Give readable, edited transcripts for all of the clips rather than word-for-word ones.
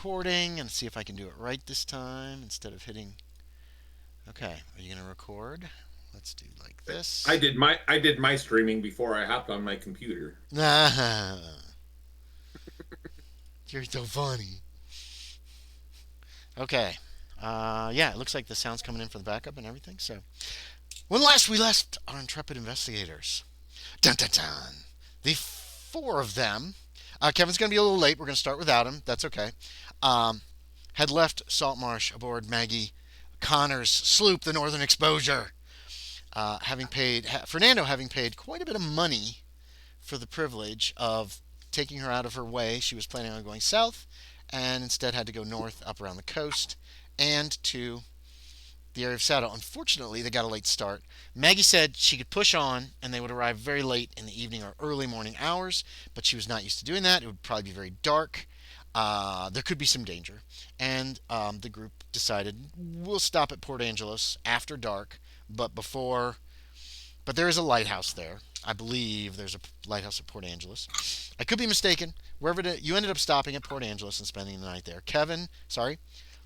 recording and see if I can do it right this time instead of hitting. Okay, are you going to record? Let's do like I this. did my streaming before I hopped on my computer. Ah, you're so funny. Okay. Yeah, it looks like the sound's coming in for the backup and everything. So, when last we left our intrepid investigators, dun dun dun, the four of them. Kevin's going to be a little late. We're going to start without him. That's okay. Um, had left Saltmarsh aboard Maggie Connor's sloop, the Northern Exposure, Fernando having paid quite a bit of money for the privilege of taking her out of her way. She was planning on going south, and instead had to go north up around the coast and to the area of Saddle. Unfortunately, they got a late start. Maggie said she could push on and they would arrive very late in the evening or early morning hours, but she was not used to doing that. It would probably be very dark. There could be some danger. And the group decided we'll stop at Port Angeles after dark, but before. But there is a lighthouse there. I believe there's a lighthouse at Port Angeles. I could be mistaken. You ended up stopping at Port Angeles and spending the night there.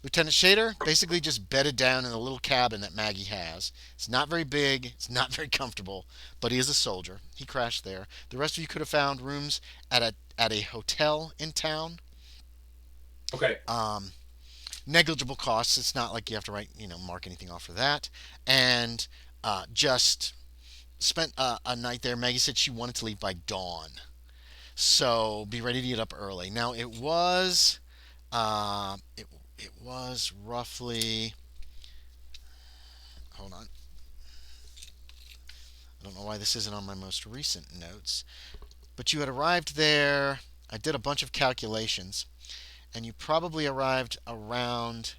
Lieutenant Shaeder basically just bedded down in a little cabin that Maggie has. It's not very big, it's not very comfortable, but he is a soldier. He crashed there. The rest of you could have found rooms at a hotel in town. Okay. Um, Negligible costs. It's not like you have to mark anything off for that. And just spent a night there. Maggie said she wanted to leave by dawn, so be ready to get up early. Now it was roughly. Hold on. I don't know why this isn't on my most recent notes, but you had arrived there. I did a bunch of calculations, and you probably arrived around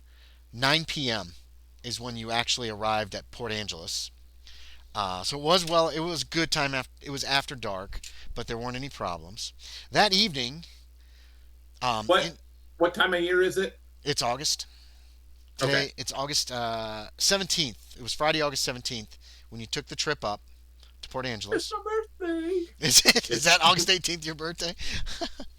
9 p.m. is when you actually arrived at Port Angeles. It was good time after it was after dark, but there weren't any problems. That evening, um, What in, what time of year is it? it's August. Okay. Today it's August 17th. It was Friday, August 17th when you took the trip up to Port It's Angeles. my birthday. Is It's that August 18th your birthday?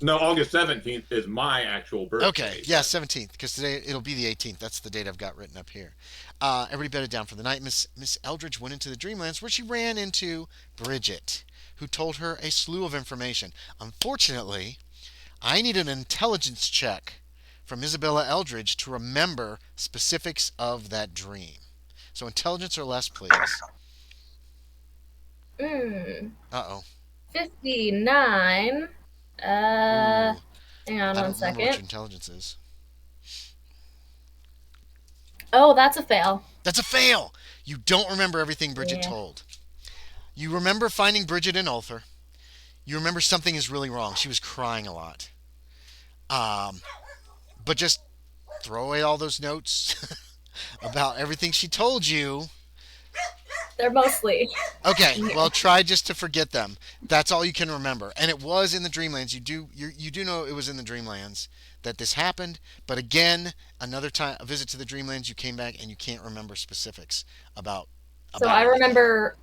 no, August 17th is my actual Okay, birthday, yeah, but 17th, because today it'll be the 18th. That's the date I've got written up here. Everybody bedded down for the night. Miss Eldridge went into the Dreamlands where she ran into Bridget, who told her a slew of information. Unfortunately, I need an intelligence check from Isabella Eldridge to remember specifics of that dream. So intelligence or less, please. Hmm. Uh oh. 59. Uh, Ooh, Hang on I one don't remember what second. your intelligence is. Oh, that's a fail. That's a fail. You don't remember everything Bridget Yeah. told. You remember finding Bridget in Ulthar. You remember something is really wrong. She was crying a lot. Um, but just throw away all those notes about everything she told you. They're mostly Okay, here. well, try just to forget them. That's all you can remember. And it was in the Dreamlands. You do know it was in the Dreamlands that this happened. But again, another time, a visit to the Dreamlands, you came back and you can't remember specifics about So about I anything. remember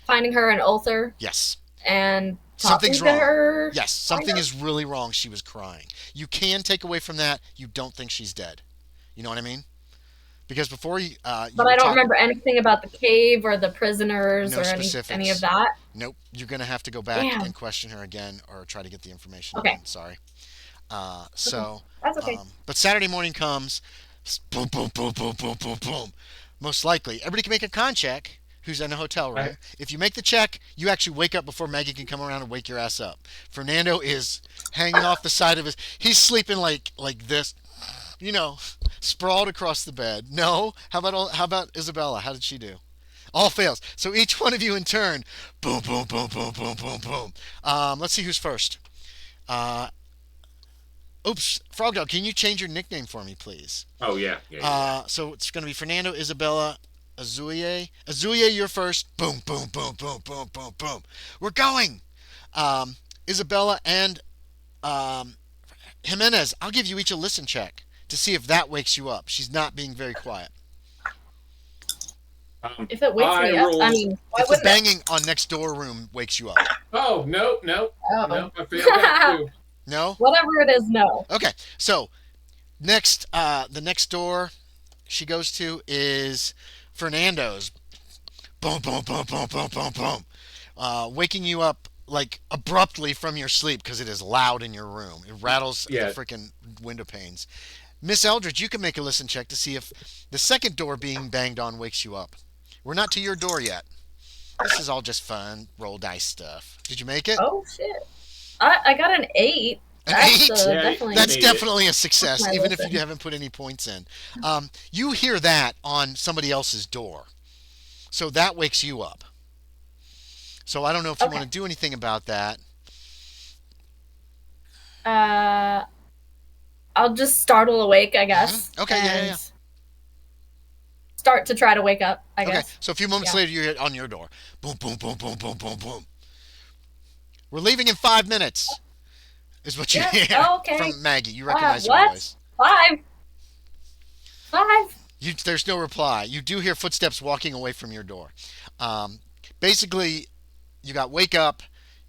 finding her in Ulster Yes, and talking something's to wrong. her, Yes, kind something of. is really wrong. She was crying. You can take away from that. You don't think she's dead. You know what I mean? Because before you But were I don't talking. remember anything about the cave or the prisoners No or any of specifics. that. Nope. You're gonna have to go back and Damn. question her again, or try to get the information Okay. again. Sorry. Okay. That's okay. But Saturday morning comes, boom, boom, boom, boom, boom, boom, boom. Most likely, everybody can make a con check. Who's in a hotel I room? If you make the check, you actually wake up before Maggie can come around and wake your ass up. Fernando is hanging off the side of his. He's sleeping like this, you know, sprawled across the bed. No. How about Isabella? How did she do? All fails. So each one of you in turn, boom, boom, boom, boom, boom, boom, boom. Let's see who's first. Uh, Oops, Frog Dog, can you change your nickname for me, please? oh yeah. So it's going to be Fernando, Isabella, Ozuye. Ozuye, you're first. Boom, boom, boom, boom, boom, boom, boom. We're going. Um, Isabella and um, Jimenez, I'll give you each a listen check to see if that wakes you up. She's not being very quiet. If it wakes I me up, I rolled. mean, why If the wouldn't it? banging on next door room wakes you up. Oh no. Oh. I failed that too. No? Whatever it is, no. Okay, so the next door she goes to is Fernando's. Boom, boom, boom, boom, boom, boom, boom. Waking you up like abruptly from your sleep because it is loud in your room. It rattles the Yeah. freaking window panes. Miss Eldridge, you can make a listen check to see if the second door being banged on wakes you up. We're not to your door yet. This is all just fun, roll dice stuff. Did you make it? Oh shit! I got an 8. An That's 8? Yeah, definitely. That's made it. definitely a success, My even if listen. you haven't put any points in. You hear that on somebody else's door. So that wakes you up. So I don't know if you Okay. want to do anything about that. Uh, I'll just startle awake, I guess. Okay, yeah, and yeah. Start to try to wake up, I Okay, guess. so a few moments Yeah. later, you hear it on your door. Boom, boom, boom, boom, boom, boom, boom. We're leaving in 5 minutes, is what you Yeah, hear okay. from Maggie. You recognize her What? voice. 5. 5. There's no reply. You do hear footsteps walking away from your door. Um, Basically, you got wake up,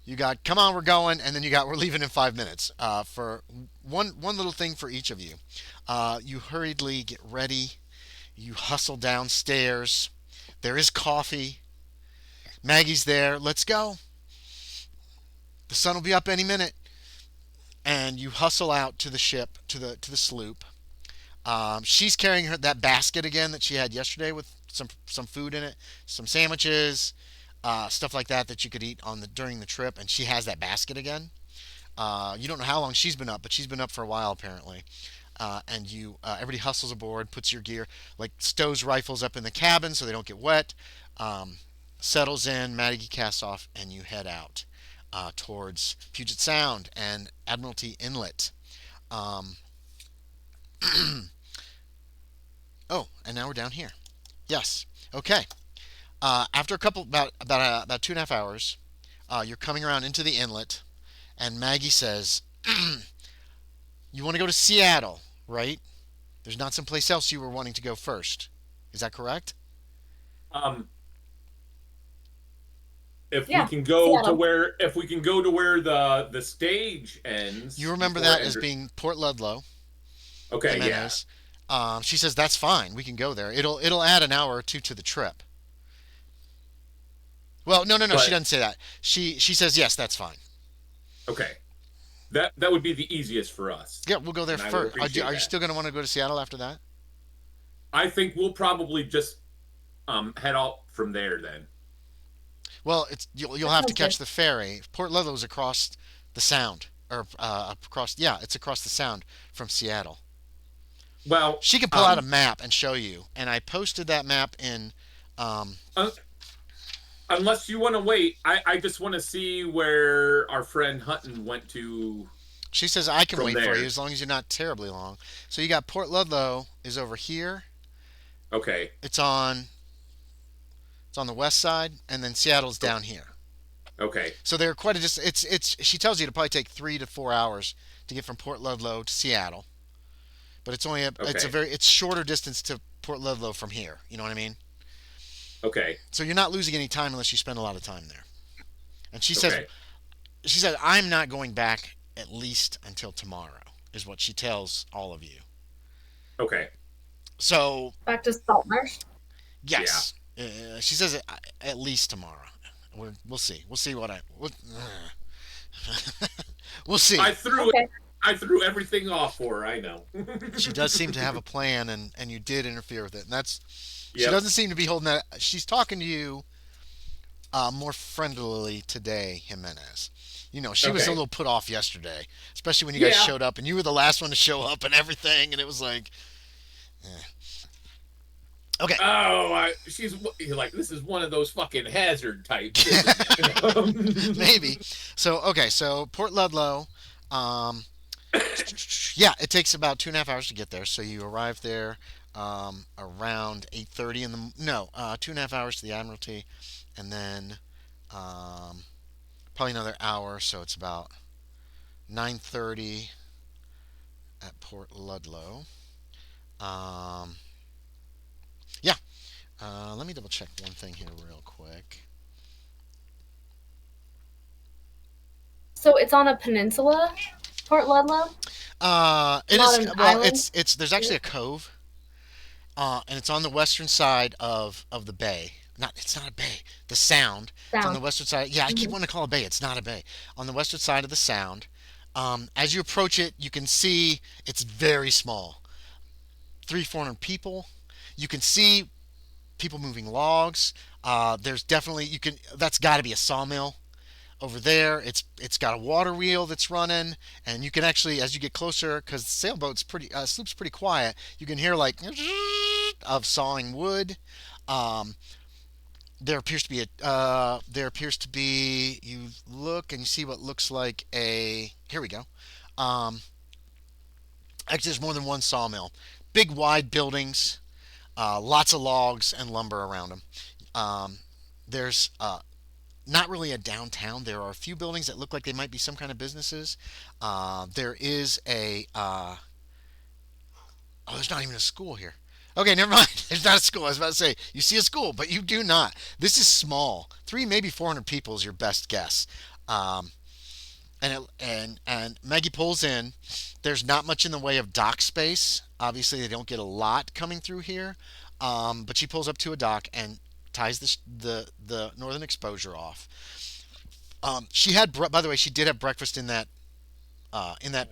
you got come on, we're going, and then you got we're leaving in 5 minutes. For one little thing for each of you. You hurriedly get ready. You hustle downstairs. There is coffee. Maggie's there. Let's go. The sun will be up any minute. And you hustle out to the ship, to the sloop. She's carrying that basket again that she had yesterday with some food in it, some sandwiches, stuff like that you could eat during the trip. And she has that basket again. You don't know how long she's been up, but she's been up for a while apparently. And everybody hustles aboard, puts your gear, like stows rifles up in the cabin so they don't get wet. Um, Settles in, Maggie casts off, and you head out towards Puget Sound and Admiralty Inlet. Um, oh, and now we're down here. Yes. Okay. After a couple about 2.5 hours, you're coming around into the inlet, and Maggie says, "You want to go to Seattle, right? There's not someplace else you were wanting to go first. Is that correct?" Um, if Yeah, we can go to Seattle. where the stage ends. You remember before that as Ender- being Port Ludlow, Okay, yeah. Jimenez. She says that's fine. We can go there. It'll add an hour or two to the trip. Well, no, no, no. She But doesn't say that. She says yes, that's fine. okay. That would be the easiest for us. Yeah, we'll go there And I would first. appreciate Are you that. still going to want to go to Seattle after that? I think we'll probably just head out from there then. Well, you'll That have to sounds catch good. the ferry. Port Ludlow's across the Sound, or it's across the Sound from Seattle. Well, She can pull out a map and show you, and I posted that map in. Um, uh, unless you want to wait, I just want to see where our friend Hutton went to she says I can from wait for there. you as long as you're not terribly long. So you got Port Ludlow is over here. Okay. It's on the west side, and then Seattle's down here. Okay. So they're quite a distance. It's she tells you to probably take 3 to 4 hours to get from Port Ludlow to Seattle, but Okay. it's shorter distance to Port Ludlow from here. You know what I mean? Okay. So you're not losing any time unless you spend a lot of time there. And Okay. she said I'm not going back at least until tomorrow is what she tells all of you. Okay. So Back to Saltmarsh. yes, she says at least tomorrow. We'll see. We'll see we'll see. I threw Okay. I threw everything off for her, I know. She does seem to have a plan, and you did interfere with it. And she Yep. doesn't seem to be holding that. She's talking to you more friendlily today, Jimenez. She was a Okay. little put off yesterday, especially when you guys Yeah. showed up, and you were the last one to show up and everything, and it was like, eh. Okay. She's like, this is one of those fucking hazard types. Isn't it? Maybe. So Port Ludlow, yeah, it takes about 2.5 hours to get there. So you arrive there around 8:30 in the no 2.5 hours to the Admiralty, and then probably another hour. So it's about 9:30 at Port Ludlow. Um, yeah. Let me double check one thing here real quick. So it's on a peninsula, Port Ludlow? It Not is an well. island? It's there's actually a cove, and it's on the western side of the bay. Not it's not a bay. The Sound. It's on the Sound. western side. Yeah, I keep Hmm. wanting to call it a bay. It's not a bay. On the western side of the Sound. As you approach it, you can see it's very small. 300-400 people. You can see people moving logs. There's definitely you can. That's got to be a sawmill over there. It's got a water wheel that's running, and you can actually, as you get closer, because the sailboat's pretty sloop's pretty quiet, you can hear like of sawing wood. Um, there appears to be you look and you see what looks like a here we go. Um, Actually, there's more than one sawmill. Big wide buildings, lots of logs and lumber around them. There's not really a downtown. There are a few buildings that look like they might be some kind of businesses. There is a oh, there's not even a school here. Okay, never mind. There's not a school. I was about to say you see a school, but you do not. This is small. Maybe 400 people is your best guess. Um, and Maggie pulls in. There's not much in the way of dock space. Obviously, they don't get a lot coming through here. But she pulls up to a dock and ties the northern exposure off. She had, by the way, she did have breakfast in that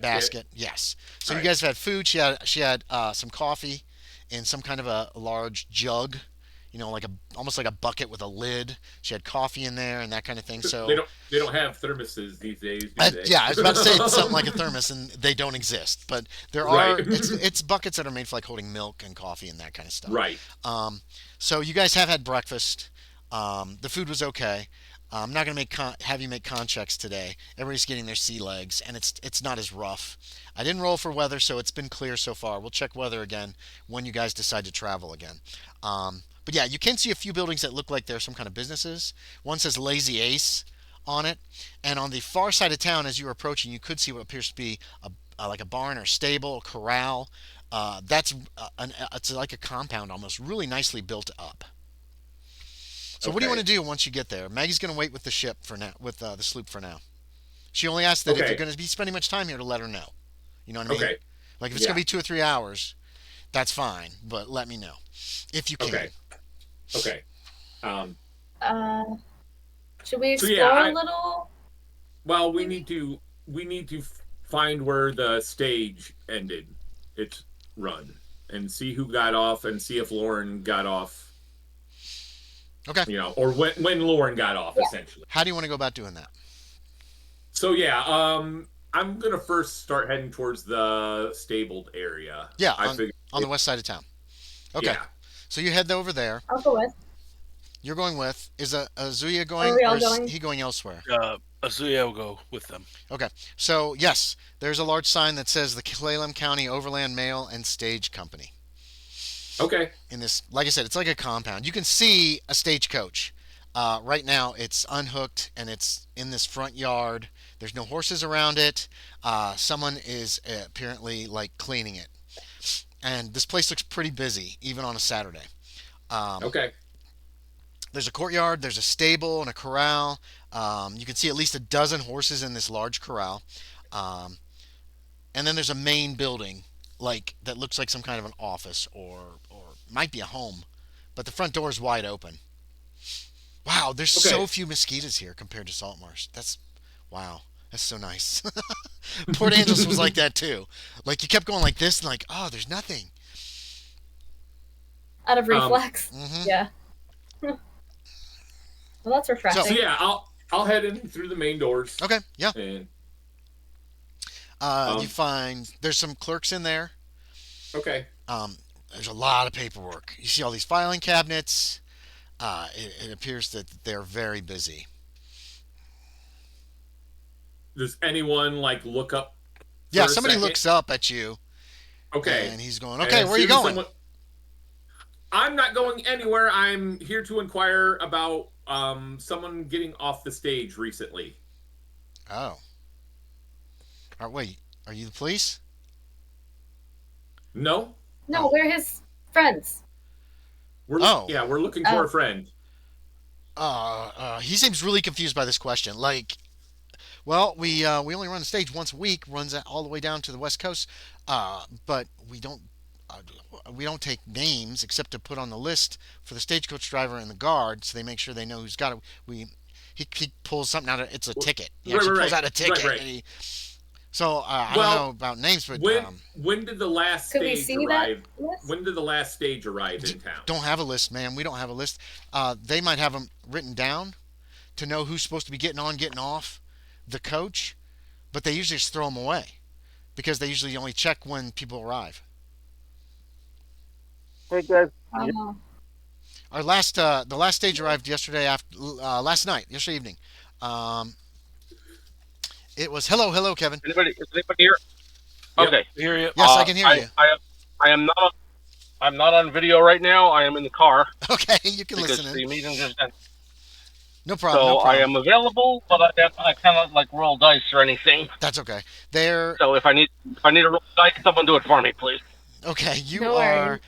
Okay. basket. Yes. So All you right. guys have had food. She had some coffee in some kind of a large jug. Like a almost like a bucket with a lid. She had coffee in there and that kind of thing. They So don't have thermoses these days, do they? yeah, I was about to say it's something like a thermos, and they don't exist. But there Right. are it's buckets that are made for like holding milk and coffee and that kind of stuff. Right. Um, so you guys have had breakfast. The food was okay. I'm not gonna have you make con checks today. Everybody's getting their sea legs, and it's not as rough. I didn't roll for weather, so it's been clear so far. We'll check weather again when you guys decide to travel again. But yeah, you can see a few buildings that look like they're some kind of businesses. One says Lazy Ace on it, and on the far side of town, as you're approaching, you could see what appears to be like a barn or stable, a corral. That's it's like a compound almost, really nicely built up. So what do you want Okay. to do once you get there? Maggie's going to wait with the ship for now, with the sloop for now. She only asked that if you're Okay. going to be spending much time here to let her know. You know what I mean? Okay. Like if it's going Yeah. to be 2 or 3 hours, that's fine, but let me know if you can. Okay. Okay. Um, Uh, should we so yeah, explore a little? well, we Maybe. need to find where the stage ended its run and see who got off and see if Lauren got off, Okay. or when Lauren got off Yeah. essentially. How do you want to go about doing that? So yeah, I'm gonna first start heading towards the stabled area. Yeah, I figure, on the west side of town. Okay. yeah. So you head over there. I'll go with. You're going with is Azuya Are going we or all is going? he going elsewhere? Ozuye will go with them. Okay. So yes, there's a large sign that says the Clallam County Overland Mail and Stage Company. Okay. In this, like I said, it's like a compound. You can see a stagecoach. Right now, it's unhooked and it's in this front yard. There's no horses around it. Someone is apparently like cleaning it, and this place looks pretty busy, even on a Saturday. Um, Okay. there's a courtyard, there's a stable and a corral. You can see at least a dozen horses in this large corral, um, and then there's a main building, like that looks like some kind of an office or might be a home, but the front door is wide open. Wow, there's so Okay. few mosquitoes here compared to Salt Marsh. That's wow. That's so nice. Port Angeles was like that too. Like you kept going like this and like, oh, there's nothing. Out of um. reflex. Hmm. Yeah. Well, that's So So refreshing. yeah, I'll head in through the main doors okay, yeah. and You um. find there's some clerks in there. Okay. Um, there's a lot of paperwork. You see all these filing cabinets. It appears that they're very busy. Does anyone like look up Yeah, for a somebody second? looks up at you Okay. and he's going, And "Okay, as where are you soon as going?" someone, I'm not going anywhere. I'm here to inquire about someone getting off the stage recently. Oh, wait, are you the police? No, No, Oh, we're his friends. oh. we're looking for Oh, a friend. He seems really confused by this question. Like, Well, we only run the stage once a week. Runs all the way down to the West Coast, but we don't take names except to put on the list for the stagecoach driver and the guard, so they make sure they know who's got it. He pulls something out of it's a ticket. He actually pulls out a ticket. Right. So I don't know about names, but when did the last Could we stage see arrive? that list? When did the last stage arrive in town? don't have a list, man. We don't have a list. They might have them written down to know who's supposed to be getting on, getting off the coach, but they usually just throw them away because they usually only check when people arrive. Hey guys, Oh. The last stage arrived yesterday last night, yesterday evening. Um, it was hello, Kevin. is anybody here? Yep. Okay. Hear you. Yes, I can hear you. I am not. I'm not on video right now. I am in the car Okay, you can because listen in. the meeting just ended. No problem. So No problem. I am available, but I cannot like roll dice or anything. That's okay. They're So if I need to roll dice, someone do it for me, please. okay. No worries.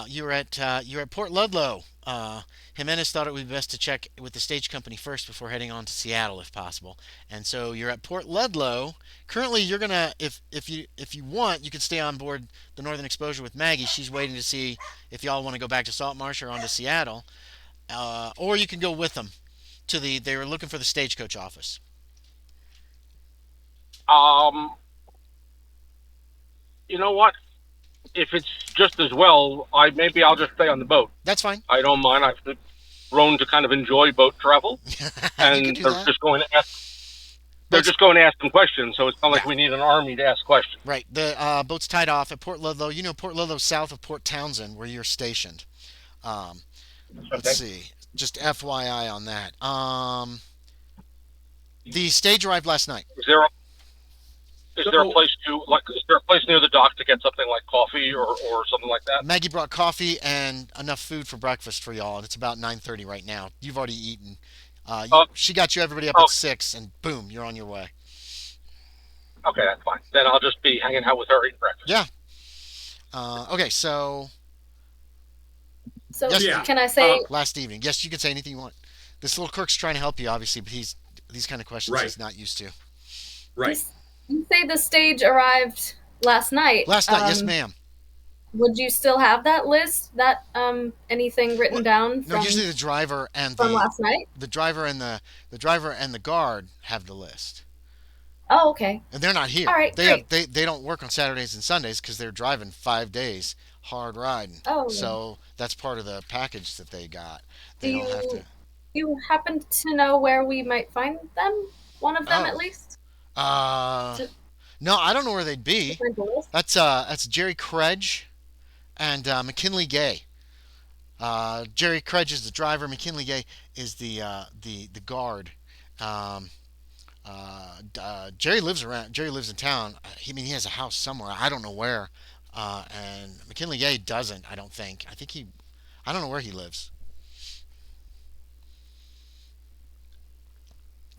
You're at Port Ludlow. Jimenez thought it would be best to check with the stage company first before heading on to Seattle, if possible. And so you're at Port Ludlow. Currently, you're gonna, if you want, you can stay on board the Northern Exposure with Maggie. She's waiting to see if y'all want to go back to Saltmarsh or on to Seattle, or you can go with them to the. They were looking for the stagecoach office. You know what? If it's just as well, maybe I'll just stay on the boat. That's fine. I don't mind. I've grown to kind of enjoy boat travel, You and can do they're that. just going to ask. They're just going to ask them questions, so it's not like we need an army to ask questions. Right. The boat's tied off at Port Ludlow. You know Port Ludlow south of Port Townsend, where you're stationed. Let's see. Just FYI on that. The stage arrived last night. Is there a place is there a place near the dock to get something like coffee or something like that? Maggie brought coffee and enough food for breakfast for y'all. It's about 9:30 right now. You've already eaten. She got you everybody up at 6, and boom, you're on your way. Okay, that's fine. Then I'll just be hanging out with her eating breakfast. Yeah. Okay, so So Yes, can I say? last evening. Yes, you can say anything you want. This little clerk's trying to help you, obviously, but these kind of questions Right. he's not used to. Right. You say the stage arrived last night. Last night, yes, ma'am. Would you still have that list? That anything written down No, from, usually the driver and from last night? the driver and the guard have the list, Oh, okay. and they're not here. All right, great. They don't work on Saturdays and Sundays because they're driving 5 days hard riding. Oh. So that's part of the package that they got. Do They don't have to. you happen to know where we might find them? One of them, Oh. at least. No, I don't know where they'd be. Find the list? That's Jerry Kredge and McKinley Gay. Jerry Kredge is the driver. McKinley Gay is the guard. Jerry lives in town. He has a house somewhere. I don't know where. And McKinley Gay doesn't. I don't think. I don't know where he lives.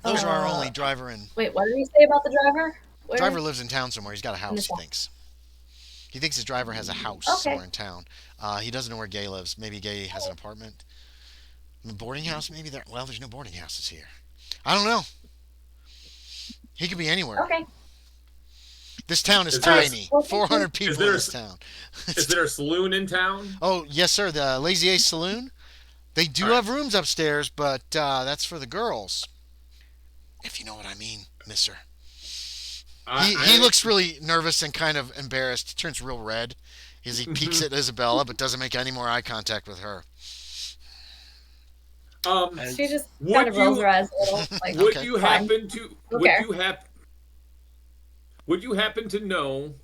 Those are our only driver and Wait, what did he say about the driver? Where? driver lives in town somewhere. He's got a house. the He town. thinks. He thinks his driver has a house Okay. somewhere in town. He doesn't know where Gay lives. Maybe Gay has an apartment. A boarding house, maybe there. Well, there's no boarding houses here. I don't know. He could be anywhere. Okay. This town is Is there a- tiny. 400 people there in a- this town. Is there a saloon in town? Oh, yes, sir. The Lazy Ace Saloon. They do All right. have rooms upstairs, but that's for the girls. If you know what I mean, mister. He looks really nervous and kind of embarrassed. He turns real red as he peeks at Isabella, but doesn't make any more eye contact with her. She just Would kind of rolls you- her eyes a little. Like, Would Okay. you Fine. happen to Okay. would you happen to know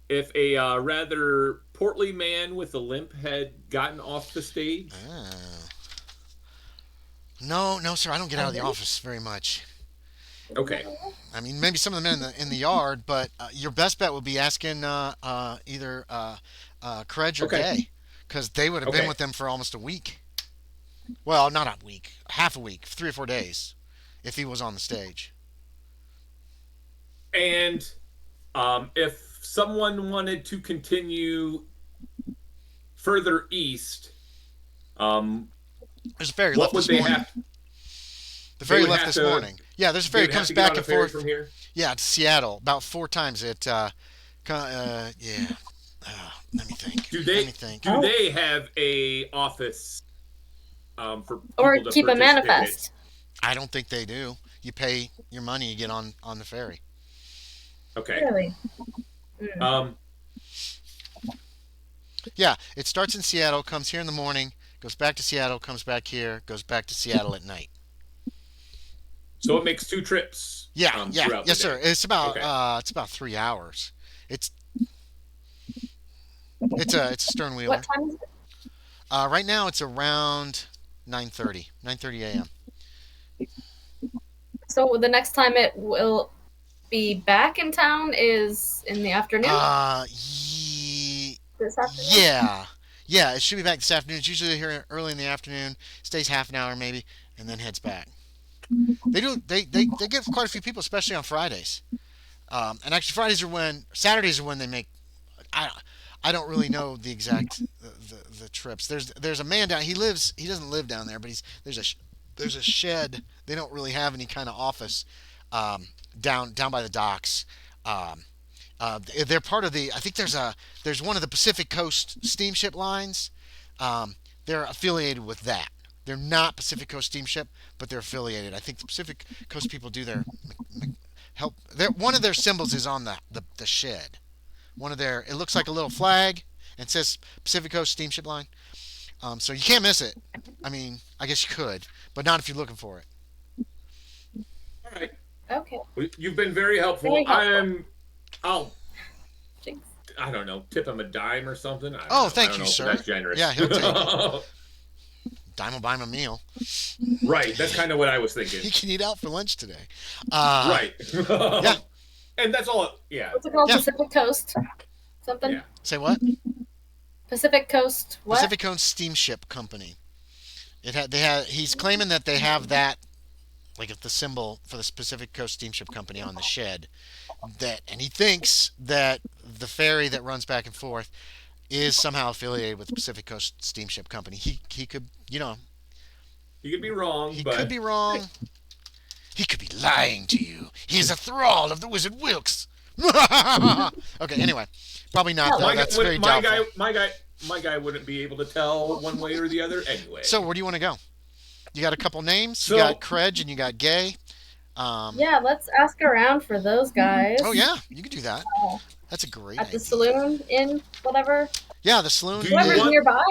if a rather portly man with a limp had gotten off the stage? Ah. No, sir. I don't get out of the office very much. Okay. I mean, maybe some of the men in the yard, but your best bet would be asking either Kredge or Okay. Gay, because they would have been Okay. with them for almost a week. Well, not a week, half a week, 3 or 4 days, if he was on the stage. And if someone wanted to continue further east, There's a ferry what left would this they morning. have? The ferry would left have this to- morning. Yeah, there's a ferry They would that have comes to get back on a and ferry forth. from here. Yeah, to Seattle about 4 times. Yeah. Let me think. Do Let me think. they have a office for people Or to keep a participate in it? manifest. I don't think they do. You pay your money, you get on the ferry. Okay. Really? Yeah, it starts in Seattle, comes here in the morning, goes back to Seattle, comes back here, goes back to Seattle at night. So it makes 2 trips. Yeah, throughout the yes, day. sir. It's about Okay. 3 hours. It's a stern wheeler. What time is it? Right now it's around 9:30 a.m. So the next time it will be back in town is in the afternoon? This afternoon? Yeah. It should be back this afternoon. It's usually here early in the afternoon. Stays half an hour maybe, and then heads back. They get quite a few people, especially on Fridays. And actually, Saturdays are when they make. I don't really know the exact the trips. There's a man down. He doesn't live down there, but there's a shed. They don't really have any kind of office down by the docks. They're part of the. I think there's one of the Pacific Coast steamship lines. They're affiliated with that. They're not Pacific Coast Steamship, but they're affiliated. I think the Pacific Coast people do their help. One of their symbols is on the shed. It looks like a little flag and says Pacific Coast Steamship Line. So you can't miss it. I mean, I guess you could, but not if you're looking for it. All right. Okay. Well, you've been very helpful. Very helpful. I don't know, tip him a dime or something. Thank you, sir. That's generous. Yeah, he'll take it. Dime will buy him a meal. Right, that's kind of what I was thinking. He can eat out for lunch today. Right. Yeah. And that's all. Yeah. What's it called? Yeah. Pacific Coast? Something? Yeah. Say what? Pacific Coast what? Pacific Coast Steamship Company. He's claiming that they have that, like the symbol for the Pacific Coast Steamship Company on the shed. And he thinks that the ferry that runs back and forth is somehow affiliated with the Pacific Coast Steamship Company. He could, He could be wrong. He could be wrong. He could be lying to you. He is a thrall of the wizard Wilkes. Okay, anyway. Probably not, though. That's very doubtful. My guy wouldn't be able to tell one way or the other anyway. So, where do you want to go? You got a couple names. You So- got Kredge and you got Gay. Yeah, let's ask around for those guys. Oh, yeah. You could do that. That's a great At the idea. saloon, inn, whatever. Yeah, the saloon. Do you Whoever's want- nearby.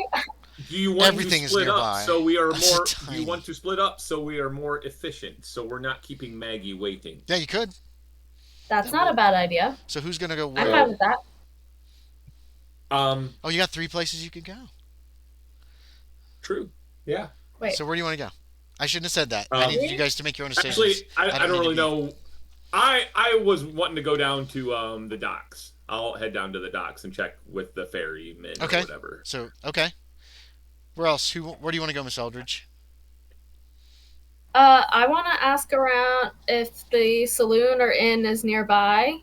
Do you want Everything to is split nearby. up so we are That's more? Do tiny. you want to split up so we are more efficient? So we're not keeping Maggie waiting. Yeah, you could. That's not a bad idea. So, who's going to go I'm where? fine with that. Oh, you got 3 places you could go. True. Yeah. Wait. So, where do you want to go? I shouldn't have said that. I need you guys to make your own decisions. Actually, I don't really need to know. I was wanting to go down to the docks. I'll head down to the docks and check with the ferryman Okay. or whatever. So, okay. Where else? Where do you want to go, Miss Eldridge? I want to ask around if the saloon or inn is nearby.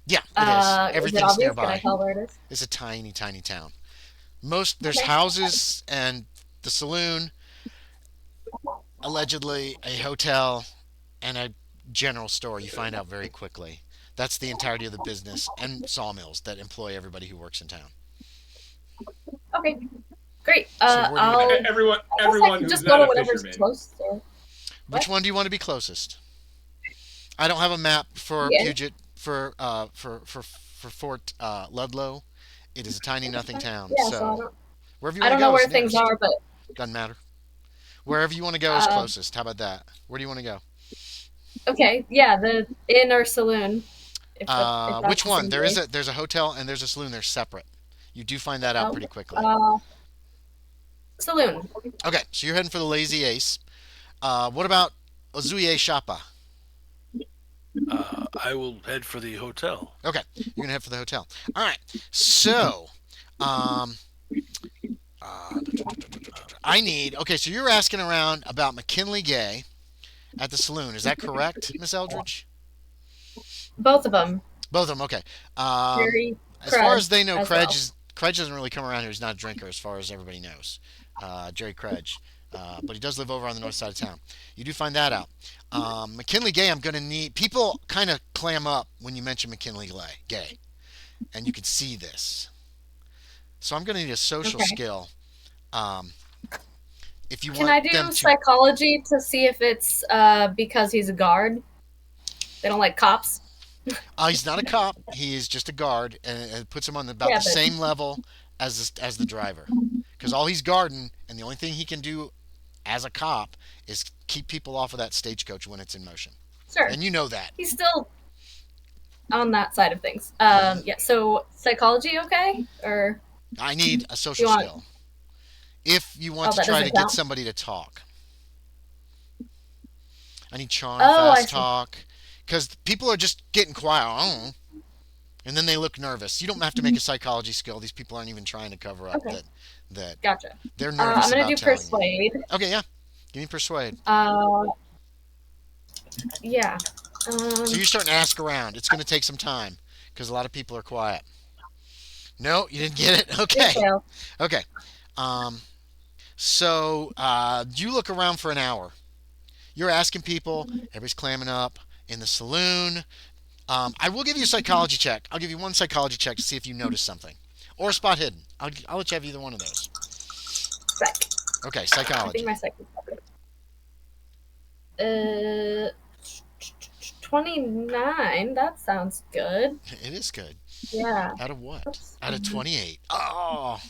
Yeah, it is. Is it Everything's obvious? nearby. Can I tell where it is? It's a tiny, tiny town. There's Okay. houses and the saloon, allegedly a hotel, and a general store. You find out very quickly. That's the entirety of the business, and sawmills that employ everybody who works in town. Okay, great. So where do you I'll want Everyone, I guess I everyone can who's just go to not a whatever's fisherman. close to. Which What? one do you want to be closest? I don't have a map for Yeah. Puget for Fort Ludlow. It is a tiny nothing town. Yeah, so so wherever you I want to don't go know where is things nearest. are, but Doesn't matter. Wherever you want to go is Um, closest. How about that? Where do you want to go? okay, yeah, the inn or saloon. If that's Which one? the same There's a hotel and there's a saloon. They're separate. You do find that out Oh, pretty quickly. Saloon. Okay, so you're heading for the Lazy Ace. What about Ozuye Shappa? I will head for the hotel. Okay, you're gonna head for the hotel. All right. So, I need. Okay, so you're asking around about McKinley Gay at the saloon. Is that correct, Miss Eldridge? Both of them. Both of them. Okay. Jerry, As far Kredge as they know, as Kredge well. Kredge doesn't really come around here. He's not a drinker, as far as everybody knows. Jerry Kredge. But he does live over on the north side of town. You do find that out. McKinley Gay, I'm going to need... People kind of clam up when you mention McKinley Gay. And you can see this. So I'm going to need a social skill. If you Can want I them do to... psychology to see if it's because he's a guard? They don't like cops. He's not a cop. He is just a guard, and it puts him on about the same level as the driver. Because all he's guarding, and the only thing he can do as a cop is keep people off of that stagecoach when it's in motion. Sure. And you know that. He's still on that side of things. Yeah. So psychology, okay? Or I need a social skill. If you want to try to get somebody to talk. I need charm, fast talk. Because people are just getting quiet. And then they look nervous. You don't have to make a psychology skill. These people aren't even trying to cover up that gotcha. They're nervous I'm going about to do persuade. You. Okay, yeah. Give me persuade. Yeah. So you're starting to ask around. It's going to take some time because a lot of people are quiet. No, you didn't get it? Okay. Okay. So you look around for an hour. You're asking people. Everybody's clamming up in the saloon. I will give you a psychology check. I'll give you one psychology check to see if you notice something. Or a spot hidden. I'll let you have either one of those. Psych. Okay, psychology. I think my psych. 29. That sounds good. It is good. Yeah. Out of what? Out of 28. Oh.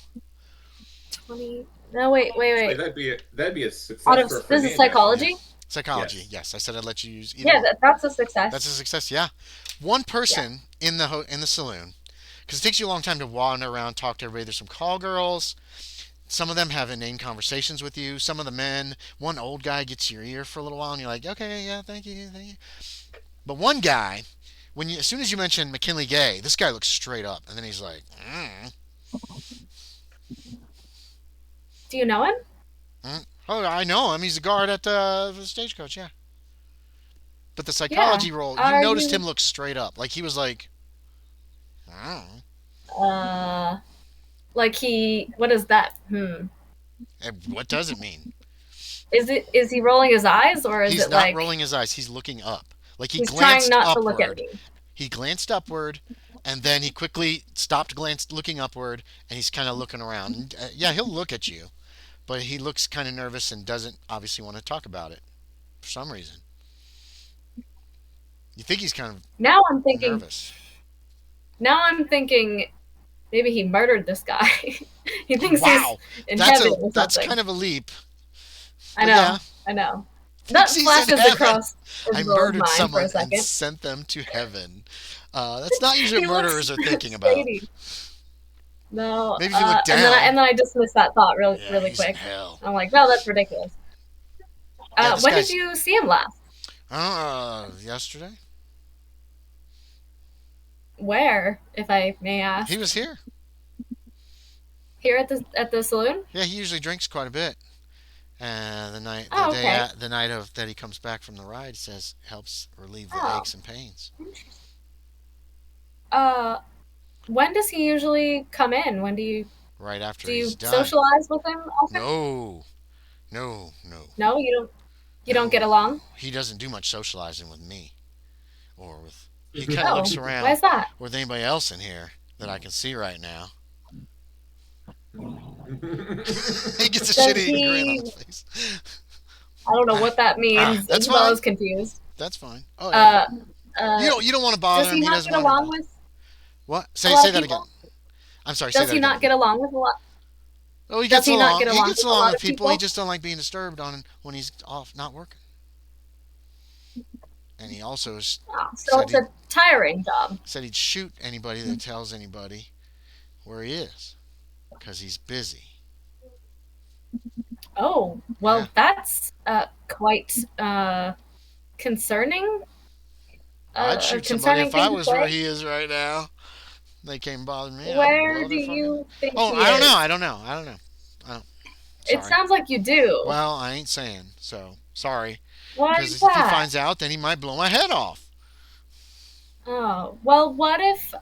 20. No, wait. That'd be a success. This is psychology? Yeah. Psychology, yes. I said I'd let you use either. Yeah, that's a success. That's a success, yeah. One person in the saloon, because it takes you a long time to wander around, talk to everybody. There's some call girls. Some of them have inane conversations with you. Some of the men, one old guy gets your ear for a little while, and you're like, okay, yeah, thank you. But one guy, as soon as you mention McKinley Gay, this guy looks straight up, and then he's like, Do you know him? Oh, I know him. He's a guard at the stagecoach, yeah. But the psychology role, you noticed him look straight up. Like he was like, like what is that? What does it mean? Is he rolling his eyes or is he's it not like... rolling his eyes. He's looking up. Like he's trying not upward. To look at me. He glanced upward, and then he quickly stopped looking upward, and he's kind of looking around. And, yeah, he'll look at you, but he looks kind of nervous and doesn't obviously want to talk about it for some reason. You think he's kind of nervous. Now I'm thinking maybe he murdered this guy. He thinks he's in heaven or something. That's kind of a leap. I know. I know. That flashes across I murdered someone and sent them to heaven. That's not usually what murderers are thinking about. No. Maybe if you look down. And then I dismissed that thought really quick. I'm like, no, that's ridiculous. When did you see him last? Yesterday. Where, if I may ask? He was here. Here at the saloon? Yeah, he usually drinks quite a bit. The night that he comes back from the ride, says helps relieve the aches and pains. When does he usually come in? When do you? Right after he's done. Do you socialize with him often? No. No, you don't. You don't get along. He doesn't do much socializing with me, or with. He kind of looks around. Why is that? With anybody else in here that I can see right now. He gets a shitty grin on his face. I don't know what that means. That's fine. I was confused. That's fine. Oh, yeah. You don't want to bother him. Does he not get along with? What? Say that again. I'm sorry. Does he not get along with a lot? Oh, he gets along. He gets along with people. He just don't like being disturbed when he's off, not working. And he also so it's a tiring job. Said he'd shoot anybody that tells anybody where he is, because he's busy. Oh, well, that's quite concerning. I'd shoot somebody if I was where he is right now. They came bother me. Where do you think he is? I don't know. It sounds like you do. Well, I ain't saying, so sorry. Why is that? Because if he finds out, then he might blow my head off. Oh, well, what if...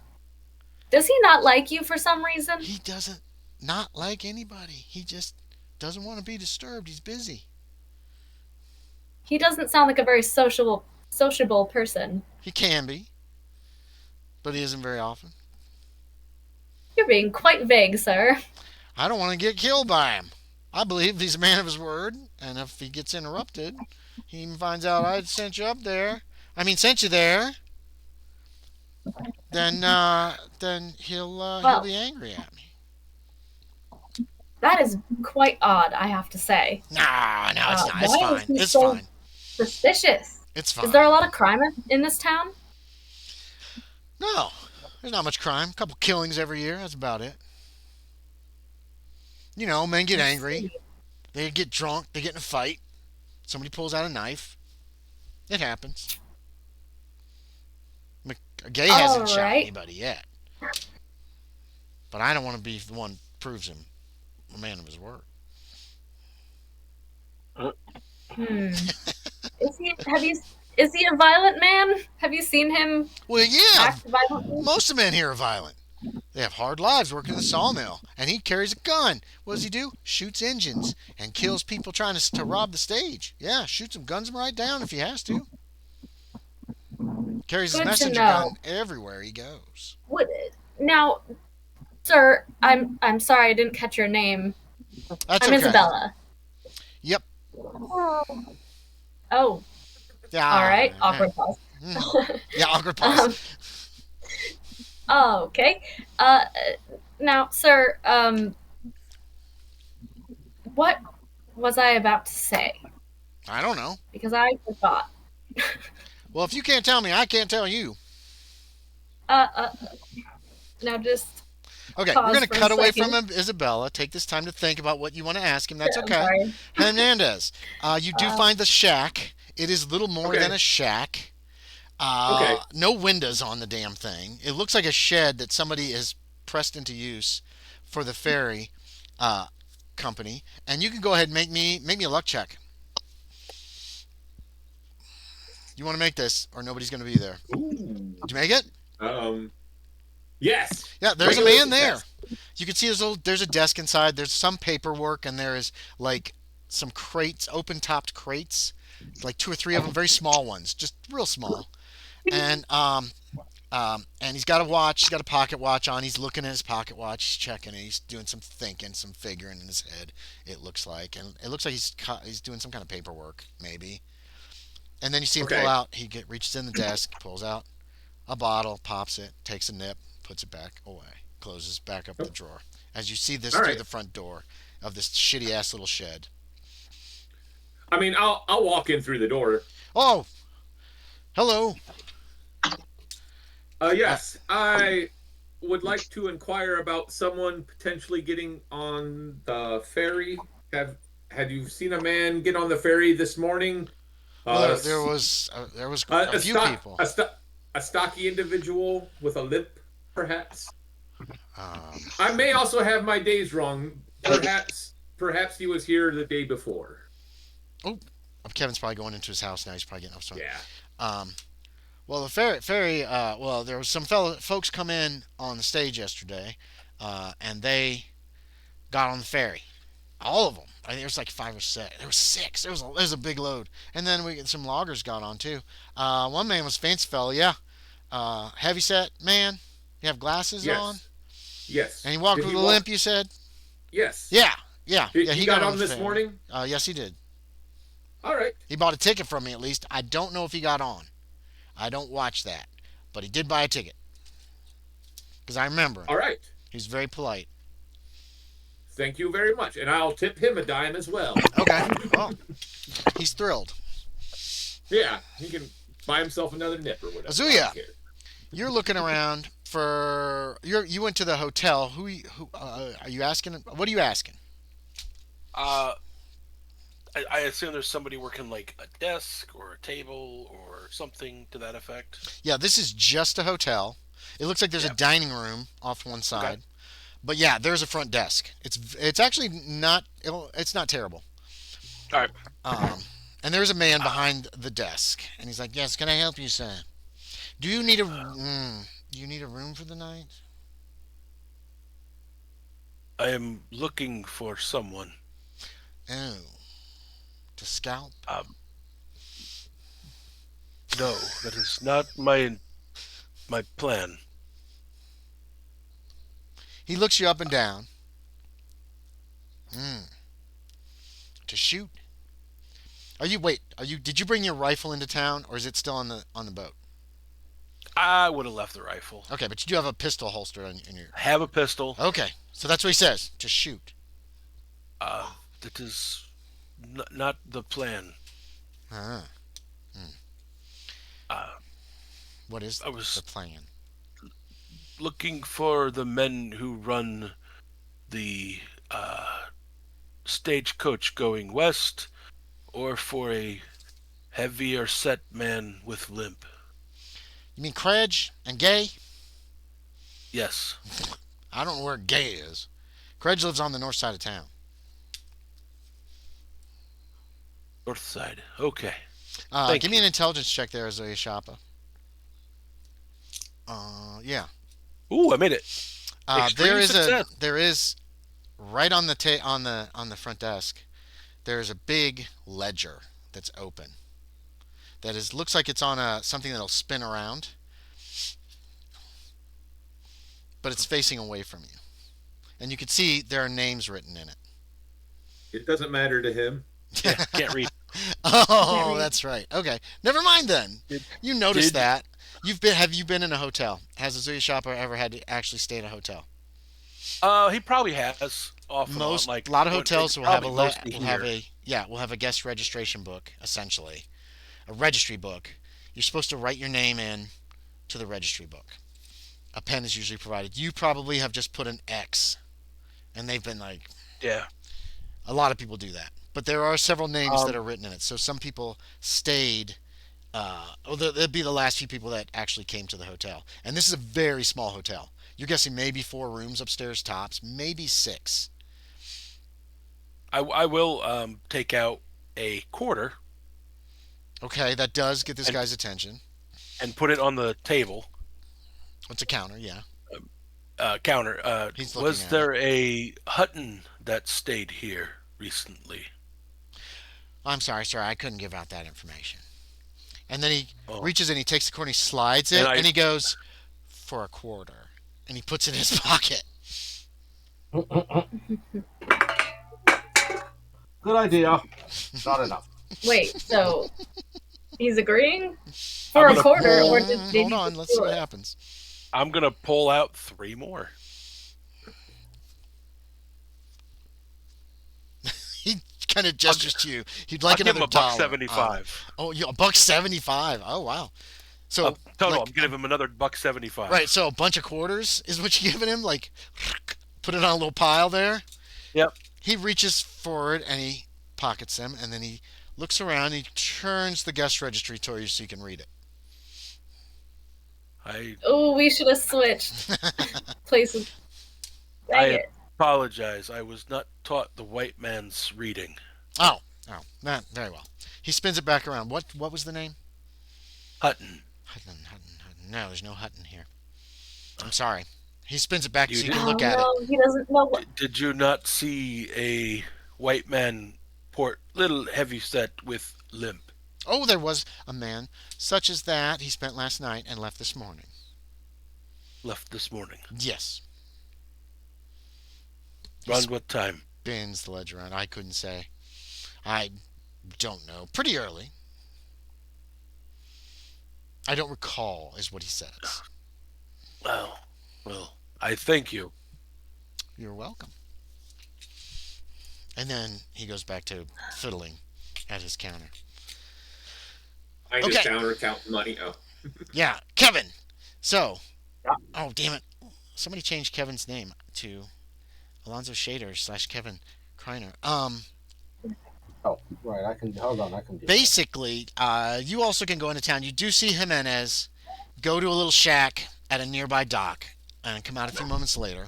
Does he not like you for some reason? He doesn't not like anybody. He just doesn't want to be disturbed. He's busy. He doesn't sound like a very sociable person. He can be, but he isn't very often. You're being quite vague, sir. I don't want to get killed by him. I believe he's a man of his word, and if he gets interrupted, he even finds out I sent you up there. Sent you there. Then he'll be angry at me. That is quite odd, I have to say. No, it's not. It's fine. It's so fine. Suspicious. It's fine. Is there a lot of crime in this town? No, there's not much crime. A couple killings every year. That's about it. Men get angry. They get drunk. They get in a fight. Somebody pulls out a knife. It happens. Gay hasn't shot anybody yet. But I don't want to be the one who proves him a man of his word. Is he a violent man? Have you seen him? Well, yeah. Act violently? Most of the men here are violent. They have hard lives working in the sawmill, and he carries a gun. What does he do? Shoots engines and kills people trying to rob the stage. Yeah, shoots them, guns them right down if he has to. Carries his messenger gun everywhere he goes. Now, sir, I'm sorry I didn't catch your name. That's I'm okay. Isabella. Yep. Oh. Yeah. All right. Awkward pause. Yeah, awkward pause. Okay. Now, sir, what was I about to say? I don't know. Because I forgot. Well, if you can't tell me, I can't tell you. Now just. Okay, we're going to cut away from Isabella. Take this time to think about what you want to ask him. That's okay. Hernandez, you do find the shack. It is little more than a shack. No windows on the damn thing. It looks like a shed that somebody has pressed into use for the ferry company. And you can go ahead and make me a luck check. You want to make this, or nobody's going to be there? Ooh. Did you make it? Yes. Yeah, there's a man there. You can see there's a desk inside. There's some paperwork, and there is like some crates, open-topped crates, like 2 or 3 of them, very small ones, just real small. And he's got a watch. He's got a pocket watch on. He's looking at his pocket watch. He's checking it. He's doing some thinking, some figuring in his head. It looks like, and it looks like he's doing some kind of paperwork, maybe. And then you see him pull out. He reaches in the desk, pulls out a bottle, pops it, takes a nip, puts it back away, closes back up the drawer. As you see this through the front door of this shitty ass little shed. I'll walk in through the door. Oh, hello. Yes, I would like to inquire about someone potentially getting on the ferry. Had you seen a man get on the ferry this morning? Well, there was a few people. A stocky individual with a limp, perhaps. I may also have my days wrong. Perhaps he was here the day before. Oh, Kevin's probably going into his house now. He's probably getting off. Sorry. Yeah. Well, the ferry. Well, there was some folks come in on the stage yesterday, and they got on the ferry. All of them. I think there was like 5 or 6. There was 6. There was a big load. And then some loggers got on too. One man was a fancy fella, yeah. Heavy set man. You have glasses on? Yes. And he walked with a limp, you said? Yes. Yeah. He got on this morning? Yes, he did. All right. He bought a ticket from me at least. I don't know if he got on. I don't watch that. But he did buy a ticket. Because I remember him. All right. He's very polite. Thank you very much. And I'll tip him a dime as well. Okay. Well, he's thrilled. Yeah, he can buy himself another nip or whatever. Ozuye, you're looking around for... You went to the hotel. Who are you asking? What are you asking? I assume there's somebody working like a desk or a table or something to that effect. Yeah, this is just a hotel. It looks like there's a dining room off one side. Okay. But yeah, there's a front desk. It's actually not... It's not terrible. All right. And there's a man behind the desk. And he's like, yes, can I help you, sir? Do you need a room for the night? I am looking for someone. Oh, to scalp? No, that is not my plan. He looks you up and down. To shoot? Did you bring your rifle into town, or is it still on the boat? I would have left the rifle. Okay, but you do have a pistol holstered in your... I have a pistol. Okay, so that's what he says, to shoot. That is not the plan. What is the plan? Looking for the men who run the stagecoach going west, or for a heavier set man with limp. You mean Credge and Gay? Yes. I don't know where Gay is. Credge lives on the north side of town. North side. Okay. Give me an intelligence check there, Ozuye Shappa. Yeah. Ooh, I made it. There is right on the on the front desk. There is a big ledger that's open. Looks like it's on something that'll spin around, but it's facing away from you, and you can see there are names written in it. It doesn't matter to him. Yeah, can't read. Oh, that's right. Okay, never mind then. You noticed that. Have you been in a hotel? Has Ozuye Shappa ever had to actually stay in a hotel? He probably has. A lot of hotels will have a guest registration book, essentially, a registry book. You're supposed to write your name in to the registry book. A pen is usually provided. You probably have just put an X, and they've been like, yeah. A lot of people do that, but there are several names that are written in it. So some people stayed. They'll be the last few people that actually came to the hotel, and this is a very small hotel. You're guessing maybe 4 rooms upstairs tops, maybe 6. I will take out a quarter. Okay, that does get this guy's attention. And put it on the table. It's a counter, yeah. Counter. Was there a Hutton that stayed here recently? I'm sorry, sir. I couldn't give out that information. And then he reaches in, he takes the quarter, he slides it, and he goes, for a quarter. And he puts it in his pocket. Good idea. Not enough. Wait, so he's agreeing for a quarter, or did hold on, let's see what happens. I'm gonna pull out 3 more. He kind of gestures to you. He'd like another $1.75. $1.75. Oh wow. So total, I'm giving him another $1.75. Right. So a bunch of quarters is what you're giving him. Like, put it on a little pile there. Yep. He reaches forward and he pockets them, and then he looks around. And he turns the guest registry to you so you can read it. Oh, we should have switched places. I apologize. I was not taught the white man's reading. Oh, not very well. He spins it back around. What was the name? Hutton. Hutton. No, there's no Hutton here. I'm sorry. He spins it back so you can look at it. He doesn't know. Did you not see a white man little heavy set with limp? Oh, there was a man such as that. He spent last night and left this morning. Left this morning? Yes. Around what time? Spins the ledger around. I couldn't say. I don't know. Pretty early. I don't recall, is what he says. Well, I thank you. You're welcome. And then he goes back to fiddling at his counter. I just count money. Oh. Yeah, Kevin. So, oh damn it! Somebody changed Kevin's name to Alonzo Shaeder / Kevin Kreiner. Oh, right. I can hold on. I can do basically, you also can go into town. You do see Jimenez go to a little shack at a nearby dock and come out a few moments later.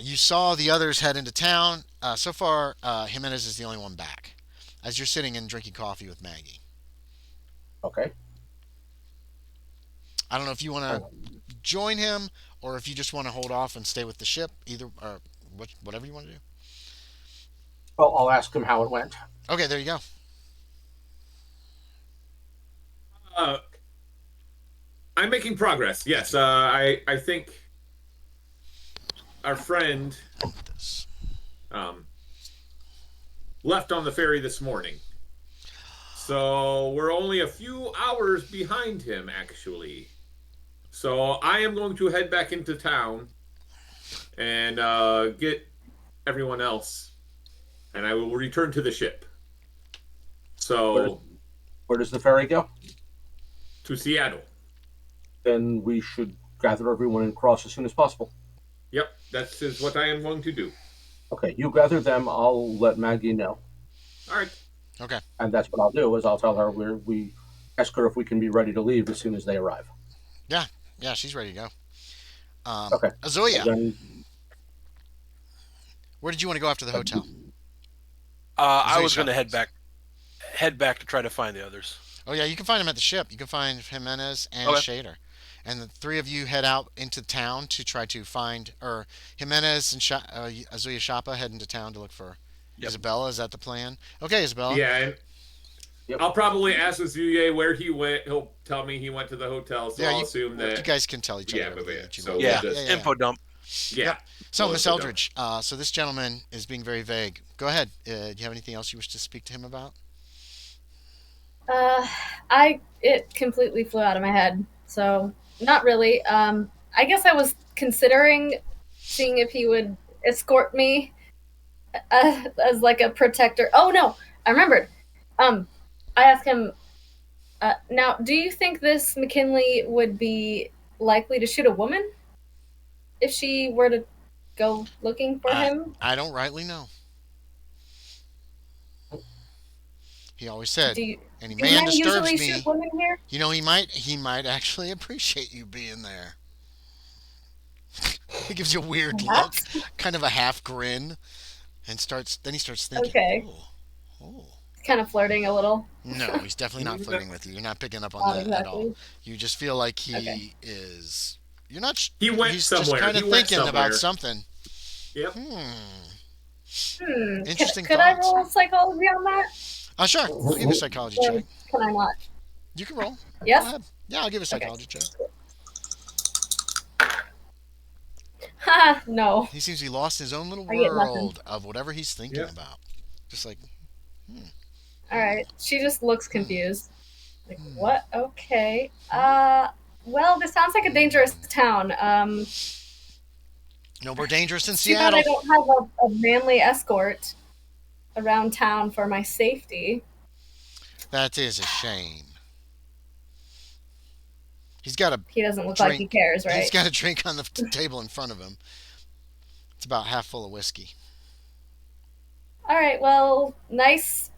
You saw the others head into town. So far, Jimenez is the only one back, as you're sitting and drinking coffee with Maggie. Okay. I don't know if you want to join him or if you just want to hold off and stay with the ship. Either or whatever you want to do. Well, I'll ask him how it went. Okay, there you go. I'm making progress. Yes, I think our friend left on the ferry this morning. So we're only a few hours behind him, actually. So I am going to head back into town and get everyone else, and I will return to the ship. So where does the ferry go? To Seattle. Then we should gather everyone and cross as soon as possible. Yep, that is what I am going to do. Okay, you gather them. I'll let Maggie know. All right. Okay. And that's what I'll do, is I'll tell her we ask her if we can be ready to leave as soon as they arrive. Yeah, she's ready to go. Okay. Ozuye, then, where did you want to go after the hotel? I was going to head back to try to find the others. Oh yeah, you can find them at the ship. You can find Jimenez and Shaeder. And the three of you head out into town to try to find, or Jimenez and Ozuye Shappa head into town to look for Isabella. Is that the plan? Okay, Isabella. Yeah, and I'll probably ask Ozuye where he went. He'll tell me he went to the hotel, so I'll assume that... You guys can tell each other. Info dump. Yeah. Yep. So, Miss Eldridge, so this gentleman is being very vague. Go ahead. Do you have anything else you wish to speak to him about? It completely flew out of my head, so not really. I guess I was considering seeing if he would escort me as like a protector. Oh no, I remembered. I asked him, now, do you think this McKinley would be likely to shoot a woman if she were to go looking for him? I don't rightly know. He always said, any man disturbs me. Shoot women here? You know, he might actually appreciate you being there. He gives you a weird look, kind of a half grin, and then he starts thinking. Okay. Oh. Kind of flirting a little. No, he's definitely not flirting with you. You're not picking up on that at all. You just feel like he is. You're not. He went he's somewhere. Just kind of thinking about something. Yep. Interesting. Could I roll psychology on that? Sure. I'll give you a psychology check. Can I not? You can roll. Yes. Go ahead. Yeah, I'll give you a psychology check. Ha! No. He seems to be lost in his own little world of whatever he's thinking about. Just like. All right. She just looks confused. Like, what? Okay. Well, this sounds like a dangerous town. No more dangerous in Too Seattle. bad I don't have a manly escort around town for my safety. That is a shame. He doesn't look like he cares, right? He's got a drink on the table in front of him. It's about half full of whiskey. All right. Well, nice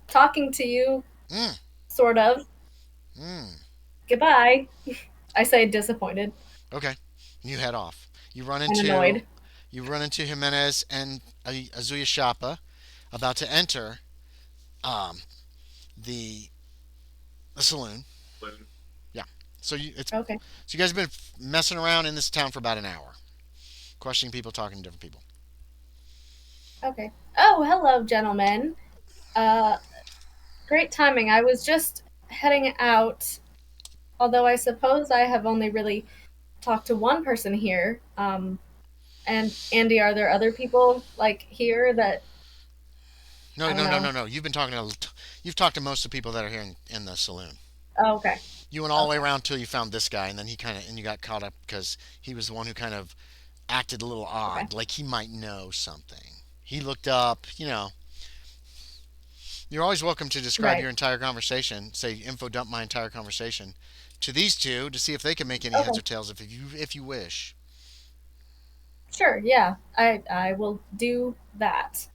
talking to you. Sort of. Goodbye. I say disappointed. Okay. You head off. You run annoyed. You run into Jimenez and Ozuye Shappa about to enter the saloon. Yeah. So okay. So you guys have been messing around in this town for about an hour, questioning people, talking to different people. Okay. Oh, hello, gentlemen. Great timing. I was just heading out, although I suppose I have only really talked to one person here. And Andy, are there other people like here that? No. You've talked to most of the people that are here in the saloon. Oh, okay. You went all the way around till you found this guy, and then you got caught up because he was the one who kind of acted a little odd, like he might know something. He looked up, You're always welcome to describe your entire conversation. Say, info dump my entire conversation to these two to see if they can make any heads or tails if you wish. Sure, yeah. I will do that.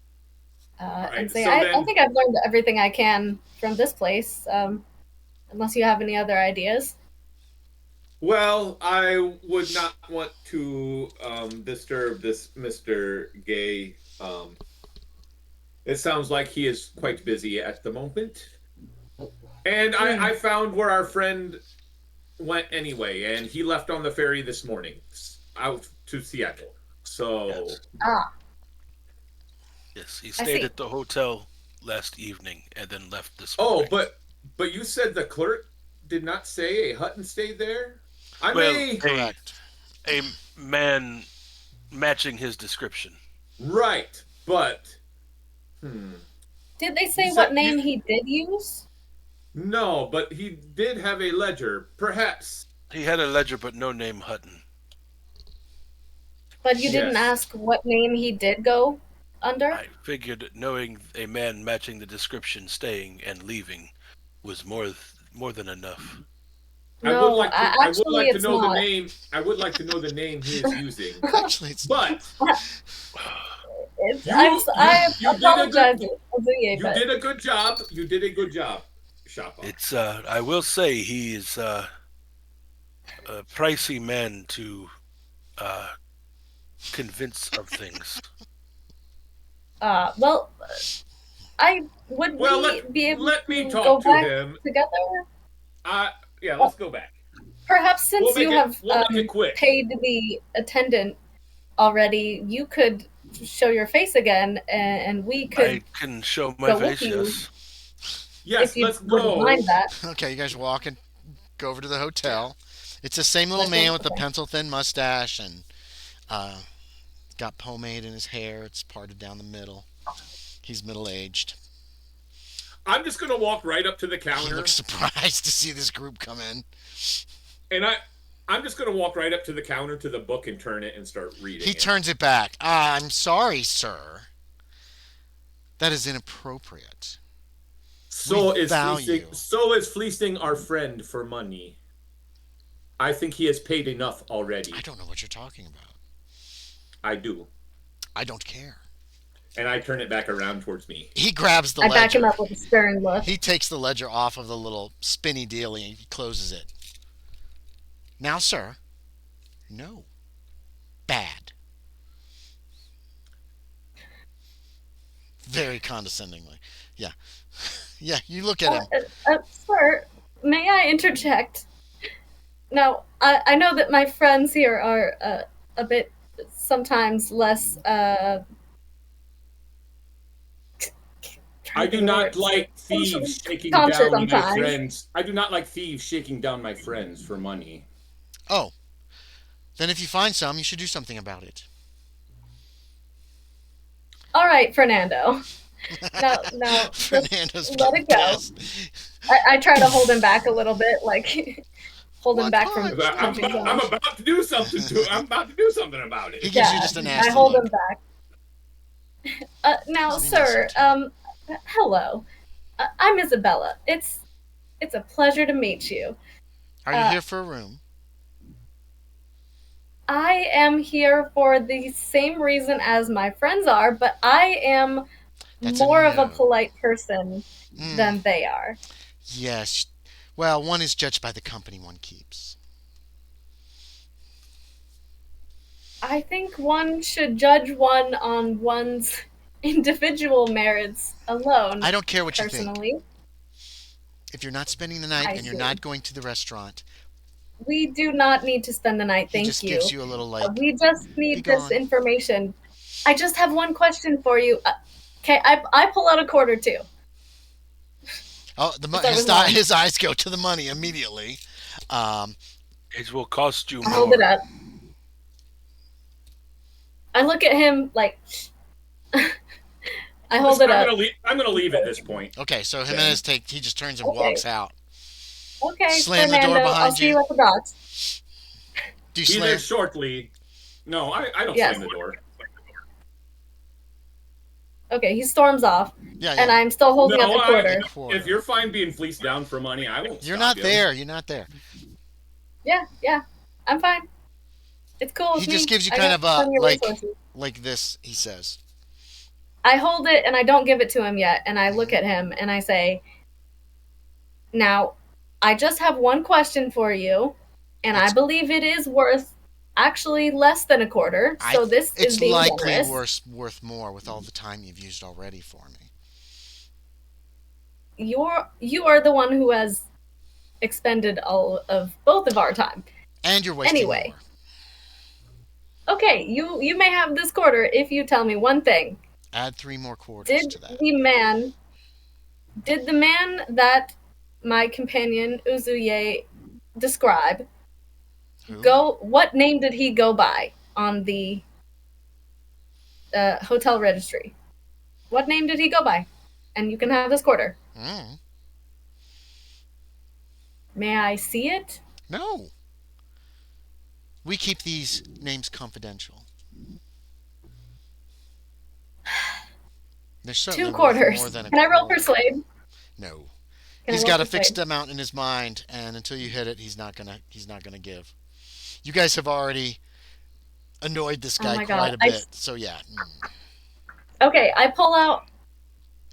And say, so I think I've learned everything I can from this place, unless you have any other ideas. Well, I would not want to disturb this Mr. Gay. It sounds like he is quite busy at the moment. And I found where our friend went anyway, and he left on the ferry this morning, out to Seattle. So... Yes, he I stayed see. at the hotel last evening and then left this Oh, morning. but you said the clerk did not say a Hutton stayed there. I Well, may Correct. a man matching his description. right, but Did they You say said what name you- he did use? no, but he did have a ledger. Perhaps. He had a ledger, but no name Hutton. But you didn't Yes. ask what name he did go under? I figured knowing a man matching the description, staying and leaving, was more than enough. I No, would like to. I would actually, like to it's know the not. name. I would like to know the name he is using. Actually, it's But It's, You- I you did a apologize, good- Ozuye, you but did a good job. You did a good job, Shappa. It's I will say he is a pricey man to convince of things. well, I would Well, we be able let me to talk go to back him. together? Yeah, let's go back. Perhaps since We'll you make have it quick. paid the attendant already, you could show your face again, and we could, I can show my go with face, you. yes. Yes, if you let's wouldn't go. mind that. okay. You guys walk and go over to the hotel. It's the same little Let's man go. with the pencil thin mustache and got pomade in his hair. It's parted down the middle. He's middle aged. I'm just gonna walk right up to the He counter, looks surprised to see this group come in. and I'm just gonna walk right up to the counter to the book and turn it and start reading. He it. turns it back. I'm sorry, sir. That is inappropriate. So We is value. fleecing our friend for money. I think he has paid enough already. I don't know what you're talking about. I do, I don't care. and I turn it back around towards me. He grabs the I back him ledger. up with a stern look. He takes the ledger off of the little spinny dealie and he closes it. Now, sir. No. Bad. Very condescendingly. Yeah. Yeah, you look at him. Sir, may I interject? Now, I know that my friends here are a bit sometimes less. I do not like thieves shaking Conscious down my sometimes. friends. I do not like thieves shaking down my friends for money. Oh. Then if you find some, you should do something about it. All right, Fernando. No, Fernando's let it go. pissed. I try to hold him back a little bit, like hold him What back from time? punching him. I'm about to do something I'm about to do something about He it. gives you just a nasty I hold look. him back. Now, Doesn't he sir, listen hello. I'm Isabella. It's a pleasure to meet you. Are you here for a room? I am here for the same reason as my friends are, but I am That's a more of a no. polite person Mm, than they are. yes. Well, one is judged by the company one keeps. I think one should judge one on one's individual merits alone. I don't care what you think. Personally, If you're not spending the night I and you're see. not going to the restaurant, we do not need to spend the night. he Thank just you. gives you a little like, We just "Be need this gone." information. I just have one question for you. Okay, I pull out a quarter too. oh, that was mine. his eyes go to the money immediately. It will cost you I hold it more. up. I look at him like. I hold it up. I'm gonna leave at this point. Okay, so Jimenez he just turns and Okay. walks out. Okay, Slam the door Fernando, behind I'll see you. you at the docks. Do you Be slam? there shortly. No, I don't Yes. slam the door. Okay, he storms off, Yeah, and yeah. I'm still holding up No, the quarter. Quarter. if you're fine being fleeced down for money, I won't. You're stop not you. there. You're not there. Yeah, I'm fine. It's cool with He me. just gives you I kind got of a plenty of like resources. like this. He says, I hold it and I don't give it to him yet, and I look at him and I say, "Now, I just have one question for you, and I It's- believe it is worth actually less than a quarter. So this is it's being likely generous. worth more with all the time you've used already for me. You are the one who has expended all of both of our time. And you're wasting Anyway. more. Okay, you may have this quarter if you tell me one thing. Add 3 more quarters Did to that. the man that my companion Ozuye describe Who? what name did he go by on the hotel registry? What name did he go by? And you can have this quarter. Mm. May I see it? No. We keep these names confidential. They're certainly 2 worth quarters. more than a Can I roll quarter. persuade? No. Can He's I roll got a persuade? fixed amount in his mind, and until you hit it, he's not gonna give. You guys have already annoyed this guy my quite God. a bit, so yeah. Okay, I pull out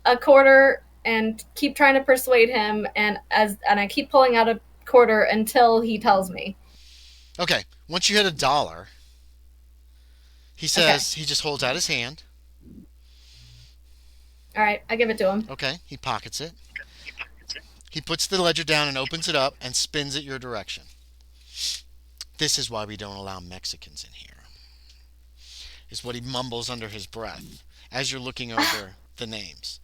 a quarter and keep trying to persuade him, and I keep pulling out a quarter until he tells me. Okay, once you hit $1, he says, he just holds out his hand. All right, I give it to him. Okay, he pockets it. He puts the ledger down and opens it up and spins it your direction. This is why we don't allow Mexicans in here. Is what he mumbles under his breath as you're looking over the names.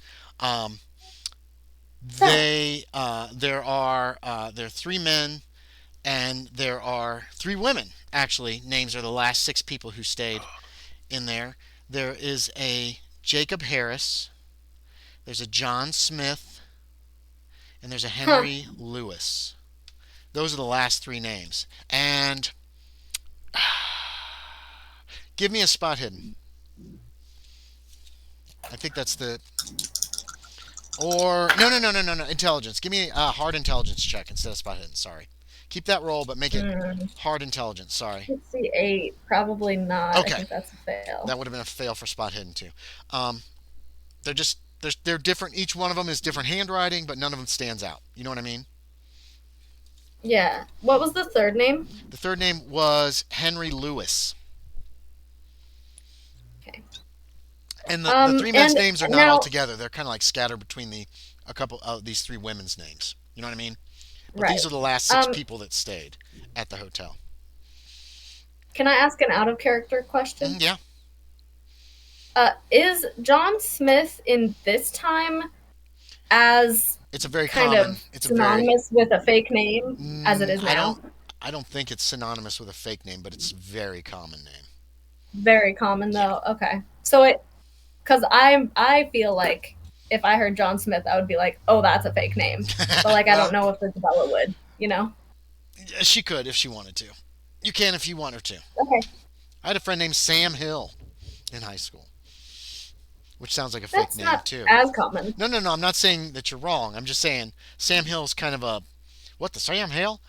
There are 3 men and there are 3 women. Actually, names are the last 6 people who stayed in there. There is a Jacob Harris. There's a John Smith. And there's a Henry Lewis. Those are the last 3 names. And give me a spot hidden. I think that's the... Or... No. Intelligence. Give me a hard intelligence check instead of spot hidden. Sorry. Keep that roll, but make it hard intelligence. Sorry. Let's see, 8. Probably not. Okay. I think that's a fail. That would have been a fail for spot hidden, too. They're different. Each one of them is different handwriting, but none of them stands out. You know what I mean? Yeah. What was the third name? The third name was Henry Lewis. Okay. And the 3 men's names are not all now- together. They're kind of like scattered between a couple of these 3 women's names. You know what I mean? But Right. these are the last 6 people that stayed at the hotel. Can I ask an out-of-character question? Yeah. Is John Smith in this time as It's a very kind common. of It's a synonymous with a fake name as it is now? I don't think it's synonymous with a fake name, but it's a very common name. Very common though. Okay. So because I feel like if I heard John Smith, I would be like, oh, that's a fake name. But like, I don't know if Isabella would, you know? She could if she wanted to. You can if you want her to. Okay. I had a friend named Sam Hill in high school, which sounds like a fake That's name not too. as common. No. I'm not saying that you're wrong. I'm just saying Sam Hill's kind of a... What, the Sam Hill?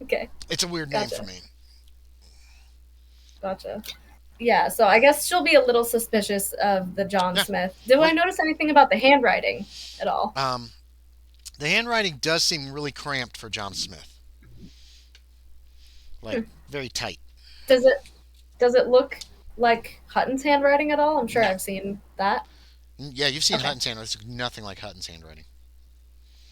Okay. It's a weird name Gotcha. for me. Gotcha. Yeah, so I guess she'll be a little suspicious of the John Yeah. Smith. Do I notice anything about the handwriting at all? The handwriting does seem really cramped for John Smith. Like, very tight. Does it look like Hutton's handwriting at all? I'm sure No. I've seen that. Yeah, you've seen Okay. Hutton's handwriting. It's nothing like Hutton's handwriting.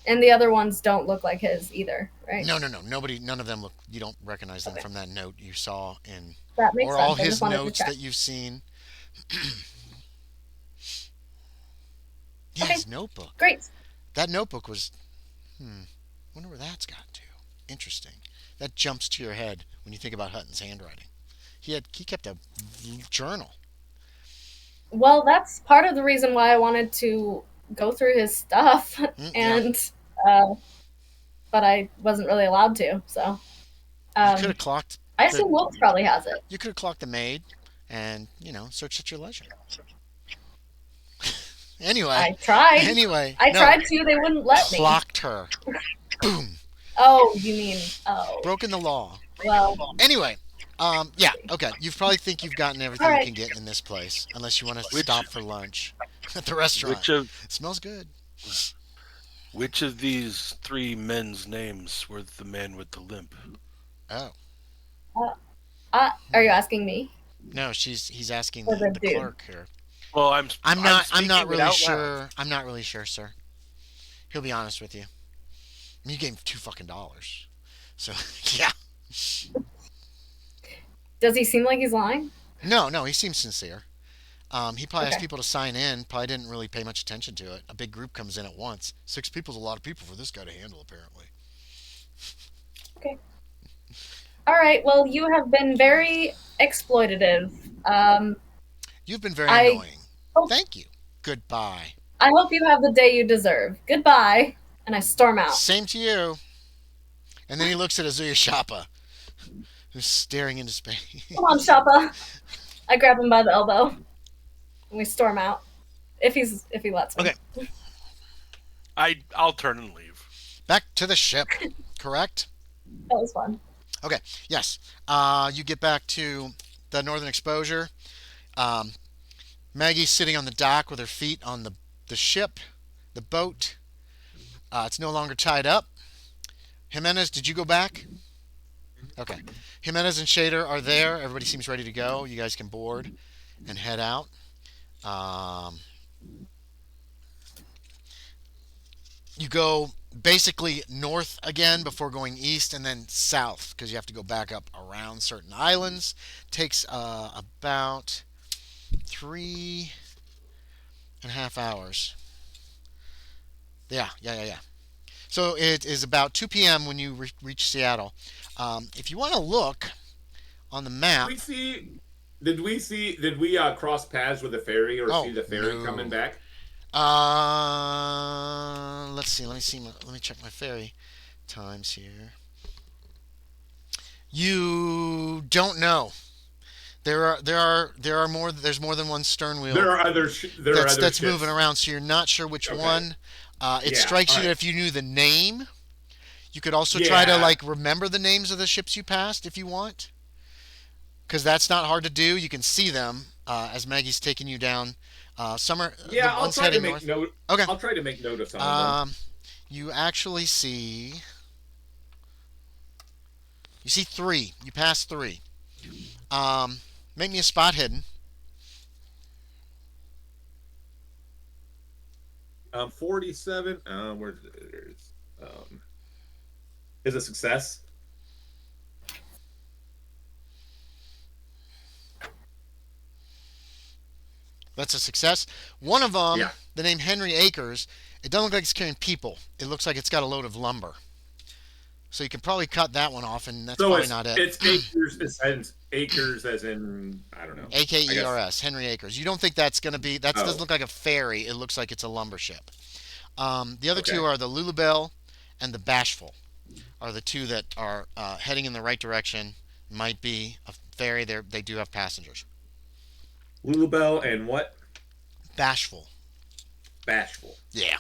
And the other ones don't look like his either, right? No. None of them look... You don't recognize them from that note you saw in... That makes Or sense. all I just his wanted to notes check. that you've seen. Yeah, Okay. his notebook. Great. That notebook was... wonder where that's got to. Interesting. That jumps to your head when you think about Hutton's handwriting. He kept a journal. Well, that's part of the reason why I wanted to go through his stuff, Yeah. but I wasn't really allowed to. So You could have clocked... I assume Wilkes probably has it. You could have clocked the maid and, searched at your leisure. Anyway. I tried. Anyway. I no, tried to. They wouldn't let me. Clocked her. Boom. Oh, you mean Broken the law. well? Anyway. Yeah, okay. You probably think you've gotten everything All right. you can get in this place, unless you want to stop for lunch at the restaurant. It smells good. Which of these 3 men's names were the man with the limp? Oh. Are you asking me? No, he's asking Or the the dude. clerk here. Well, I'm not speaking really it out sure. loud. I'm not really sure, sir. He'll be honest with you. I mean, you gave him $2 fucking. So, yeah. Does he seem like he's lying? No, he seems sincere. He probably asked Okay. people to sign in. Probably didn't really pay much attention to it. A big group comes in at once. 6 people's a lot of people for this guy to handle, apparently. Okay. All right. Well, you have been very exploitative. Um, You've been very I annoying. hope Thank you. Goodbye. I hope you have the day you deserve. Goodbye. And I storm out. Same to you. And then he looks at Ozuye Shappa, who's staring into space. Come on, Shappa. I grab him by the elbow, and we storm out. If he lets me. Okay. I'll turn and leave. Back to the ship, correct? That was fun. Okay, yes. You get back to the northern exposure. Maggie's sitting on the dock with her feet on the ship, the boat. It's no longer tied up. Jimenez, did you go back? Okay. Jimenez and Shaeder are there. Everybody seems ready to go. You guys can board and head out. You go basically north again before going east, and then south because you have to go back up around certain islands. Takes about 3.5 hours. Yeah. So it is about 2 p.m. when you reach Seattle. If you want to look on the map, Did we cross paths with the ferry or see the ferry no. coming back? Let's see. Let me check my ferry times here. You don't know. There are more. There's more than one stern wheel. There are other that's ships. moving around, so you're not sure which one. It strikes you that if you knew the name, you could also try to remember the names of the ships you passed if you want, because that's not hard to do. You can see them as Maggie's taking you down. I'll try to make note. Okay. I'll try to make note of some of them. You actually see. You see 3. You pass 3. Make me a spot hidden. 47. Is a success. That's a success. One of them, the name Henry Acres, it doesn't look like it's carrying people. It looks like it's got a load of lumber. So you can probably cut that one off, and that's probably not it. It's acres. It's acres, as in I don't know. AKERS, Henry Acres. You don't think that's going to be? That doesn't look like a ferry. It looks like it's a lumber ship. The other two are the Lulubelle and the Bashful. Are the two that are heading in the right direction. Might be a ferry. They do have passengers. Lulubelle and what? Bashful. Bashful. Yeah.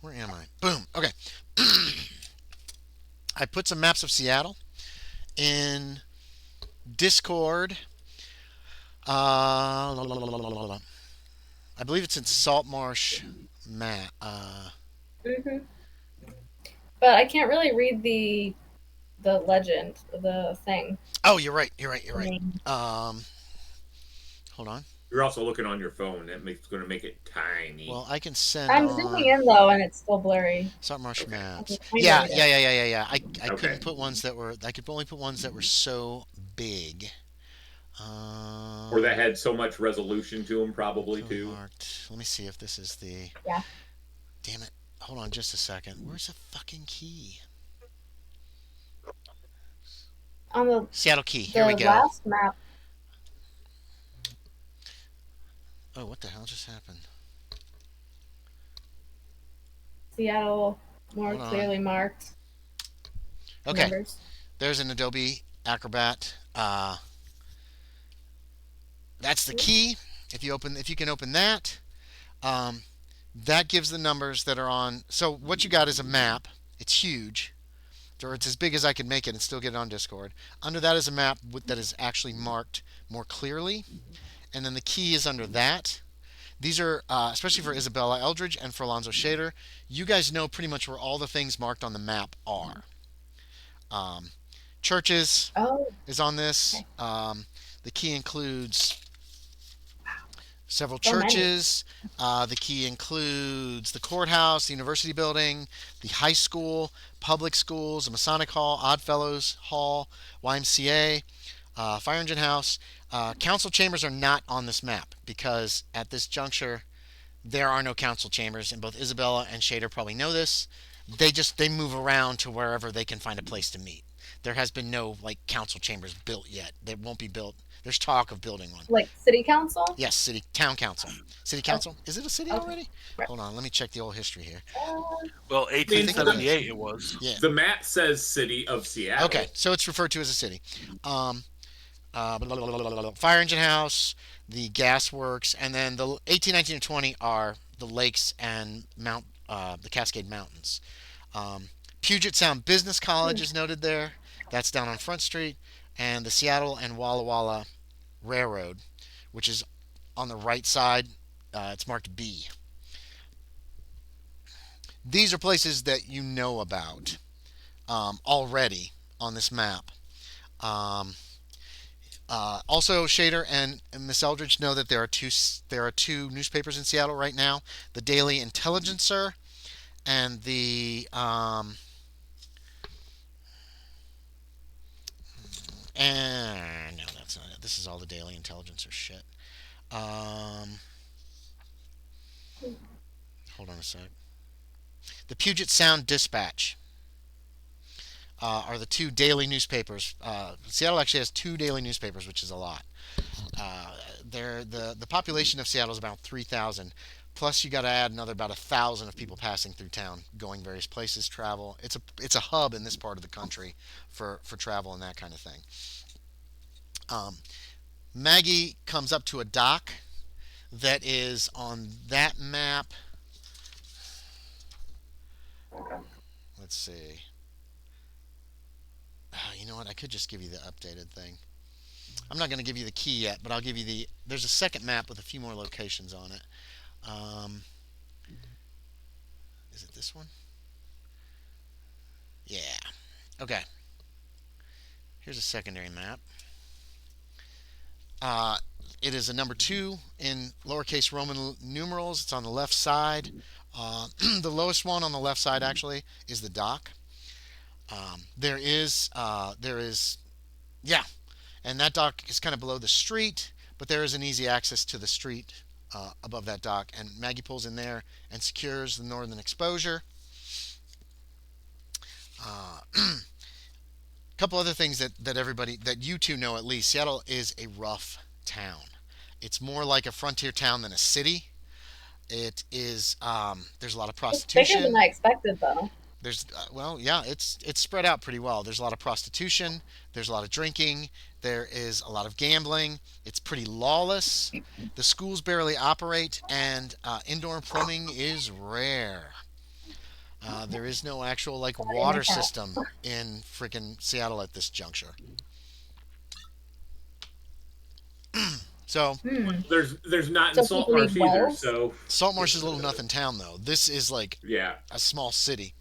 Where am I? Boom. Okay. I put some maps of Seattle in Discord. I believe it's in Saltmarsh map. But I can't really read the legend, the thing. Oh, you're right. Hold on. You're also looking on your phone. It's going to make it tiny. Well, I can send. I'm zooming in though, and it's still blurry. Saltmarsh maps. Okay. Yeah. I couldn't put ones that were. I could only put ones that were so big. Or that had so much resolution to them, probably too. Marked. Let me see if this is the. Yeah. Damn it! Hold on, just a second. Where's the fucking key? On the Seattle key. Here we go. The last map. Oh, what the hell just happened? Seattle more clearly marked. Okay. Numbers. There's an Adobe Acrobat. That's the key. If you can open that, that gives the numbers that are on. So what you got is a map. It's huge, or it's as big as I can make it and still get it on Discord. Under that is a map that is actually marked more clearly, and then the key is under that. These are especially for Isabella, Eldridge, and for Alonzo, Shaeder. You guys know pretty much where all the things marked on the map are. Churches is on this. Okay. The key includes several churches. The key includes the courthouse, the university building, the high school, public schools, the Masonic Hall, Oddfellows Hall, YMCA, Fire engine house. Council chambers are not on this map because at this juncture there are no council chambers, and both Isabella and Shaeder probably know this. They move around to wherever they can find a place to meet. There has been no like council chambers built yet. They won't be built. There's talk of building one. Like city council? Yes, town council. City council? Is it a city Okay. already? Hold on, let me check the old history here. Well, 1878 it was. Yeah. The map says City of Seattle. Okay, so it's referred to as a city. Fire engine house, the gas works, and then the 18, 19, and 20 are the lakes and the Cascade Mountains. Puget Sound Business College is noted there. That's down on Front Street, and the Seattle and Walla Walla Railroad, which is on the right side. It's marked B. These are places that you know about already on this map. Also, Shaeder and Miss Eldridge know that there are two newspapers in Seattle right now: the Daily Intelligencer and the and no, that's not it. This is all the Daily Intelligencer shit. Hold on a sec. The Puget Sound Dispatch are the two daily newspapers. Seattle actually has two daily newspapers, which is a lot. The population of Seattle is about 3,000. Plus, you got to add another about 1,000 of people passing through town, going various places, travel. It's a hub in this part of the country for travel and that kind of thing. Maggie comes up to a dock that is on that map. Let's see. You know what? I could just give you the updated thing. I'm not going to give you the key yet, but I'll give you there's a second map with a few more locations on it. Is it this one? Yeah. Okay. Here's a secondary map. It is a number 2 in lowercase Roman numerals. It's on the left side. The lowest one on the left side actually is the dock. There is, and that dock is kind of below the street, but there is an easy access to the street above that dock. And Maggie pulls in there and secures the northern exposure. A couple other things that you two know at least. Seattle is a rough town. It's more like a frontier town than a city. It is. There's a lot of prostitution. It's bigger than I expected, though. There's it's spread out pretty well. There's a lot of prostitution. There's a lot of drinking. There is a lot of gambling. It's pretty lawless. The schools barely operate, and indoor plumbing is rare. There is no actual water system in freaking Seattle at this juncture. So there's not in Saltmarsh either. So Saltmarsh is a little nothing town though. This is a small city.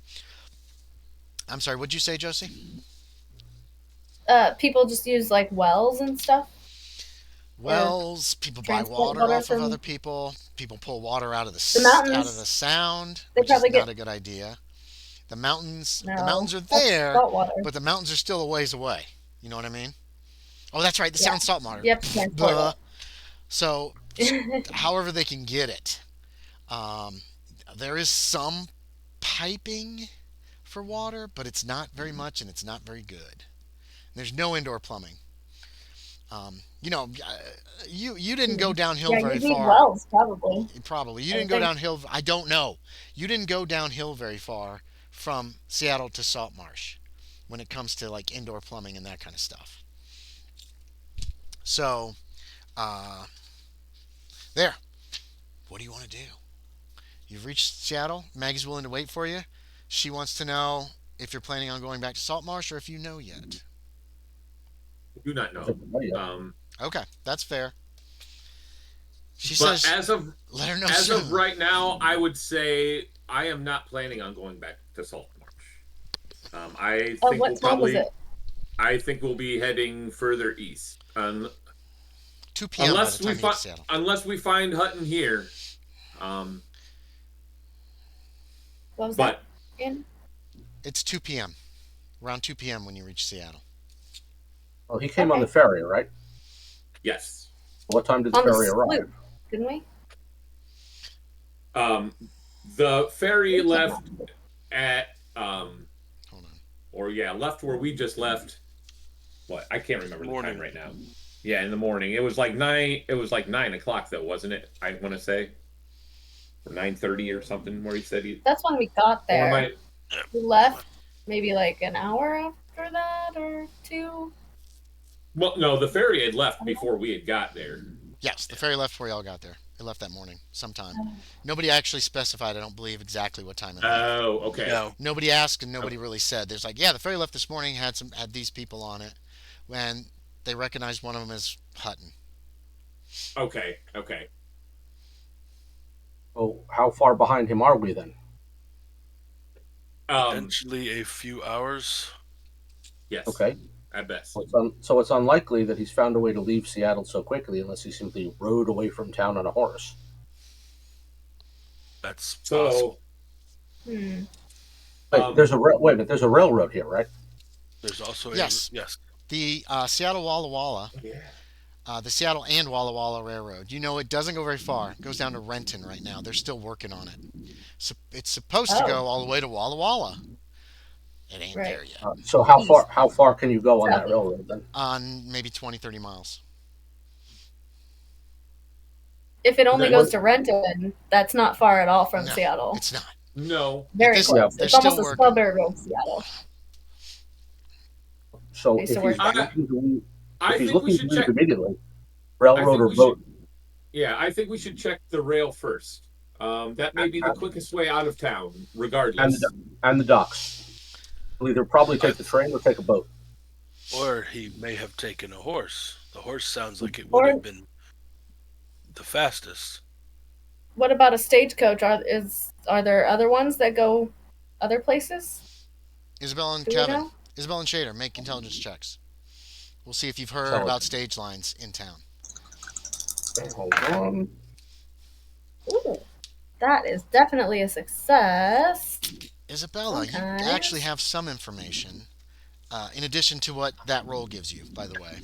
I'm sorry, what'd you say, Josie? People just use wells and stuff. Wells. People buy water off of other people. People pull water out of the mountains. Out of the sound, They which is probably not a good idea. The mountains. No, the mountains are there, saltwater. but the mountains are still a ways away. You know what I mean? Oh, that's right. The sound saltwater. Yep. Transport. So, however they can get it. There is some piping for water, but it's not very much and it's not very good. There's no indoor plumbing. You didn't go downhill very far. Wells, probably. Probably. You didn't go downhill. I don't know. You didn't go downhill very far from Seattle to Saltmarsh when it comes to indoor plumbing and that kind of stuff. So, there. What do you want to do? You've reached Seattle. Maggie's willing to wait for you. She wants to know if you're planning on going back to Saltmarsh or if you know yet. Do not know. Okay, that's fair. She but says, let her know as soon. of right now, I would say I am not planning on going back to Saltmarsh. I think what time is it? I think we'll be heading further east. 2 p.m. Unless we find Hutton here. What was that again? It's 2 p.m. Around 2 p.m. when you reach Seattle. Well, he came on the ferry, right? Yes. What time did the On the ferry arrive? sloop, didn't we? The ferry We left kidnapped. at Hold on. or yeah, left where we just left. What? I can't remember the Morning. time right now. Yeah, in the morning. It was like 9. It was like 9 o'clock, though, wasn't it? I want to say, or 9:30 or something. Where he said he. That's when we got Or there. am I? We left maybe like an hour after that or two. Well, no, the ferry had left before we had got there. Yes, the ferry left before y'all got there. It left that morning, sometime. Nobody actually specified, I don't believe, exactly what time it left. Oh, okay. No. Nobody asked and nobody really said. There's like, yeah, the ferry left this morning, had these people on it, when they recognized one of them as Hutton. Okay. Okay. Oh, how far behind him are we then? Potentially a few hours. Yes. Okay. At best. So it's unlikely that he's found a way to leave Seattle so quickly unless he simply rode away from town on a horse. That's So. possible. Hmm. Wait, there's a railroad here, right? There's also Yes. yes. The Seattle Walla Walla, Yeah. the Seattle and Walla Walla Railroad. You know, it doesn't go very far. It goes down to Renton right now. They're still working on it. So it's supposed to go all the way to Walla Walla. It ain't there yet. So how far can you go on that railroad then? On maybe 20, 30 miles. If it only goes to Renton, that's not far at all from No, Seattle. It's not. No. Very close. they're It's almost still a working. suburb of Seattle. So Used if to he's work looking to leave, I if he's think we looking to should leave check. immediately, railroad or we boat? Yeah, I think we should check the rail first. That may be the quickest way out of town, regardless. And the docks. We'll either probably take the train or take a boat. Or he may have taken a horse. The horse sounds like it would have been the fastest. What about a stagecoach? Are there other ones that go other places? Isabella and Do we Kevin. know? Isabella and Shaeder, make intelligence checks. We'll see if you've heard Solid. about stage lines in town. Hold on. Ooh, that is definitely a success. Isabella, you Okay. actually have some information, in addition to what that roll gives you, by the way.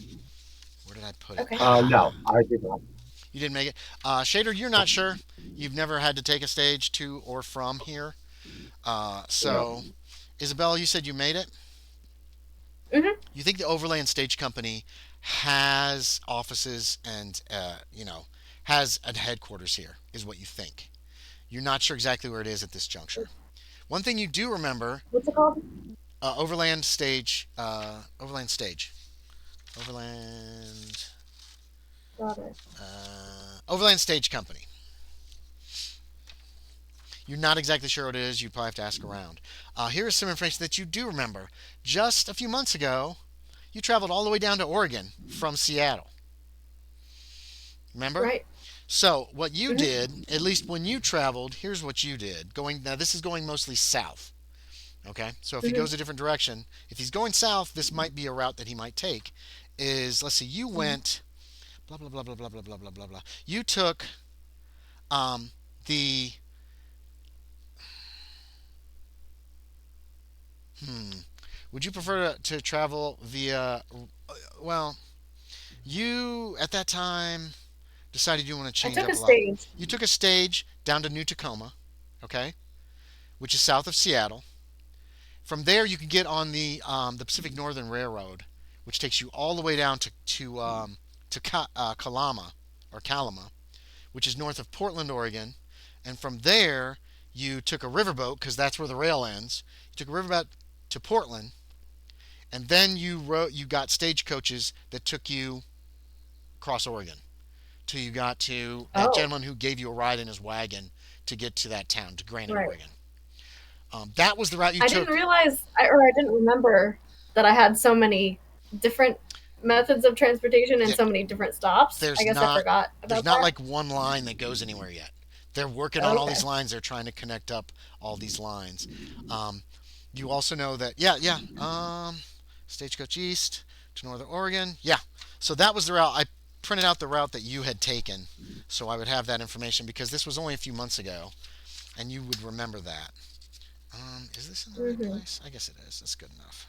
Where did I put it? Okay. No, I did not. You didn't make it. Shaeder, you're not sure. You've never had to take a stage to or from here. So, Isabella, you said you made it? Mm-hmm. You think the Overland Stage Company has offices and, has a headquarters here, is what you think. You're not sure exactly where it is at this juncture. One thing you do remember, What's it called? Overland Stage. Overland Stage. Got it. Overland Stage Company. You're not exactly sure what it is. You probably have to ask around. Here's some information that you do remember. Just a few months ago, you traveled all the way down to Oregon from Seattle. Remember? Right. So what you did, at least when you traveled, here's what you did. Now this is going mostly south. Okay? So if he goes a different direction, if he's going south, this might be a route that he might take. Let's see, you went blah blah blah blah blah blah blah blah blah blah. You took the would you prefer to travel via you at that time decided you want to change up a lot. You took a stage down to New Tacoma, okay, which is south of Seattle. From there, you can get on the Pacific Northern Railroad, which takes you all the way down to Kalama, which is north of Portland, Oregon. And from there, you took a riverboat because that's where the rail ends. You took a riverboat to Portland, and then you got stagecoaches that took you across Oregon till you got to that gentleman who gave you a ride in his wagon to get to that town, to Kreiner, Oregon. That was the route you took. I didn't realize, I didn't remember that I had so many different methods of transportation and so many different stops. I forgot about that. There's not like one line that goes anywhere yet. They're working on all these lines. They're trying to connect up all these lines. You also know that, Stagecoach East to Northern Oregon. Yeah. So that was the route. I printed out the route that you had taken, so I would have that information because this was only a few months ago, and you would remember that. Is this in the right place? I guess it is. That's good enough.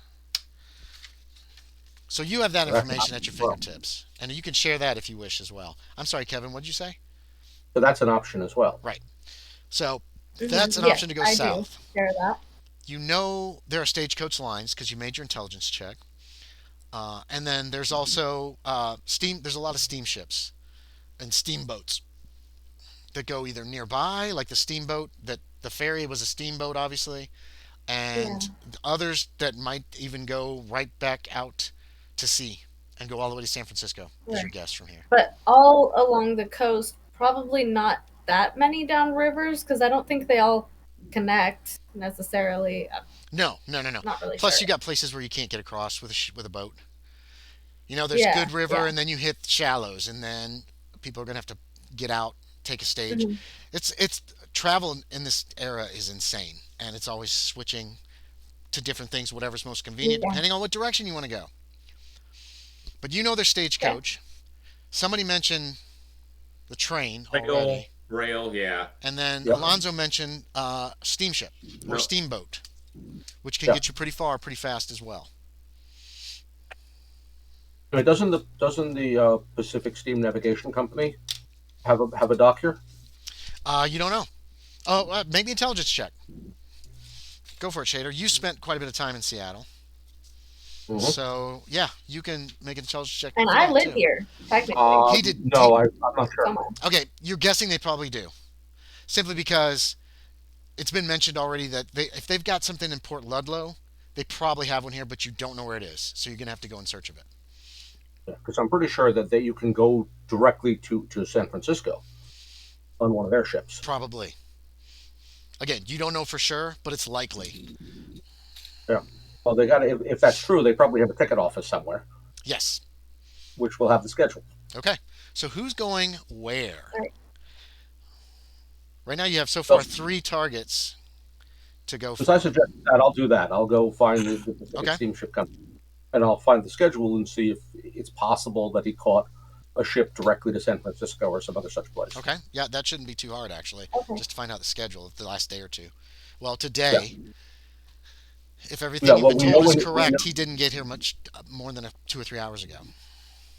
So you have that That's information an at your option as well. fingertips, and you can share that if you wish as well. I'm sorry, Kevin. What did you say? So that's an option as well. Right. So that's Mhm. an Yes, option to go I do south. share that. You know there are stagecoach lines because you made your intelligence check. And then there's also steam. There's a lot of steamships and steamboats that go either nearby, like the steamboat that the ferry was a steamboat, obviously, Yeah. and others that might even go right back out to sea and go all the way to San Francisco. Is your Right. guess from here? But all along the coast, probably not that many down rivers because I don't think they all connect necessarily. I'm No. not really Plus, sure. you got places where you can't get across with with a boat. There's Yeah, Good River, yeah. and then you hit shallows, and then people are gonna have to get out, take a stage. Mhm. It's travel in this era is insane, and it's always switching to different things, whatever's most convenient, Yeah. depending on what direction you want to go. But there's Okay. stagecoach. Somebody mentioned the train Rail, already, rail, yeah. and then Yep. Alonzo mentioned steamship or No. steamboat, which can Yeah. get you pretty far, pretty fast as well. I mean, doesn't the Pacific Steam Navigation Company have a dock here? You don't know. Oh, maybe intelligence check. Go for it, Shaeder. You spent quite a bit of time in Seattle. Mhm. So, yeah, you can make an intelligence check. And for I that, live too. here, technically, He did. No, I'm not sure. somewhere. Okay, you're guessing they probably do. Simply because it's been mentioned already that if they've got something in Port Ludlow, they probably have one here, but you don't know where it is. So you're going to have to go in search of it. Because I'm pretty sure that you can go directly to San Francisco on one of their ships. Probably. Again, you don't know for sure, but it's likely. Yeah. Well, they got if that's true, they probably have a ticket office somewhere, Yes. which will have the schedule. Okay. So who's going where? Right. Right now you have so far So- 3 targets to go Because I for. suggest that I'll do that. I'll go find the Pacific Okay. Steamship Company, and I'll find the schedule and see if it's possible that he caught a ship directly to San Francisco or some other such place. Okay. Yeah, that shouldn't be too hard, actually. Okay. Just to find out the schedule of the last day or two. Well, today, if everything Yeah, you've well, been we told know is when- correct, he didn't get here much more than 2 or 3 hours ago.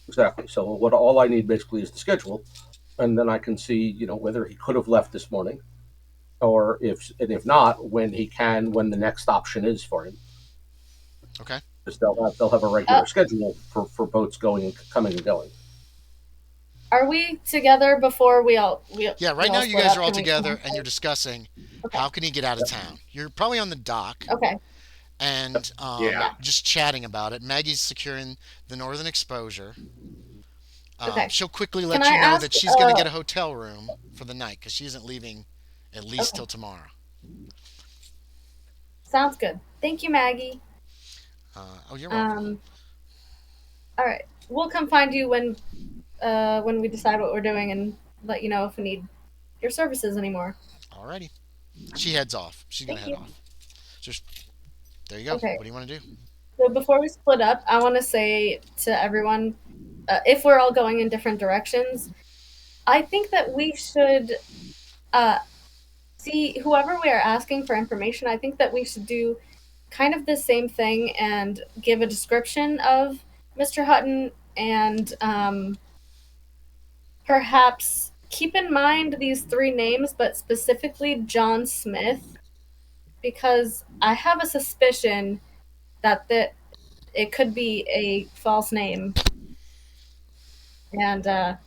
Exactly. So all I need basically is the schedule, and then I can see whether he could have left this morning, or if not, when the next option is for him. Okay. Because they'll have a regular schedule for boats coming and going. Are we together before we all? Yeah, right we now all you split guys up? are all Can we- together and you're discussing Okay. how can he get out of town. You're probably on the dock Okay. and Yeah. just chatting about it. Maggie's securing the northern exposure. Okay. She'll quickly let Can you I know ask, that she's going to get a hotel room for the night because she isn't leaving at least Okay. till tomorrow. Sounds good. Thank you, Maggie. You're welcome. All right. We'll come find you when we decide what we're doing and let you know if we need your services anymore. Alrighty. She heads off. She's going to Thank head you. off. Just there you go. Okay. What do you want to do? So before we split up, I want to say to everyone, if we're all going in different directions, I think that we should see whoever we are asking for information. I think that we should do kind of the same thing and give a description of Mr. Hutton and perhaps keep in mind these 3 names, but specifically John Smith, because I have a suspicion that it could be a false name. And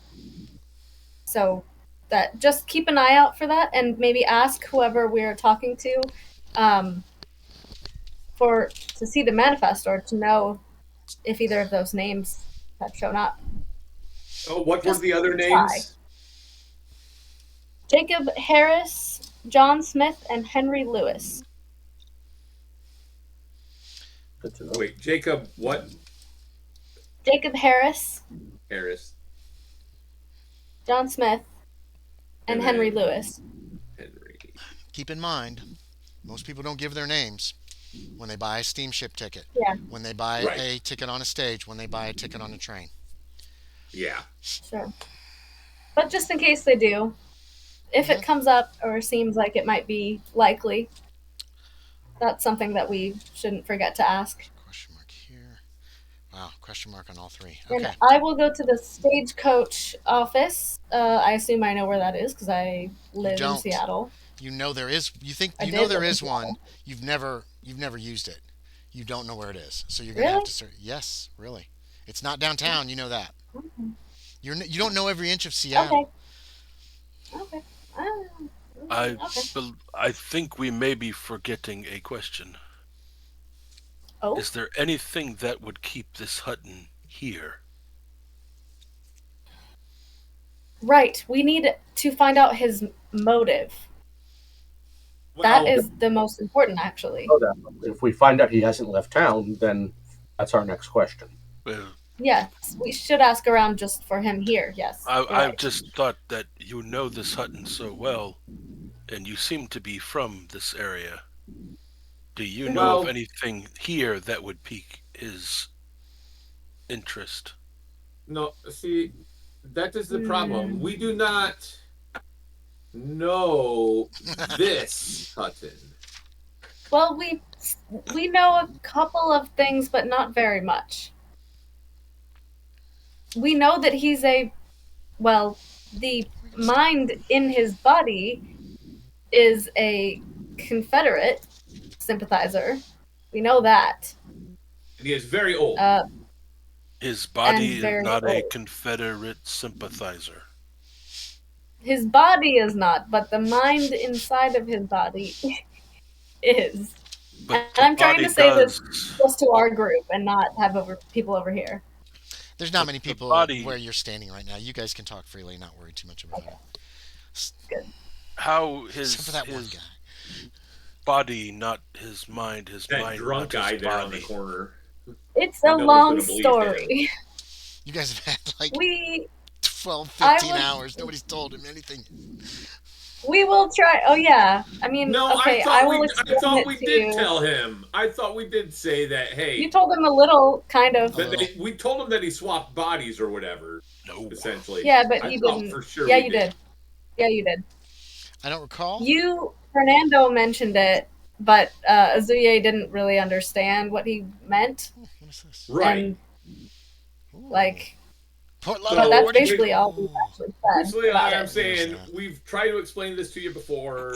so that just keep an eye out for that and maybe ask whoever we're talking to to see the manifest or to know if either of those names have shown up. Oh, what were Just the other try. names? Jacob Harris, John Smith, and Henry Lewis. Good to know. Wait, Jacob what? Jacob Harris, Harris. John Smith, and And Henry then- Lewis. Henry. Keep in mind, most people don't give their names when they buy a steamship ticket. Yeah. When they buy Right. a ticket on a stage, when they buy a ticket on a train. Yeah. Sure. But just in case they do, if it comes up or seems like it might be likely, that's something that we shouldn't forget to ask. Question mark here. Wow, question mark on all three. And Okay. I will go to the stagecoach office. I assume I know where that is because I You live in don't. Seattle. You know there is. I You know did there live in is one. Seattle. You've never used it. You don't know where it is. So you're gonna have Really? to search. Yes, really. It's not downtown. You know that. Okay. You don't know every inch of Seattle. Okay. I Okay. I think we may be forgetting a question. Oh, Is there anything that would keep this Hutton here? right. We need to find out his motive. That Well, is the most important, actually. So that if we find out he hasn't left town, then that's our next question. Well, Yes, we should ask around just for him here. Yes. you're I right. just thought that you know this Hutton so well, and you seem to be from this area. Do you know of Well- anything here that would pique his interest? no, see, that is the problem. We do not know this Hutton. Well, we know a couple of things, but not very much. We know that he's the mind in his body is a Confederate sympathizer. We know that. He is very old. His body And is very not a old. Confederate sympathizer. His body is not, but the mind inside of his body is. But And the I'm trying body to say this does. just to our group and not have people over here. There's not But many the people body- where you're standing right now. You guys can talk freely, not worry too much about it. How Except for that one his guy. body, not his mind, his That mind, drunk not guy his there body. on the corner. It's No a one's long gonna believe story. You guys have had like We 12, I 15 would- hours. Nobody's told him anything. we will try. Oh yeah, I mean, No, okay, I will thought explain we it to did you. tell him. I thought we did say that. Hey, You told him a little, kind of. we told him that he swapped bodies or whatever. No. Essentially. Yeah, but I you thought didn't. for sure. Yeah, we you did. Yeah, you did. I don't recall. Fernando mentioned it, but Ozuye didn't really understand what he meant. Oh, what is this? Right. And, Ooh. like, Port So, but that's what do you- basically all we've actually said Basically, about I'm it. saying There's that. we've tried to explain this to you before.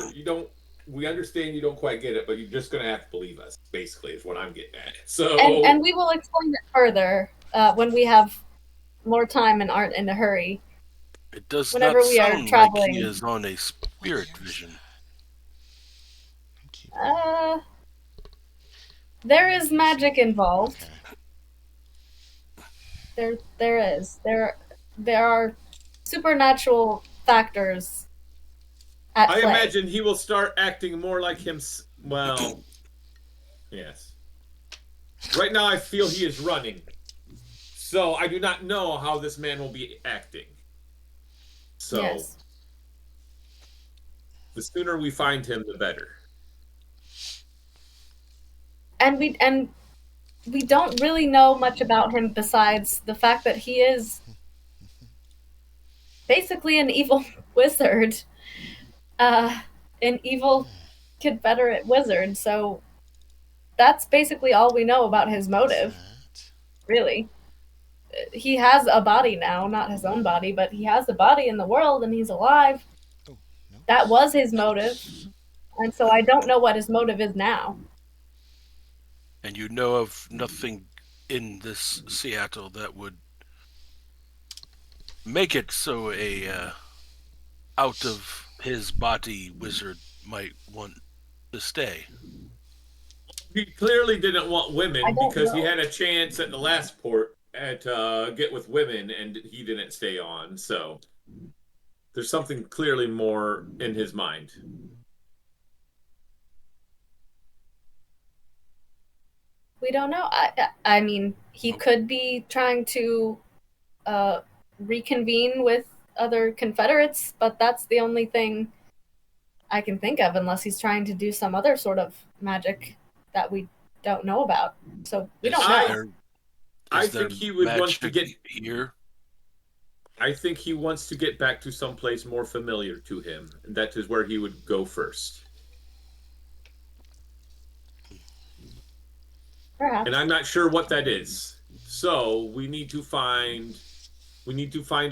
We understand you don't quite get it, but you're just gonna have to believe us. Basically, is what I'm getting at. So, And we will explain it further when we have more time and aren't in a hurry. It does Whenever not we are sound like traveling- he is on a spirit vision. There is magic involved. Okay. There is. There are supernatural factors at I play. imagine he will start acting more like him. Well, yes. Right now, I feel he is running. So I do not know how this man will be acting. So Yes. the sooner we find him, the better. And we don't really know much about him besides the fact that he is basically an evil wizard, an evil Confederate wizard. So that's basically all we know about his motive. That. Really, he has a body now, not his own body, but he has a body in the world and he's alive. Oh, no. That was his motive, and so I don't know what his motive is now. And you know of nothing in this Seattle that would make it so a out of his body wizard might want to stay. He clearly didn't want I women don't because he know. had a chance at the last port at get with women, and he didn't stay on. So there's something clearly more in his mind. We don't know. I mean, he could be trying to reconvene with other Confederates, but that's the only thing I can think of, unless he's trying to do some other sort of magic that we don't know about. So we don't know. There- I is there think he would want to magic get. here. I think he wants to get back to someplace more familiar to him, and that is where he would go first. Perhaps. And I'm not sure what that is. So we need to find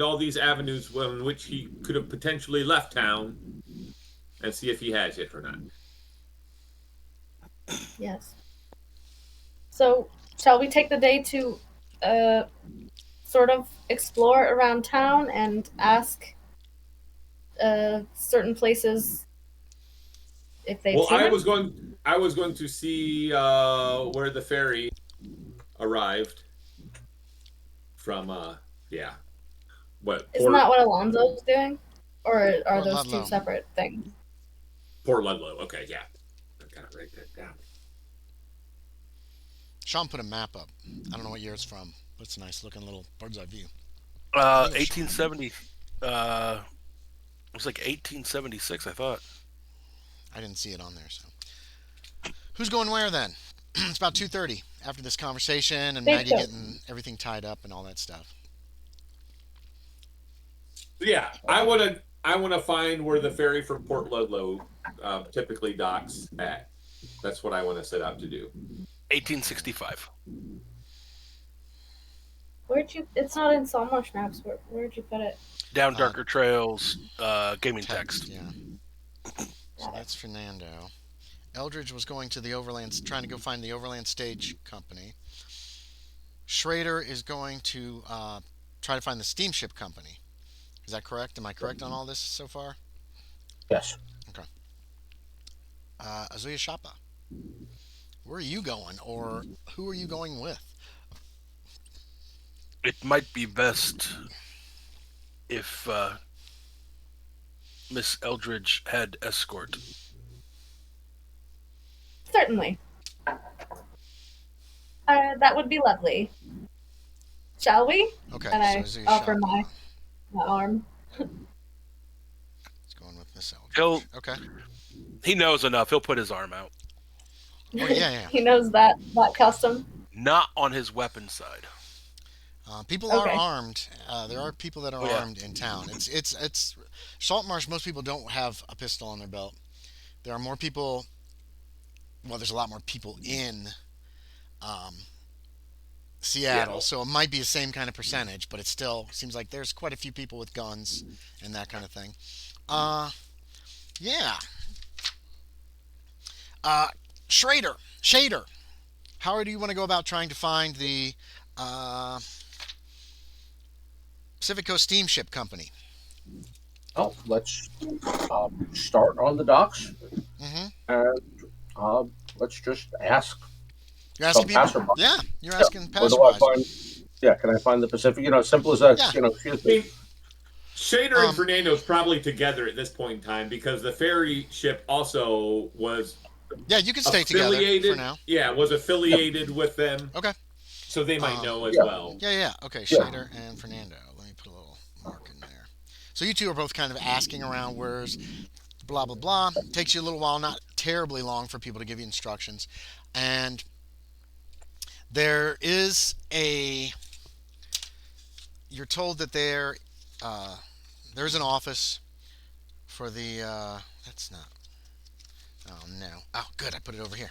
all these avenues in which he could have potentially left town, and see if he has it or not. Yes. So, shall we take the day to sort of explore around town and ask certain places if they've Well, seen I him? was going to see where the ferry arrived from. What? Isn't that what Alonzo's doing? Or are Port those Ludlow. two separate things? Port Ludlow. Okay, yeah. I gotta write that down. Sean put a map up. I don't know what year it's from, but it's a nice looking little bird's eye view. 1870. It was like 1876, I thought. I didn't see it on there, so. Who's going where then? It's about 2:30 after this conversation and Maggie getting everything tied up and all that stuff. Yeah, I want to find where the ferry from Port Ludlow typically docks at. That's what I want to set out to do. 1865. It's not in Saltmarsh maps. Where'd you put it? Down Darker Trails, gaming text. Yeah. So that's Fernando. Eldridge was going to the Overland, trying to go find the Overland Stage Company. Shaeder is going to try to find the Steamship Company. Is that correct? Am I correct on all this so far? Yes. Okay. Ozuye Shappa. Where are you going, or who are you going with? It might be best if Miss Eldridge had escort. Certainly. That would be lovely. Shall we? Okay. And I so Ozuye offer Shappa. my arm. It's going with Miss Eldridge. Okay. He knows enough. He'll put his arm out. Oh, yeah. He knows that custom. Not on his weapon side. People are armed. There are people that are armed in town. It's Saltmarsh. Most people don't have a pistol on their belt. There are more people. Well, there's a lot more people in Seattle, so it might be the same kind of percentage, but it still seems like there's quite a few people with guns and that kind of thing. Yeah. Shaeder. How do you want to go about trying to find the Pacific Coast Steamship Company? Well, let's start on the docks, and let's just ask. You're asking people? Passerby. Yeah, you're asking Where do I passersby. find? Can I find the Pacific? Simple as that. Yeah. Excuse me. Shaeder and Fernando's probably together at this point in time because the ferry ship also was. Yeah, you can stay together for now. Yeah, was affiliated with them. Okay. So they might know as well. Yeah. Okay, Shaeder and Fernando. Let me put a little mark in there. So you two are both kind of asking around where's blah, blah, blah. Takes you a little while, not terribly long for people to give you instructions. And there is you're told that there's an office for the, that's not, oh no. Oh, good, I put it over here.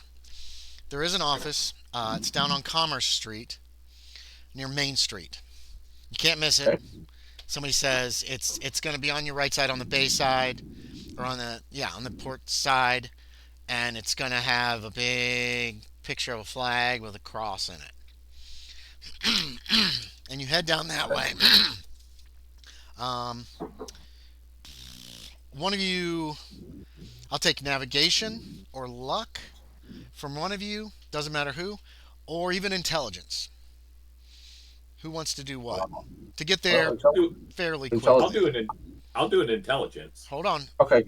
There is an office. It's down on Commerce Street, near Main Street. You can't miss it. Somebody says it's going to be on your right side on the bay side, or on the port side, and it's going to have a big picture of a flag with a cross in it. And you head down that way. One of you, I'll take navigation or luck from one of you, doesn't matter who, or even intelligence. Who wants to do what? To get there fairly quickly. I'll do an intelligence. Hold on. Okay.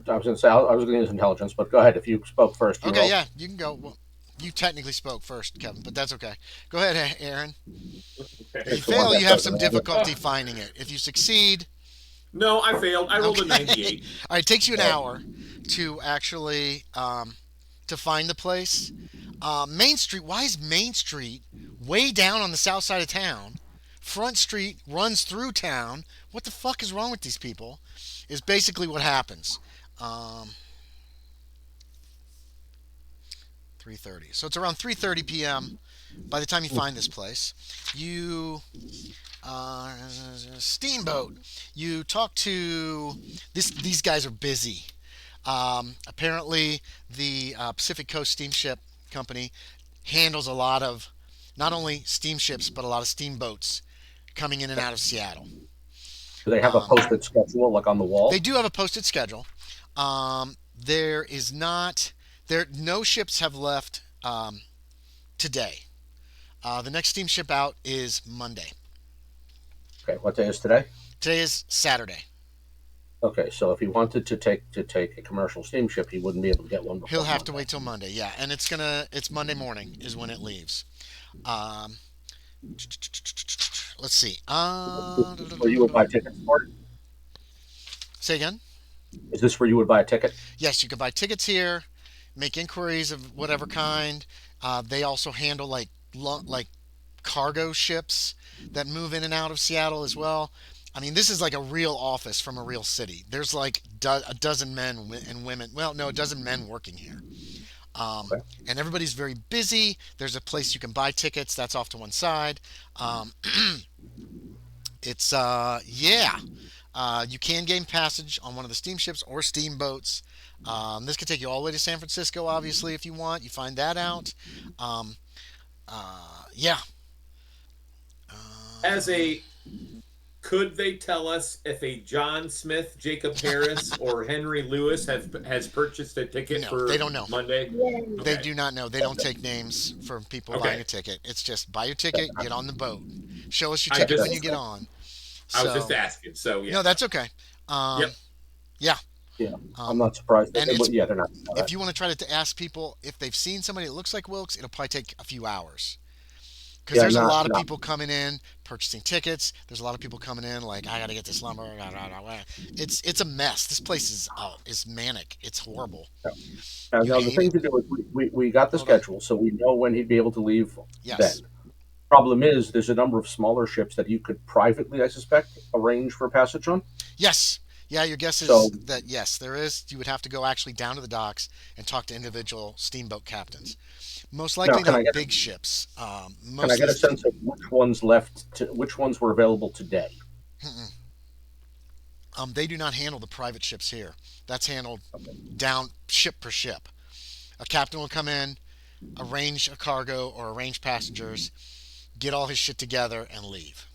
I was going to say I was going to use intelligence, but go ahead. If you spoke first. Okay, yeah, you can go. Well, you technically spoke first, Kevin, but that's okay. Go ahead, Aaron. If you fail, you have some difficulty finding it. If you succeed... No, I failed. I rolled a 98. All right, it takes you an hour to actually to find the place. Main Street, why is Main Street way down on the south side of town? Front Street runs through town. What the fuck is wrong with these people? Is basically what happens. 3:30. So it's around 3:30 p.m. by the time you find this place, you steamboat. You talk to these guys are busy. Apparently, the Pacific Coast Steamship Company handles a lot of not only steamships but a lot of steamboats coming in and out of Seattle. Do they have a Um, posted schedule, like on the they wall? do have a posted schedule. There is not there. No ships have left today. The next steamship out is Monday. Okay, what day is today? Today is Saturday. Okay, so if he wanted to take a commercial steamship, he wouldn't be able to get one He'll before have to Monday. wait till Monday. Yeah, and it's Monday morning is when it leaves. Um, let's see. Is this where you would buy tickets for it? Say again. Is this where you would buy a ticket? Yes, you can buy tickets here, make inquiries of whatever kind. They also handle like cargo ships that move in and out of Seattle as well. I mean, this is like a real office from a real city. There's like a dozen men and women. Well, no, a dozen men working here. Um, Okay. and everybody's very busy. There's a place you can buy tickets. That's off to one side. Um, it's yeah. You can gain passage on one of the steamships or steamboats. This could take you all the way to San Francisco, obviously, if you want. You find that out. Um, yeah. As Uh, a, could they tell us if a John Smith, Jacob Harris, or Henry Lewis has purchased a ticket no, for they don't know. Monday? Yay. They Okay. do not know. They don't take names for people buying Okay. a ticket. It's just buy your ticket, get on the boat. Show us your I ticket just when you get on. I was just So, asking. So yeah. no, that's okay. Um, Yep. yeah. Yeah, I'm Um, not surprised. and it's Yeah, they're not. if you want to try to ask people if they've seen somebody that looks like Wilkes, it'll probably take a few hours. Because Yeah, there's a lot of not. people coming in purchasing tickets. There's a lot of people coming in like I got to get this lumber. Blah, blah, blah, blah. It's a mess. This place is manic. It's horrible. You Now the hate thing it. to do is we got the Hold on. schedule, so we know when he'd be able to leave. Then Yes. problem is there's a number of smaller ships that you could privately, I suspect, arrange for passage on. Yes. Yeah, your guess So is that yes, there is. You would have to go actually down to the docks and talk to individual steamboat captains. Most now likely not big ships. can I Most of get a these. sense of which ones were available today? Mm-mm. They do not handle the private ships here. That's handled Okay. down ship per ship. A captain will come in, arrange a cargo or arrange passengers, get all his shit together, and leave.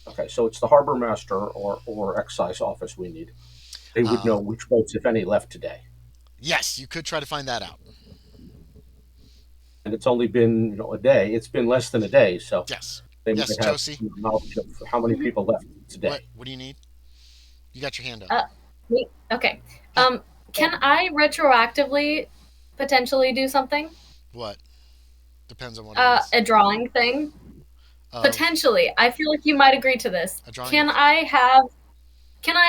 Okay, so it's the harbor master or excise office we need. They would know Um, which boats, if any, left today. yes, you could try to find that out. And it's only been a day. It's been less than a day, so Yes. they Yes, might have Josie. knowledge of how many Mhm. people left What today. what do you need? You got your hand up. Uh, Okay. Yeah. Can I retroactively potentially do something? What? Depends on what it is. A drawing thing. Of Potentially. I feel like you might agree to this. a drawing. Can I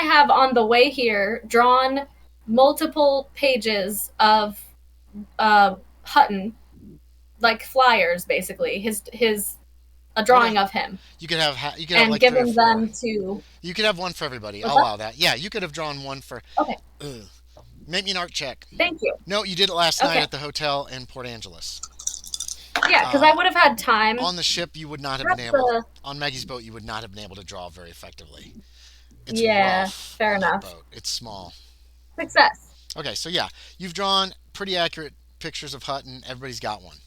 have on the way here drawn multiple pages of Hutton, like flyers basically. His a drawing of him You could have and like 3 or given 4. them to You could have one for everybody. what's I'll that? allow that. Yeah, you could have drawn one for. Okay. Ugh. Make me an art check. Thank you. No, you did it last night Okay. at the hotel in Port Angeles. Yeah, because I Uh, would have had time. on the ship, you would not have That's been able. the On Maggie's boat, you would not have been able to draw very effectively. It's yeah, rough fair on that enough. boat. It's small. Success. Okay, so yeah, you've drawn pretty accurate pictures of Hutton. Everybody's got one.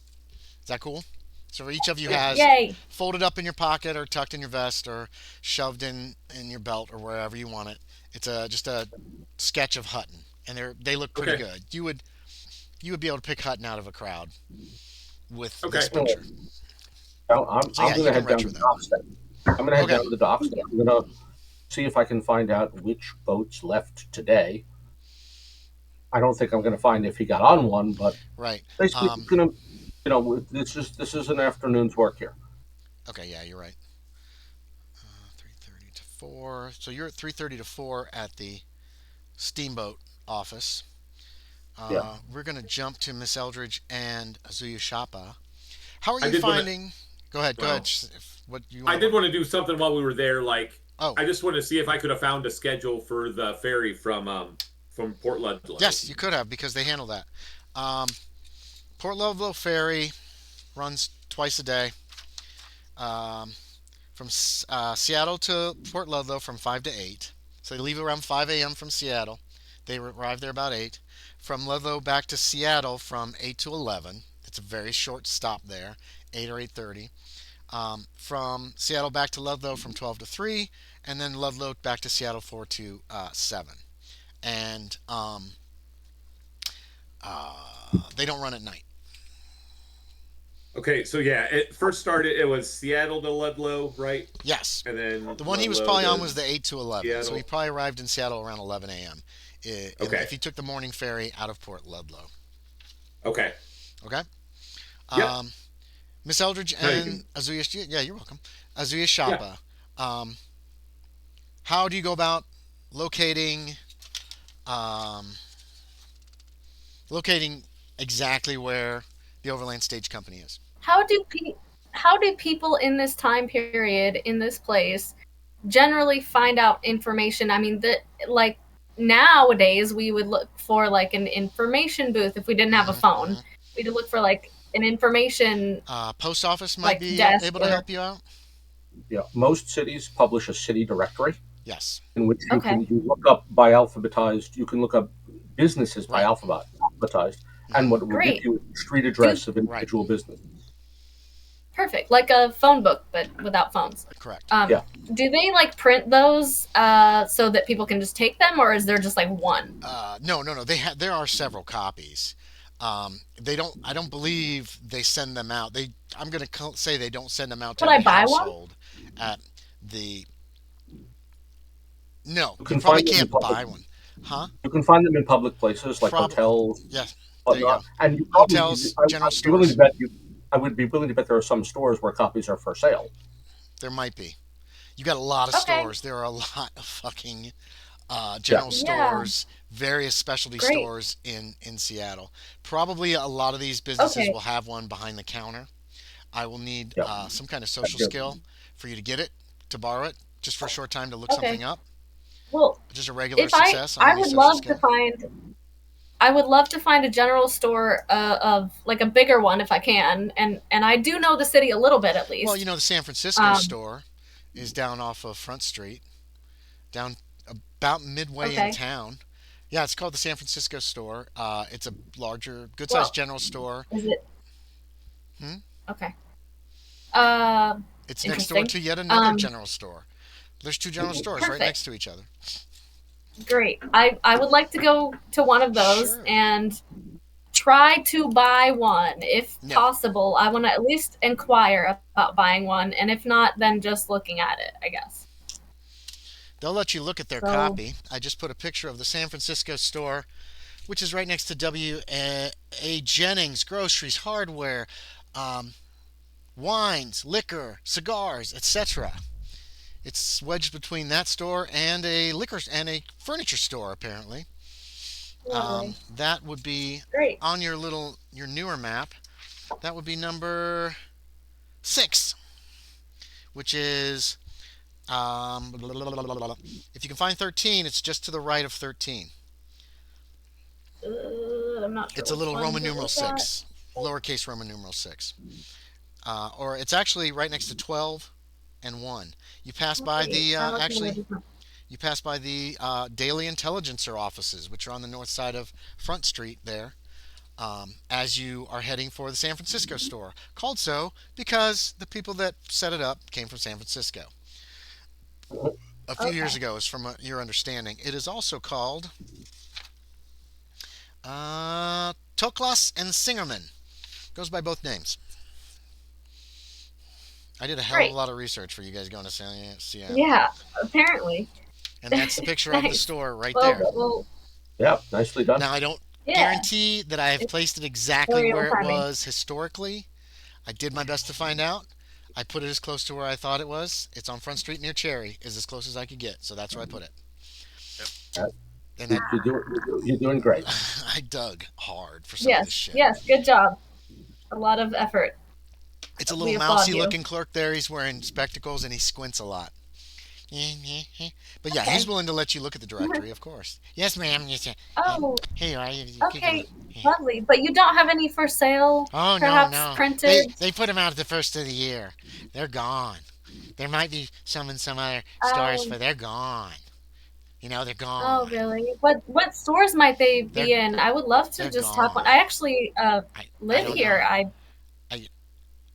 Is that cool? So each of you has Yay. folded up in your pocket or tucked in your vest or shoved in your belt or wherever you want it. It's just a sketch of Hutton, and they look pretty Okay. good. You would be able to pick Hutton out of a crowd with Okay. this picture. I'm So yeah, going you to can head down to retro the them. docks then. I'm going to head Okay. down to the docks. I'm going to see if I can find out which boats left today. I don't think I'm going to find if he got on one, but Right. basically, it's going to, this is an afternoon's work here. Okay. Yeah, you're right. 3:30 to 4. So you're at 3:30 to 4 at the steamboat office. Yeah. We're gonna jump to Miss Eldridge and Azuya Shappa. How are I you did wanna- finding? Go ahead. Go Well, ahead. What you I want? did want to do something while we were there. Like, Oh, I just wanted to see if I could have found a schedule for the ferry from Port Ludlow. yes, you could have because they handle that. Port Ludlow Ferry. runs twice a day. Um, from Seattle to Port Ludlow from 5 to 8. So they leave around 5 a.m. from Seattle. They arrive there about 8. From Ludlow back to Seattle from 8 to 11. It's a very short stop there, 8 or 8:30. From Seattle back to Ludlow from 12 to 3, and then Ludlow back to Seattle 4 to 7. And they don't run at night. Okay, so yeah, it first started. It was Seattle to Ludlow, right? Yes. And then the one he was Ludlow probably on to was the 8 to 11. So Seattle. he probably arrived in Seattle around 11 a.m. Okay. If he took the morning ferry out of Port Ludlow. Okay. Okay? Yeah. Miss Eldridge No, you and Ozuye, yeah, you're welcome. Ozuye Shappa. How do you go about locating locating exactly where the Overland Stage Company is? How do people in this time period in this place generally find out information? I mean, like nowadays we would look for like an information booth if we didn't have a phone. We'd look for like an information post office might like be desk able to help you out. Yeah, most cities publish a city directory Yes. in which you look up by alphabetized. You can look up businesses by Right. alphabetized, and what it will Great. give you is the street address of individual businesses. Perfect, like a phone book but without phones. Correct. Yeah. Do they like print those so that people can just take them, or is there just like one? No. There are several copies. They don't. I don't believe they send them out. I'm going to say they don't send them out to Could I every buy one? household. At the. No, You you can probably find them in can't public. buy one, huh? You can find them in public places like hotels, Yes. There you go. whatnot. And you probably, Hotels, general I'd be willing to stores. bet I would be willing to bet there are some stores where copies are for sale. There might be. You got a lot of Okay. stores. There are a lot of fucking general Yeah. stores, various specialty Great. stores in Seattle. Probably a lot of these businesses Okay. will have one behind the counter. I will need Yeah. some kind of social Yeah. skill for you to get it, to borrow it, just for a short time to look Okay. something up. Well, Just a regular if success. I need would social love skill. to find I would love to find a general store of like a bigger one if I can, and I do know the city a little bit at least. Well, the San Francisco store is down off of Front Street, down about midway in Okay. town. Yeah, it's called the San Francisco store. It's a larger, good-sized Well, general store. is it? Hmm? Okay. It's next door Interesting. to yet another general store. There's two general stores right Perfect. next to each other. Great. I would like to go to one of those Sure. and try to buy one if No. possible. I want to at least inquire about buying one, and if not, then just looking at it, I guess. They'll let you look at their So- copy. I just put a picture of the San Francisco store, which is right next to W.A. Jennings, groceries, hardware, wines, liquor, cigars, etc. It's wedged between that store and a furniture store, apparently. Lovely. That would be Great. on your newer map. That would be number 6, which is if you can find 13, it's just to the right of 13. I'm not sure. It's a which little one Roman to numeral look at. 6, lowercase Roman numeral 6. Or it's actually right next to 12 and 1. You pass by the I looked at actually. it different. You pass by the Daily Intelligencer offices, which are on the north side of Front Street there, as you are heading for the San Francisco store. Called so because the people that set it up came from San Francisco. A few years Okay. ago, is from your understanding. It is also called Toklas and Singerman. Goes by both names. I did a hell of Great. a lot of research for you guys going to Seattle. Yeah, apparently. And that's the picture of the Nice. store right Well, there. well, Yeah, nicely done. Now, I don't yeah. guarantee that I have placed it exactly very where it old-timey. was historically. I did my best to find out. I put it as close to where I thought it was. It's on Front Street near Cherry, is as close as I could get. So that's where I put it. Yep. And that, You're doing great. I dug hard for some of this Yes, shit. yes, good job. A lot of effort. It's a We little applaud mousy you. looking clerk there. He's wearing spectacles and he squints a lot. But yeah, he's Okay. willing to let you look at the directory, of course. Yes, ma'am. Yes, ma'am. Oh, Here you are. You keep it. okay. Lovely. But you don't have any for sale, Oh no, perhaps no. They printed? they put them out at the first of the year. They're gone. There might be some in some other stores, Um, but they're gone. They're oh, gone. really? What stores might they They're be in? I would love to they're just talk one. gone. I actually I live don't here. know. I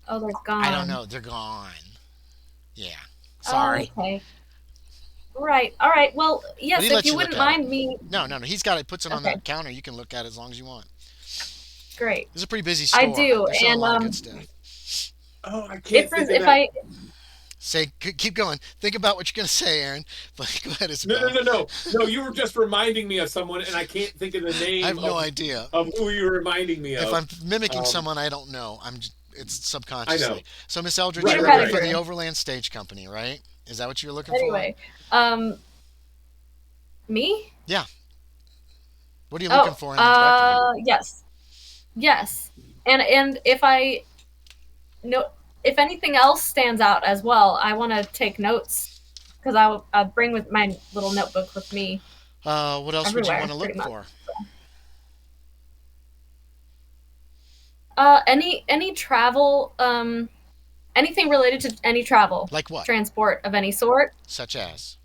Oh, they're I don't gone. know. They're gone. Yeah. Oh, Sorry. okay. Right. All right. Well, But he yes, if lets you you look wouldn't at it. mind me. No, no, no. He's got it. Puts it on the Okay, counter. You can look at it as long as you want. great. This is a pretty busy I store. do. They're selling a And lot of good stuff. Oh, I if can't there's think of if that. I Keep going. Think about what you're gonna say, Aaron. But go ahead, No, no, Isabella. no, no, no. You were just reminding me of someone, and I can't think of the I name have no idea. of who you're reminding me If of. I'm mimicking Um, someone I don't know, it's I know. subconsciously. So, Miss Eldridge, Right, you're Peter right, looking right. for the Pettigrew. Overland Stage Company, right? Is that what you're looking for? Anyway, um, me? Yeah. What are you looking Oh, for in the directory? yes, yes. And if I no, if anything else stands out as well, I want to take notes because I'll bring with my little notebook with me What else would you want everywhere, to pretty look much. for? Any travel, anything related to any travel, Like what? transport of any sort. Such as?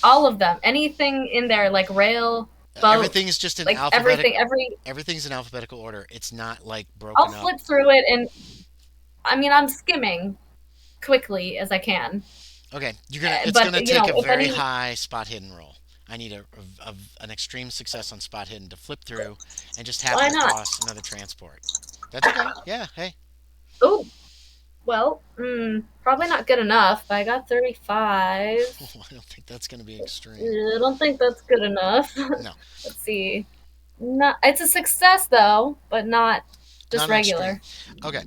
All of them. Anything in there, like rail, boat, Everything is just in like alphabetic. everything. Everything's in alphabetical order. It's not like I'll broken up. flip through it, and I mean, I'm skimming quickly as I can. Okay, It's But gonna take a if very any, high spot hidden roll. I need an extreme success on spot hidden to flip through and just why happen not? across another transport. That's okay. Yeah. Hey. Oh, well, probably not good enough. But I got 35. I don't think that's gonna be extreme. I don't think that's good enough. No, Let's see. Not. It's a success though, but not just not an extreme. regular. Okay.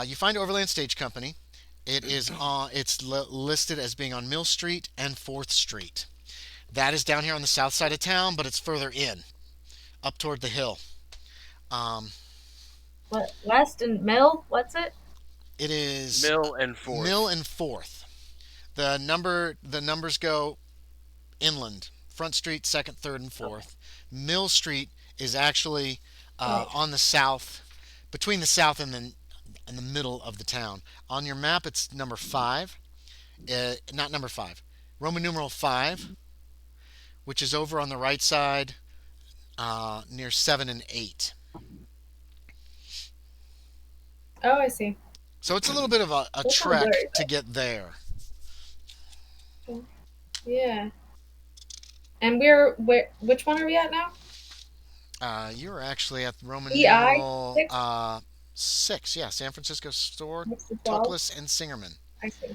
You find Overland Stage Company. It is on. It's listed as being on Mill Street and 4th Street. That is down here on the south side of town, but it's further in, up toward the hill. Um, What West and Mill? What's it? it is Mill and Fourth. Mill and 4th. The numbers go inland. Front Street, 2nd, 3rd, and 4th. Mill Street is actually Right. on the south, between the south and the middle of the town. On your map, it's number 5. Not number 5. Roman numeral 5, which is over on the right side near 7 and 8. Oh, I see. So it's a little bit of a That sounds trek very to get there. Yeah. And we're where? Which one are we at now? You're actually at Roman EI numeral 6? 6. Yeah, San Francisco store, 6 to 12. Tookless and Singerman. I see.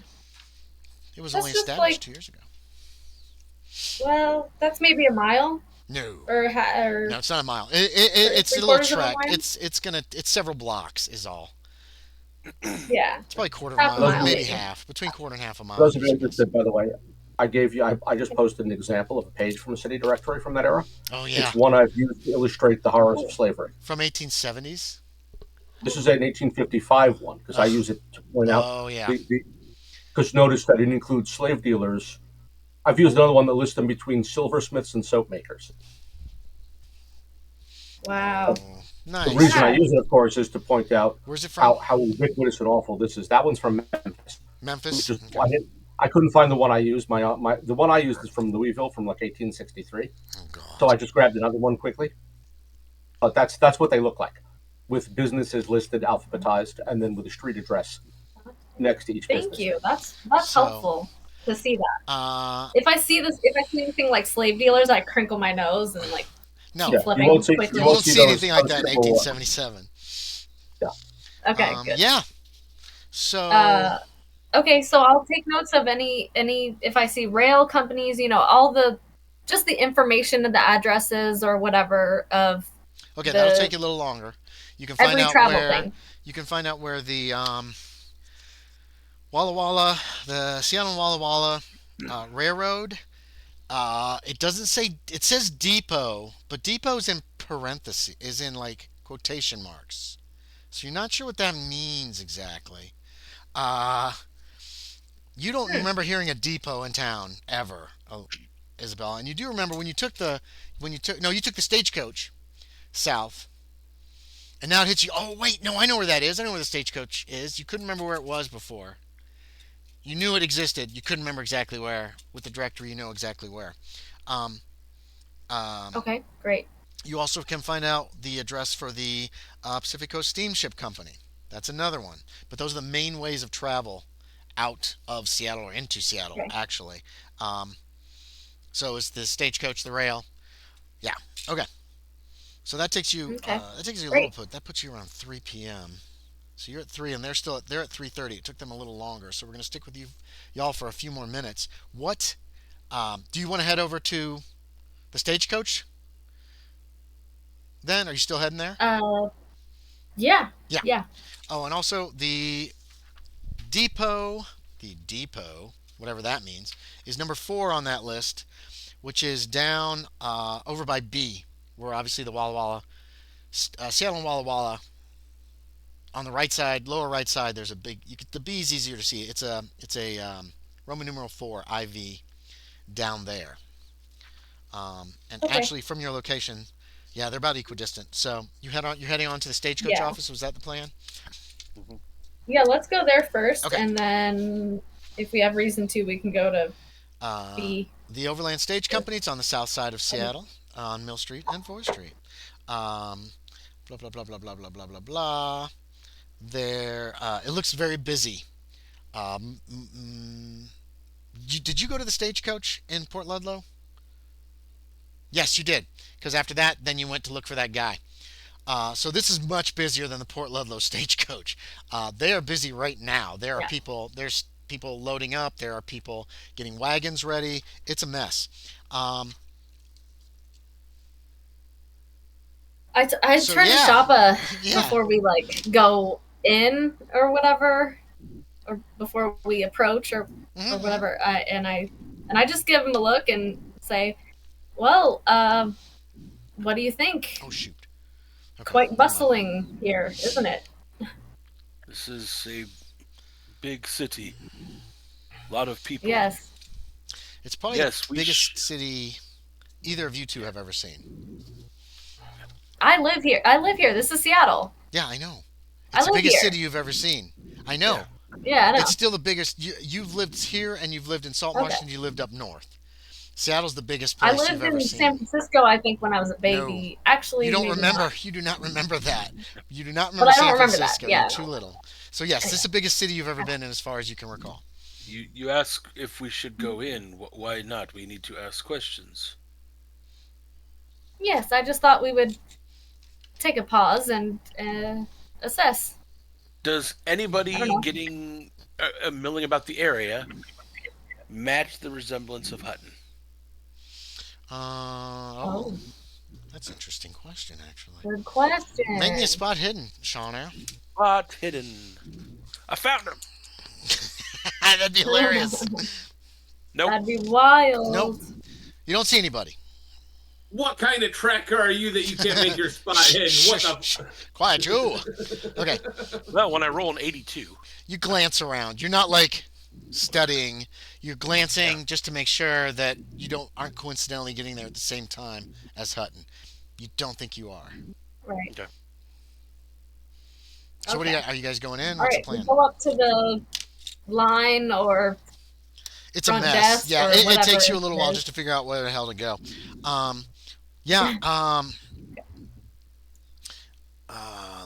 It was That's only just established like, 2 years ago. well, that's maybe a mile No, or no, it's not a mile. It's a three little quarters of a trek. mile. It's several blocks is all. Yeah, It's probably quarter of a half a mile, mile maybe maybe. half, between quarter and half a For mile. those of you interested, by the way, I just posted an example of a page from a city directory from that era. Oh yeah, It's one I've used to illustrate the horrors of slavery. from 1870s. This is an 1855 one because I use it to point out Oh yeah. because notice that it includes slave dealers. I've used another one that lists them between silversmiths and soap makers. Wow. Oh, The nice. reason I Yes. use it, of course, is to point out Where's it from? how ubiquitous and awful this is. That one's from Memphis. Memphis. Just Okay. I couldn't find the one I used. The one I used is from Louisville from like 1863. Oh So God. I just grabbed another one quickly. But that's what they look like, with businesses listed alphabetized and then with a street address next to each Thank business. you. That's So, helpful to see that. Uh, If I see anything like slave dealers, I crinkle my nose and like no, keep Yeah, flipping you won't see quickly. you won't see those anything like that in triple ones. 1877. Yeah. Okay, good. Yeah. So Okay, so I'll take notes of any if I see rail companies, all the just the information of the addresses or whatever of okay, that'll take the you a little longer. You can find every out travel where thing. you can find out where the Walla Walla, the Seattle Walla Walla Railroad. It doesn't say. It says depot, but depot's in parentheses, is in like quotation marks. So you're not sure what that means exactly. Uh, You don't remember hearing a depot in town ever, oh, Isabella. And you do remember no, you took the stagecoach south, and now it hits you. Oh wait, no, I know where that is. I know where the stagecoach is. You couldn't remember where it was before. You knew it existed. You couldn't remember exactly where. With the directory, you know exactly where. Um, um, Okay, great. you also can find out the address for the Pacific Coast Steamship Company. That's another one. But those are the main ways of travel out of Seattle or into Seattle, Okay. actually. Um, so it's the stagecoach, the rail. Yeah. Okay. So that takes you. Okay. That takes you a little Great. bit. That puts you around 3 p.m. So you're at 3, and they're at 3:30. It took them a little longer. So we're gonna stick with y'all for a few more minutes. What do you want to head over to the stagecoach? Then are you still heading there? Yeah. Yeah. Yeah. Oh, and also depot, the depot, whatever that means, is number 4 on that list, which is down over by B, where obviously the Walla Walla, Seattle and Walla Walla. On the right side, lower right side, there's a big. The B is easier to see. It's a Roman numeral 4 IV down there. And Okay. actually, from your location, yeah, they're about equidistant. So you're heading on to the stagecoach Yeah. office. Was that the plan? Yeah, let's go there first, Okay. and then if we have reason to, we can go to B. The Overland Stage Company. It's on the south side of Seattle, on Mill Street and 4th Street. Blah blah blah blah blah blah blah blah blah. There, it looks very busy. Um, did you go to the stagecoach in Port Ludlow? Yes, you did. Because after that, then you went to look for that guy. So this is much busier than the Port Ludlow stagecoach. They are busy right now. There are Yeah. people. There's people loading up. There are people getting wagons ready. It's a mess. I So, turned yeah. to Shappa Yeah. before we like go in or whatever, or before we approach or Mhm. whatever. And I just give him a look and say, "Well, what do you think? Oh shoot. Okay, Quite hold on. bustling here, isn't it?" This is a big city. A lot of people. Yes. It's probably Yes, the we biggest city either of you two have ever seen. I live here. This is Seattle. Yeah, I know. I It's the live biggest here. city you've ever seen. I know. Yeah, I know. It's still the biggest. You've lived here and you've lived in Salt Marsh Okay. and you lived up north. Seattle's the biggest I place lived you've ever in seen. San Francisco, I think, when I was a baby. Actually, You don't maybe remember. not. You do not remember that. You do not But remember I don't San remember that, Francisco. yeah. You're too little. So yes, this is the biggest city you've ever been in, as far as you can recall. You ask if we should go in. Why not? We need to ask questions. Yes, I just thought we would take a pause and assess. Does I anybody don't know. getting milling about the area match the resemblance of Hutton? Oh, that's an interesting question, actually. Good question. Make me a spot hidden, Shaeder. Spot hidden. I found him. That'd be hilarious. Nope. That'd be wild. Nope. You don't see anybody. What kind of tracker are you that you can't make your spot hidden? What the? Quiet, you. Okay. Well, when I roll an 82. You glance around. You're not like studying. You're glancing just to make sure that you aren't coincidentally getting there at the same time as Hutton. You don't think you are. Right. Okay. So what Okay. are you guys going in? All What's right, the we plan? go up to the line or It's a front mess. desk Yeah, or it whatever takes you a it little while is. just to figure out where the hell to go. Yeah.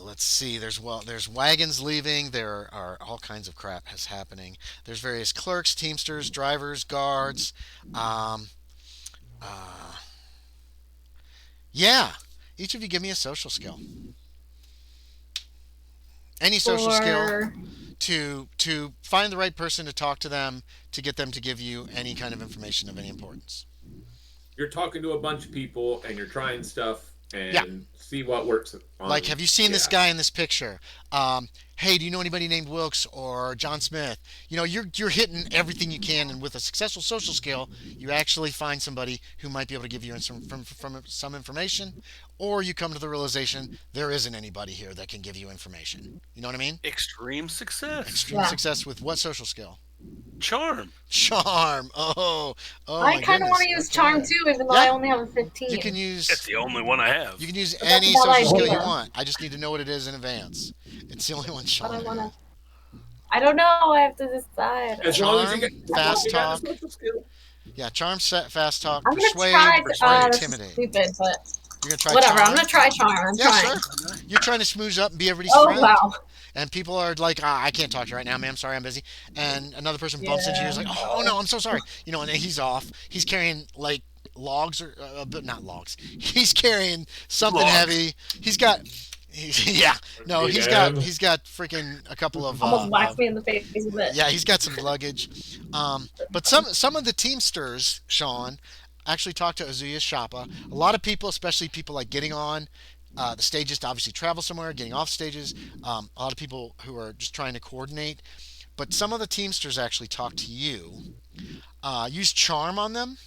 Let's see. There's wagons leaving. There are all kinds of crap is happening. There's various clerks, teamsters, drivers, guards. Yeah. Each of you give me a social skill. Any social skill for to find the right person to talk to them to get them to give you any kind of information of any importance. You're talking to a bunch of people and you're trying stuff and Yeah. see what works. Like, have you seen this yeah. guy in this picture? Hey, do you know anybody named Wilkes or John Smith? You know, you're hitting everything you can, and with a successful social skill, you actually find somebody who might be able to give you some information, or you come to the realization there isn't anybody here that can give you information. You know what I mean? Extreme success. Extreme Yeah. success with what social skill? Charm. Charm. Oh, I my kind of goodness. want to use Okay. charm too, even though Yeah. I only have a 15. You can It's use the only one I have. you can use But that's any a bad social skill idea. you want. I just need to know what it is in advance. It's the only one But I Sean want has. to. I don't know. I have to decide. As long as you Charm, get fast you got talk. a social skill. Yeah, charm, set, fast talk, I'm gonna persuade, try. or This is intimidate. stupid, but You're gonna try whatever. charm. I'm gonna try charm. I'm Yeah, trying. sure. You're trying to smooze up and be everybody's Oh friend. wow. And people are like, I can't talk to you right now, ma'am. Sorry, I'm busy. And another person bumps into you. He's like, oh no, I'm so sorry. You know, and he's off. He's carrying like logs or, but not logs. He's carrying something Logs. heavy. He's got, yeah, no, he's got freaking a couple of. Almost whacked me in the face with it. Yeah, he's got some luggage. But some of the Teamsters, Sean, actually talked to Ozuye Shappa. A lot of people, especially people like getting on the stages to obviously travel somewhere, getting off stages. A lot of people who are just trying to coordinate. But some of the Teamsters actually talked to you. Use charm on them.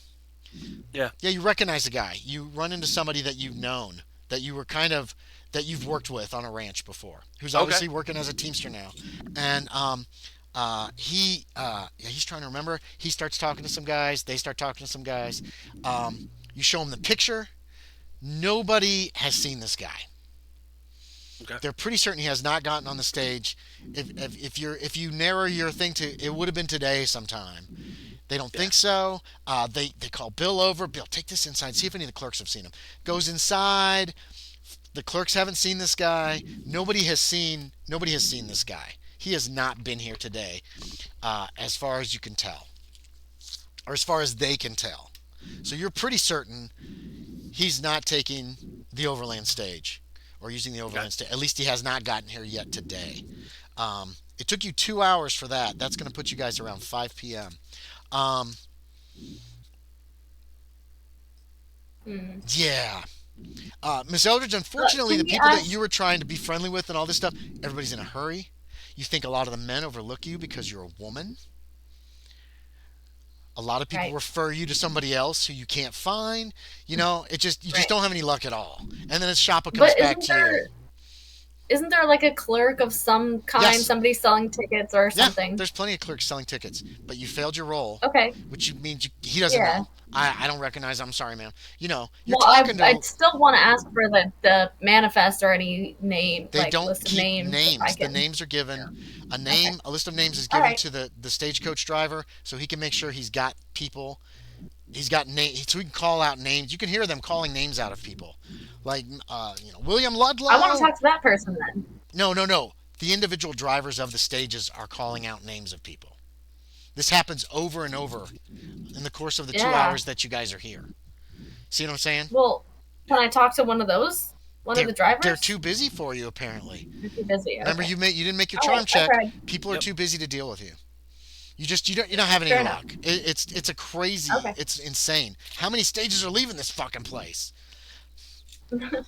Yeah. Yeah, you recognize the guy. You run into somebody that you've known, that you were kind of, that you've worked with on a ranch before, who's obviously working as a Teamster now. And he's trying to remember. He starts talking to some guys. They start talking to some guys. You show him the picture. Nobody has seen this guy. Okay. They're pretty certain he has not gotten on the stage. If you narrow your thing to, it would have been today sometime. They don't think so. They call Bill over. Bill, take this inside. See if any of the clerks have seen him. Goes inside. The clerks haven't seen this guy. Nobody has seen this guy. He has not been here today, as far as you can tell, or as far as they can tell. So you're pretty certain he's not taking the overland stage or using the overland stage. At least he has not gotten here yet today. It took you 2 hours for that. That's going to put you guys around 5 p.m. Yeah. Miss Eldridge, unfortunately, the people that you were trying to be friendly with and all this stuff, everybody's in a hurry. You think a lot of the men overlook you because you're a woman. A lot of people refer you to somebody else who you can't find. You know, you just don't have any luck at all. And then as Shappa comes back to you. Isn't there like a clerk of some kind, Yes. somebody selling tickets or something? Yeah, there's plenty of clerks selling tickets, but you failed your role. Okay. Which means he doesn't know. I don't recognize. I'm sorry, ma'am. You know, you're well, talking to. I still want to ask for the manifest or any name. They like, don't list of keep names. The names are given. A list of names is given to the stagecoach driver, so he can make sure he's got people. He's got names, so he can call out names. You can hear them calling names out of people, like William Ludlow. I want to talk to that person then. No. The individual drivers of the stages are calling out names of people. This happens over and over in the course of the 2 hours that you guys are here. See what I'm saying? Well, can I talk to one of those? One of the drivers? They're too busy for you, apparently. They're too busy. Remember, you didn't make your charm check. People are too busy to deal with you. You don't have any luck. It's a crazy. It's insane. How many stages are leaving this fucking place?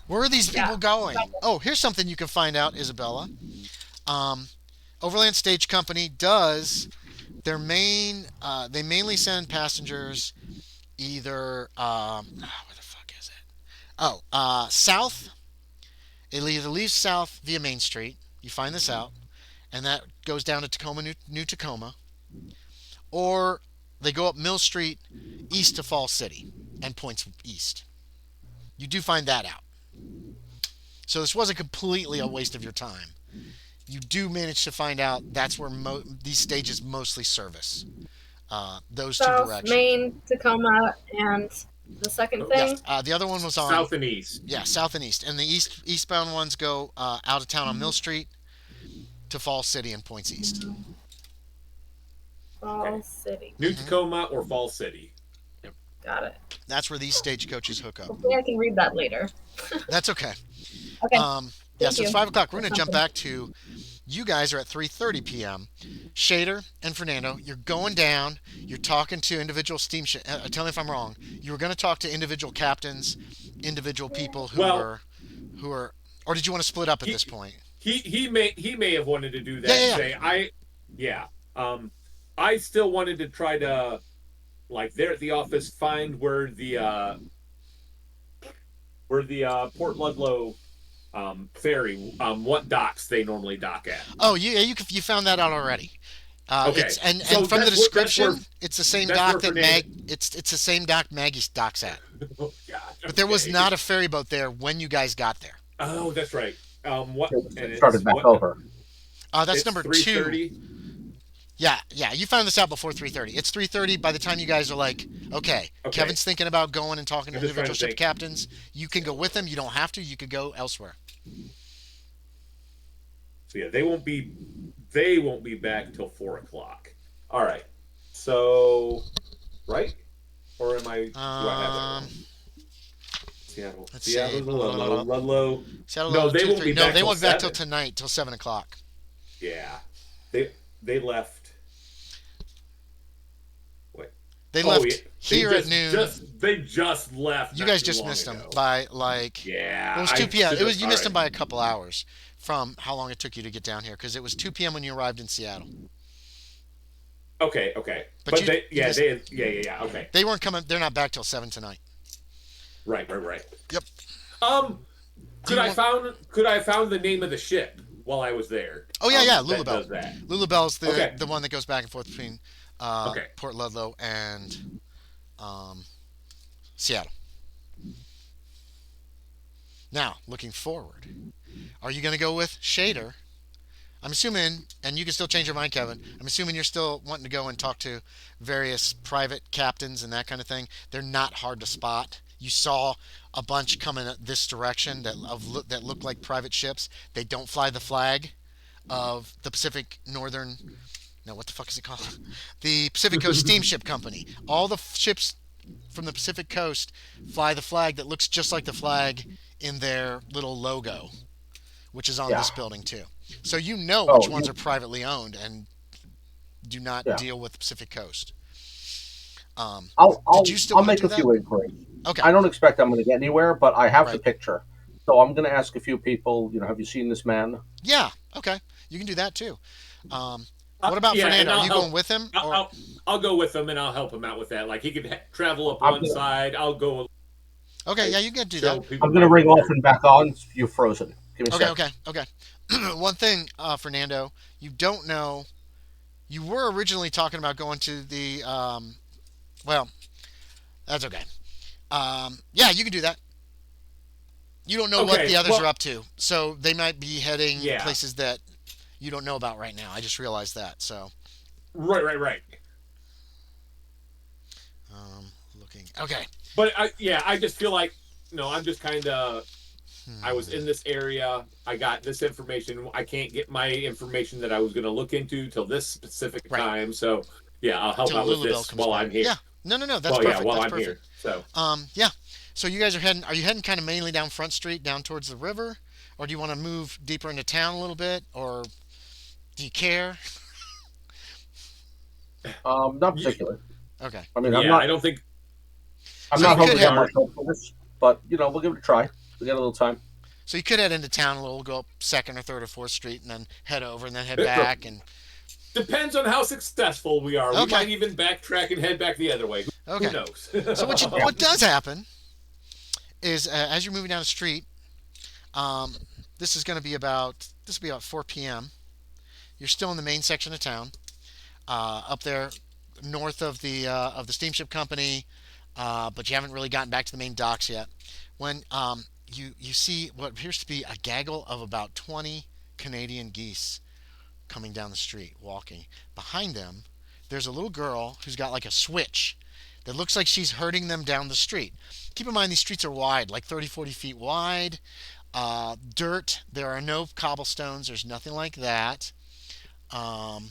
Where are these people going? Oh, here's something you can find out, Isabella. Overland Stage Company does their they mainly send passengers either where the fuck is it? South. It either leaves south via Main Street. You find this out, and that goes down to Tacoma, New Tacoma, or they go up Mill Street east to Falls City and points east. You do find that out. So this wasn't completely a waste of your time. You do manage to find out that's where these stages mostly service. Those two directions. Main, Tacoma, and the second thing? Yeah, the other one was on... South and east. Yeah, south and east. And the eastbound ones go out of town on Mill Street to Falls City and points east. Falls City. New Tacoma or Falls City. Got it. That's where these stagecoaches hook up. Hopefully I can read that later. That's okay. Okay. So it's 5 o'clock. We're going to jump back to... You guys are at 3:30 p.m. Shaeder and Fernando, you're going down. You're talking to individual steamship. Tell me if I'm wrong. You were going to talk to individual captains, individual people who are, or did you want to split up at this point? He may have wanted to do that. I still wanted to try to, like, there at the office, find where the Port Ludlow ferry, what docks they normally dock at. Oh, you found that out already. Okay. It's and So from the that's description, it's the same that's dock where that Fernando- it's the same dock Maggie docks at. Oh gosh. But there was okay. not a ferry boat there when you guys got there. Oh, that's right. What? And It started it's back what? over. That's It's number 3:30. 2. Yeah. You found this out before 3:30. It's 3:30 by the time you guys are like, okay, Kevin's thinking about going and talking to I'm just trying individual to ship think. captains. You can go with him. You don't have to. You could go elsewhere. So yeah, they won't be back till 4 o'clock. All right. So, right? Or am I? Do I have that wrong? Seattle. Let's Seattle's see. Ludlow. Seattle No, Level they 2, won't 3. be No, back they till won't be back till 7. tonight, till 7 o'clock. Yeah, they left. Wait. They Oh, left yeah. here at noon. They just left. You not guys too just long missed them ago. by like. Yeah. It was 2 p.m. should've- You missed them all by a couple hours from how long it took you to get down here because it was 2 p.m. when you arrived in Seattle. right. Okay. But you- they, you yeah, missed- yeah. Okay. They weren't coming. They're not back till 7 tonight. Right. Yep. Could I found the name of the ship while I was there? Oh yeah, that Lulabelle. does that. Lulabelle's Okay. the one that goes back and forth between Okay. Port Ludlow and Seattle. Now, looking forward, are you going to go with Shaeder? I'm assuming, and you can still change your mind, Kevin. I'm assuming you're still wanting to go and talk to various private captains and that kind of thing. They're not hard to spot. You saw a bunch coming this direction that look like private ships. They don't fly the flag of the Pacific Northern. No, what the fuck is it called? The Pacific Coast Steamship Company. All the ships from the Pacific Coast fly the flag that looks just like the flag in their little logo, which is on this building too. So you know which ones are privately owned and do not deal with the Pacific Coast. I'll make a that? few inquiries. Okay. I don't expect I'm going to get anywhere, but I have the Right. picture. So I'm going to ask a few people, have you seen this man? Yeah. Okay. You can do that too. What about yeah, Fernando? and Are you I'll going with him? I'll go with him and I'll help him out with that. Like he could travel up I'm one gonna- side. I'll go. Okay. Yeah, you can do show that. people I'm going to ring off and back on. You're frozen. Give me a second. Okay. One thing, Fernando, you don't know. You were originally talking about going to the. Well, that's okay. Yeah, you can do that. You don't know what Okay, the others well- are up to, so they might be heading Yeah. places that you don't know about right now. I just realized that. So, Right. looking. Okay. But I just feel like I'm just kind of. I was in this area. I got this information. I can't get my information that I was going to look into till this specific time. So yeah, I'll help Till out with Lulabelle this comes while back. I'm here. Yeah. No. That's Well, perfect. yeah, while That's I'm perfect. here. So Yeah. So you guys are heading? Are you heading kind of mainly down Front Street, down towards the river, or do you want to move deeper into town a little bit, or do you care? Not particular. Okay. I mean, I don't think. I'm So not you could hoping on have- much hope for this, but we'll give it a try. We got a little time. So you could head into town a little, go up 2nd or 3rd or 4th Street, and then head over, and then head Yeah. back. And Depends on how successful we are. We Okay. might even backtrack and head back the other way. okay. Who knows? So what does happen is as you're moving down the street, this is going to be about 4 p.m. You're still in the main section of town, up there north of the steamship company, but you haven't really gotten back to the main docks yet. When you see what appears to be a gaggle of about 20 Canadian geese coming down the street, walking. Behind them, there's a little girl who's got like a switch that looks like she's herding them down the street. Keep in mind these streets are wide, like 30, 40 feet wide. Dirt. There are no cobblestones. There's nothing like that. Oh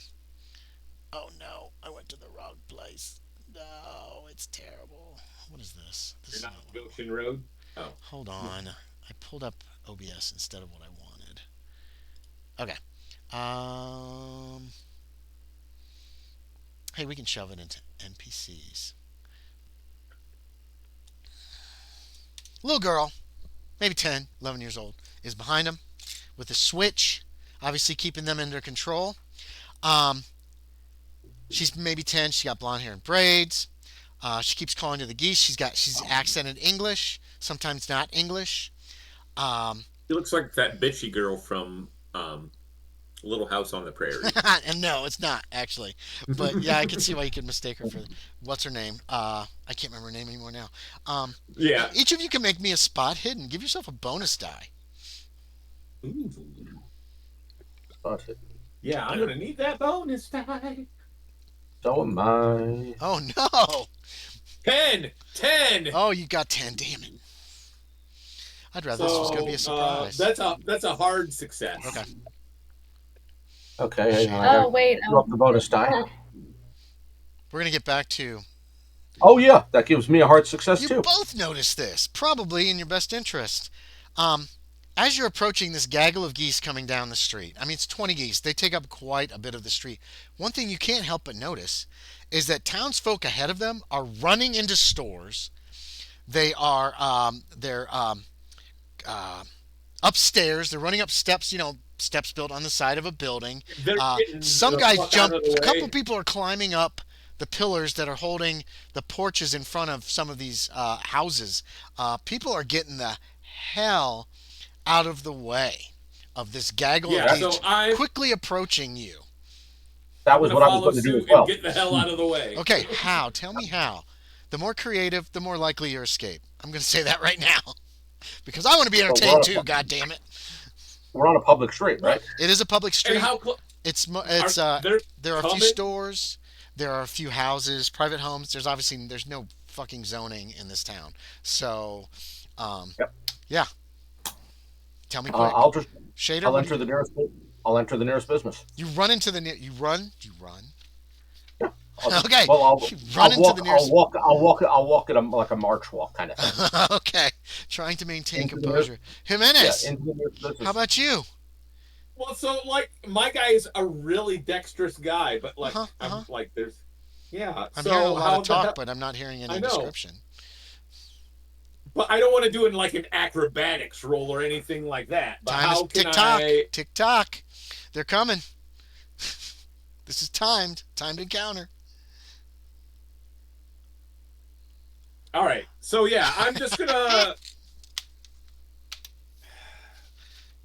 no, I went to the wrong place. No, it's terrible. What is this? This You're is not on Ocean Road. Oh, Hold on. I pulled up OBS instead of what I wanted. Okay. Hey, we can shove it into NPCs. Little girl, maybe 10, 11 years old, is behind him with a switch, obviously keeping them under control. She's maybe 10. She got blonde hair and braids. She keeps calling to the geese. She's accented English, sometimes not English. she looks like that bitchy girl from Little House on the Prairie. And no, it's not actually. But yeah, I can see why you could mistake her for what's her name. I can't remember her name anymore now. Yeah. Each of you can make me a spot hidden. Give yourself a bonus die. Ooh. Spot hidden. Yeah, I'm gonna need that bonus die. So am I. Oh no! 10. Oh, you got 10. Damn it! I'd rather this was going to be a surprise. That's a hard success. Okay. Okay, hang on. Oh wait. Drop the bonus die. We're going to get back to. Oh yeah, that gives me a hard success You too. both noticed this, probably in your best interest. As you're approaching this gaggle of geese coming down the street, I mean, it's 20 geese. They take up quite a bit of the street. One thing you can't help but notice is that townsfolk ahead of them are running into stores. They are, upstairs. They're running up steps, steps built on the side of a building. Some guys jump. A couple people are climbing up the pillars that are holding the porches in front of some of these houses. People are getting the hell out of the way of this gaggle of geese quickly approaching you. That was what I was going to do as well. Get the hell out of the way. Okay, how? Tell me how. The more creative, the more likely your escape. I'm going to say that right now. Because I want to be entertained too, God damn it. We're on a public street, right? It is a public street. And how there are a few stores, there are a few houses, private homes. There's no fucking zoning in this town. So, yeah. Tell me quick. Shaeder, I'll enter the nearest business. You run into the You run. Yeah. Okay. Well, I'll walk at like a march walk kind of thing. Okay. Trying to maintain composure. Jimenez, how about you? Well, so my guy is a really dexterous guy, but I'm like there's I'm hearing a lot of talk, but I'm not hearing any description. But I don't want to do it in like an acrobatics roll or anything like that. But how can I... Tick tock. They're coming. This is timed encounter. All right. So yeah, I'm just gonna.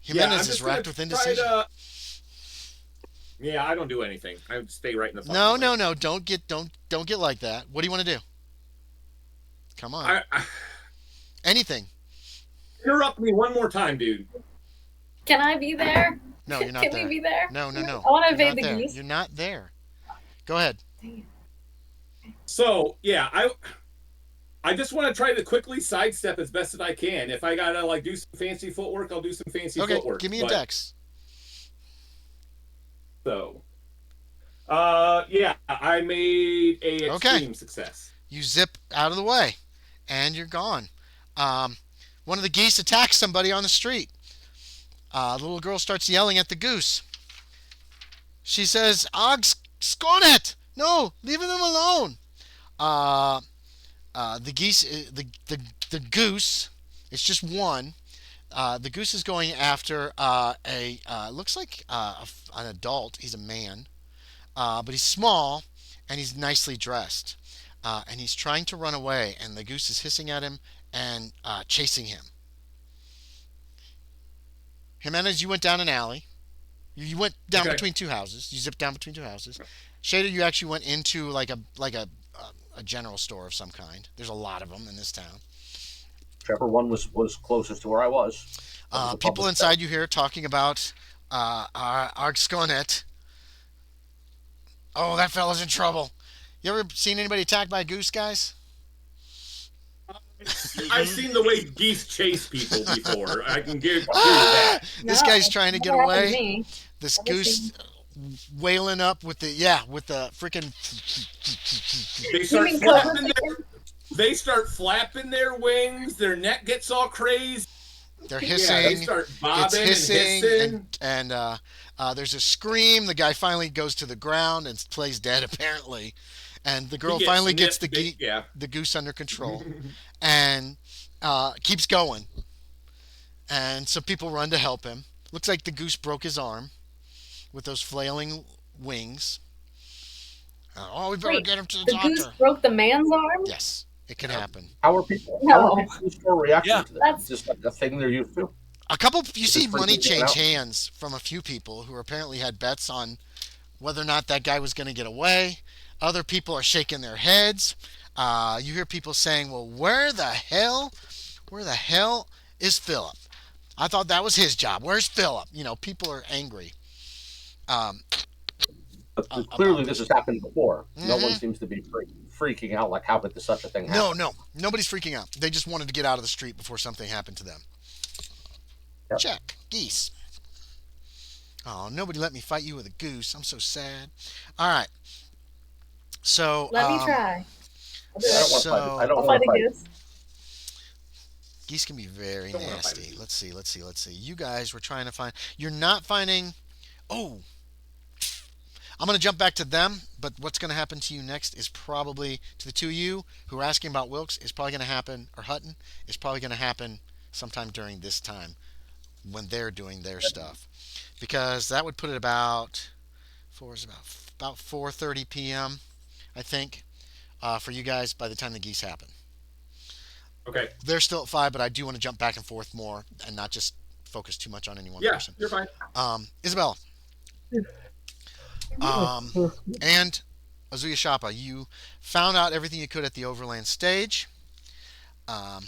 Jimenez is racked with indecision. Yeah, I don't do anything. I stay right in the. No. Don't get like that. What do you want to do? Come on. Anything. Interrupt me one more time, dude. Can I be there? No, you're not there. Can we be there? No. I want to evade the geese. You're not there. Go ahead. So, yeah, I just want to try to quickly sidestep as best as I can. If I gotta do some fancy footwork, I'll do some fancy footwork. Okay, give me a dex. So, yeah, I made a extreme success. You zip out of the way, and you're gone. One of the geese attacks somebody on the street. The little girl starts yelling at the goose. She says, Skonet! No, leave them alone. The goose, it's just one. The goose is going after looks like an adult. He's a man, but he's small and he's nicely dressed. And he's trying to run away, and the goose is hissing at him and chasing him. Jimenez, you went down an alley. You went down between two houses. You zipped down between two houses. Shaeder, you actually went into like a general store of some kind. There's a lot of them in this town. Whichever one was closest to where I was. People inside you here talking about Argskonet. Oh, that fella's in trouble. You ever seen anybody attacked by a goose, guys? I've seen the way geese chase people before. I can give you that. This guy's trying to get away. This goose wailing up with the freaking. They start flapping their wings. Their neck gets all crazed. They're hissing. Yeah, they start bobbing it's hissing. and there's a scream. The guy finally goes to the ground and plays dead, apparently. And the girl finally gets the goose under control and keeps going. And some people run to help him. Looks like the goose broke his arm with those flailing wings. We better get him to the doctor. The goose broke the man's arm? Yes, it can happen. How are people in the store reacting to that? That's just like a thing they're used to. A couple, you Is see it money freaking change out? hands from a few people who apparently had bets on whether or not that guy was going to get away. Other people are shaking their heads. You hear people saying, "Well, where the hell is Philip? I thought that was his job. Where's Philip?" People are angry um, But about clearly, this this. has happened before. No one hmm seems to be freaking out. Like, how could such a thing No, happen? no, nobody's freaking out. They just wanted to get out of the street before something happened to them. Yep. Check geese. Oh, nobody let me fight you with a goose. I'm so sad. All right. So, Let me try. I'll do I don't it. want to fight. I so don't I'll want fight to a fight. goose. geese can be very Don't want to fight nasty. it. Let's see. You guys were trying to find. You're not finding. Oh, I'm going to jump back to them, but what's going to happen to you next is probably to the two of you who are asking about Wilkes is probably going to happen, or Hutton is probably going to happen sometime during this time when they're doing their stuff, because that would put it about four is about 4:30 p.m. I think for you guys by the time the geese happen. Okay. They're still at 5, but I do want to jump back and forth more and not just focus too much on any one Yeah, person. you're fine. Isabella, and Ozuye Shappa, you found out everything you could at the Overland stage. Where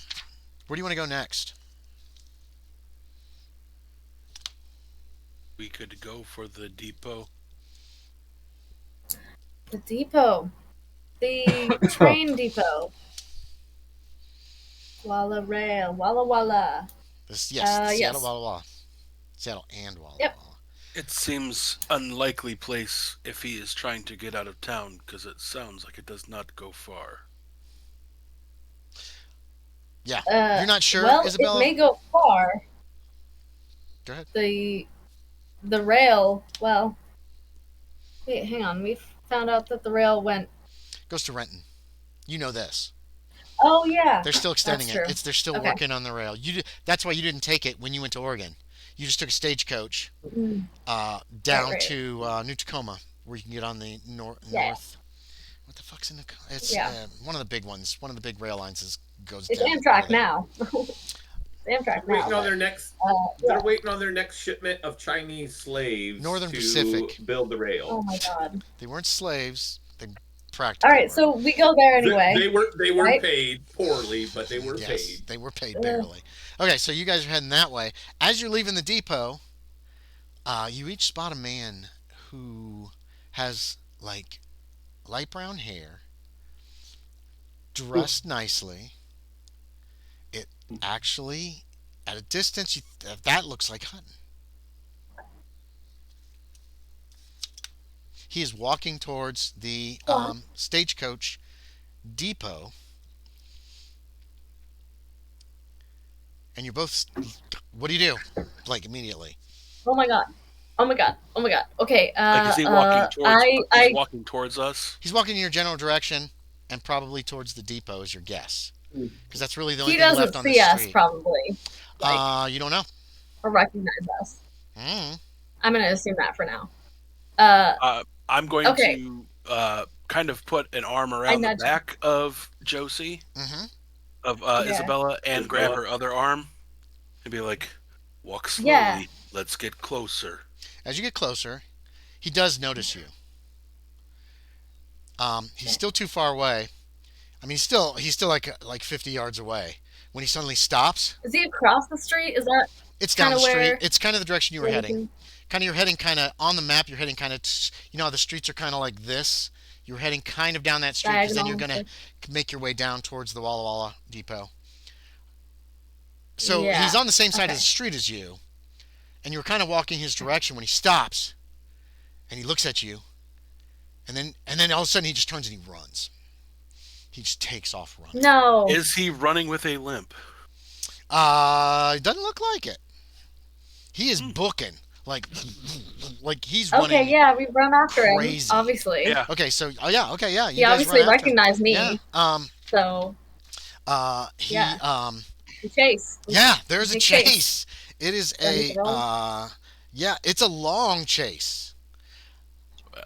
do you want to go next? We could go for the depot. The depot. The train depot. Walla Rail. Walla Walla. The yes. Seattle Walla Walla. Seattle and Walla Yep. Walla. It seems unlikely place if he is trying to get out of town, because it sounds like it does not go far. Yeah. You're not sure, Well, Isabella? it may go far. Go ahead. The rail. Well, wait, hang on. We found out that the rail went. Goes to Renton. You know this. Oh yeah. They're still extending That's true. They're still Okay. working on the rail. That's why you didn't take it when you went to Oregon. You just took a stagecoach down Right. to New Tacoma, where you can get on the north. What the fuck's in the? It's one of the big ones. One of the big rail lines goes It's down. Amtrak now. It's Amtrak now. Waiting on their next. Yeah. They're waiting on their next shipment of Chinese slaves Northern to Pacific. build the rail. Oh my god. They weren't slaves. They practically. All right, were. so we go there anyway. They were right? paid poorly, but they were Yes, paid. they were paid barely. Okay, so you guys are heading that way. As you're leaving the depot, you each spot a man who has like light brown hair, dressed nicely. It actually, at a distance, that looks like Hutton. He is walking towards the stagecoach depot, and you're both. What do you do? Like immediately. Oh my god. Oh my god. Oh my god. Okay. Like, is he walking towards? I walking towards us. He's walking in your general direction, and probably towards the depot is your guess, because that's really the only he thing doesn't left on the see us street. probably. Like, You don't know. or recognize us. Mm. I'm gonna assume that for now. I'm going Okay. to kind of put an arm around the nudge him. back of Josie, Mm-hmm. of Yeah. Isabella, and grab Isabella. her other arm, and be like, "Walk slowly. Yeah. Let's get closer." As you get closer, he does notice you. He's still too far away. I mean, he's still like 50 yards away. When he suddenly stops, Is he across the street? Is that it's down the Kinda street. where- It's kind of the direction you were heading. You're heading kind of on the map. You're heading kind of, how the streets are kind of like this. You're heading kind of down that street, because then you're Diagonal. gonna make your way down towards the Walla Walla depot. So Yeah, he's on the same side okay. of the street as you, and you're kind of walking his direction when he stops, and he looks at you, and then all of a sudden he just turns and he runs. He just takes off running. No. Is he running with a limp? It doesn't look like it. He is booking like he's running. Okay, yeah, we run after crazy. him, obviously. Yeah. Okay, so yeah. You He guys obviously run after him. recognized me, Yeah. so He. Yeah. we chase. Yeah. There's a Big chase. chase. It is Ready a. to roll? Yeah. It's a long chase.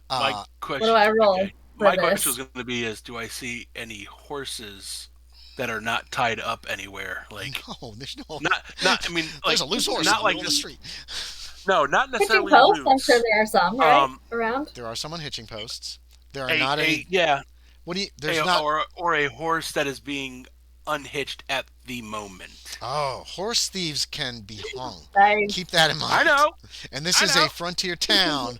My question. What do I roll okay. for My this? question was going to be: do I see any horses that are not tied up anywhere. Like No, there's no. not. I mean, like There's a loose horse not in the like middle of the street. No, not Hitching necessarily posts, I'm loose. sure there are some, right? Around? There are some on hitching posts. There are not any. Yeah, What do you? There's not. or a horse that is being unhitched at the moment. Oh, horse thieves can be hung. Nice. Keep that in mind. I know. And this is a frontier town.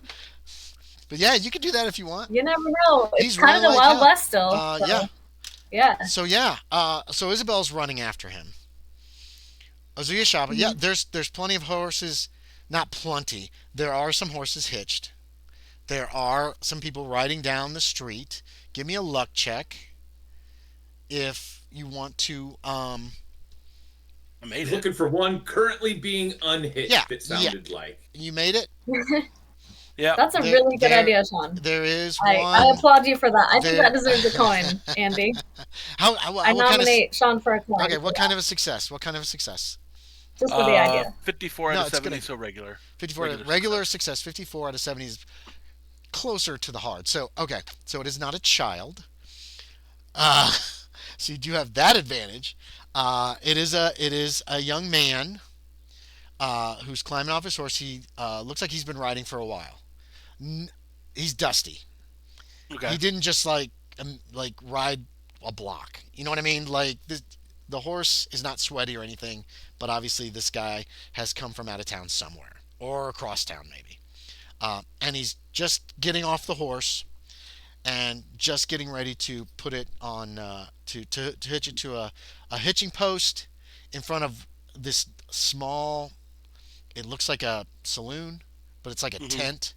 But yeah, you can do that if you want. You never know. It's He's kind of the running Wild like West still. So, Yeah. Yeah. So yeah. So Isabel's running after him. Ozuye Shappa. Yeah, there's plenty of horses. Not plenty. There are some horses hitched. There are some people riding down the street. Give me a luck check if you want to. I made He's it. looking for one currently being unhitched. Yeah, It sounded like. You made it. Yeah, That's a really good idea, Sean. There is one. I applaud you for that. I think that deserves a coin, Andy. I nominate Sean for a coin. Okay, what kind of a success? What kind of a success? Just for the idea. 54 No, out of it's 70, gonna- so regular. 54 regular success. 54 out of 70 is closer to the hard. So okay, so it is not a child. So you do have that advantage. It is a young man who's climbing off his horse. He looks like he's been riding for a while. He's dusty. Okay. He didn't just like ride a block. You know what I mean? Like the horse is not sweaty or anything, but obviously this guy has come from out of town somewhere or across town maybe. And he's just getting off the horse and just getting ready to put it on to hitch it to a hitching post in front of this small. It looks like a saloon, but it's like a tent.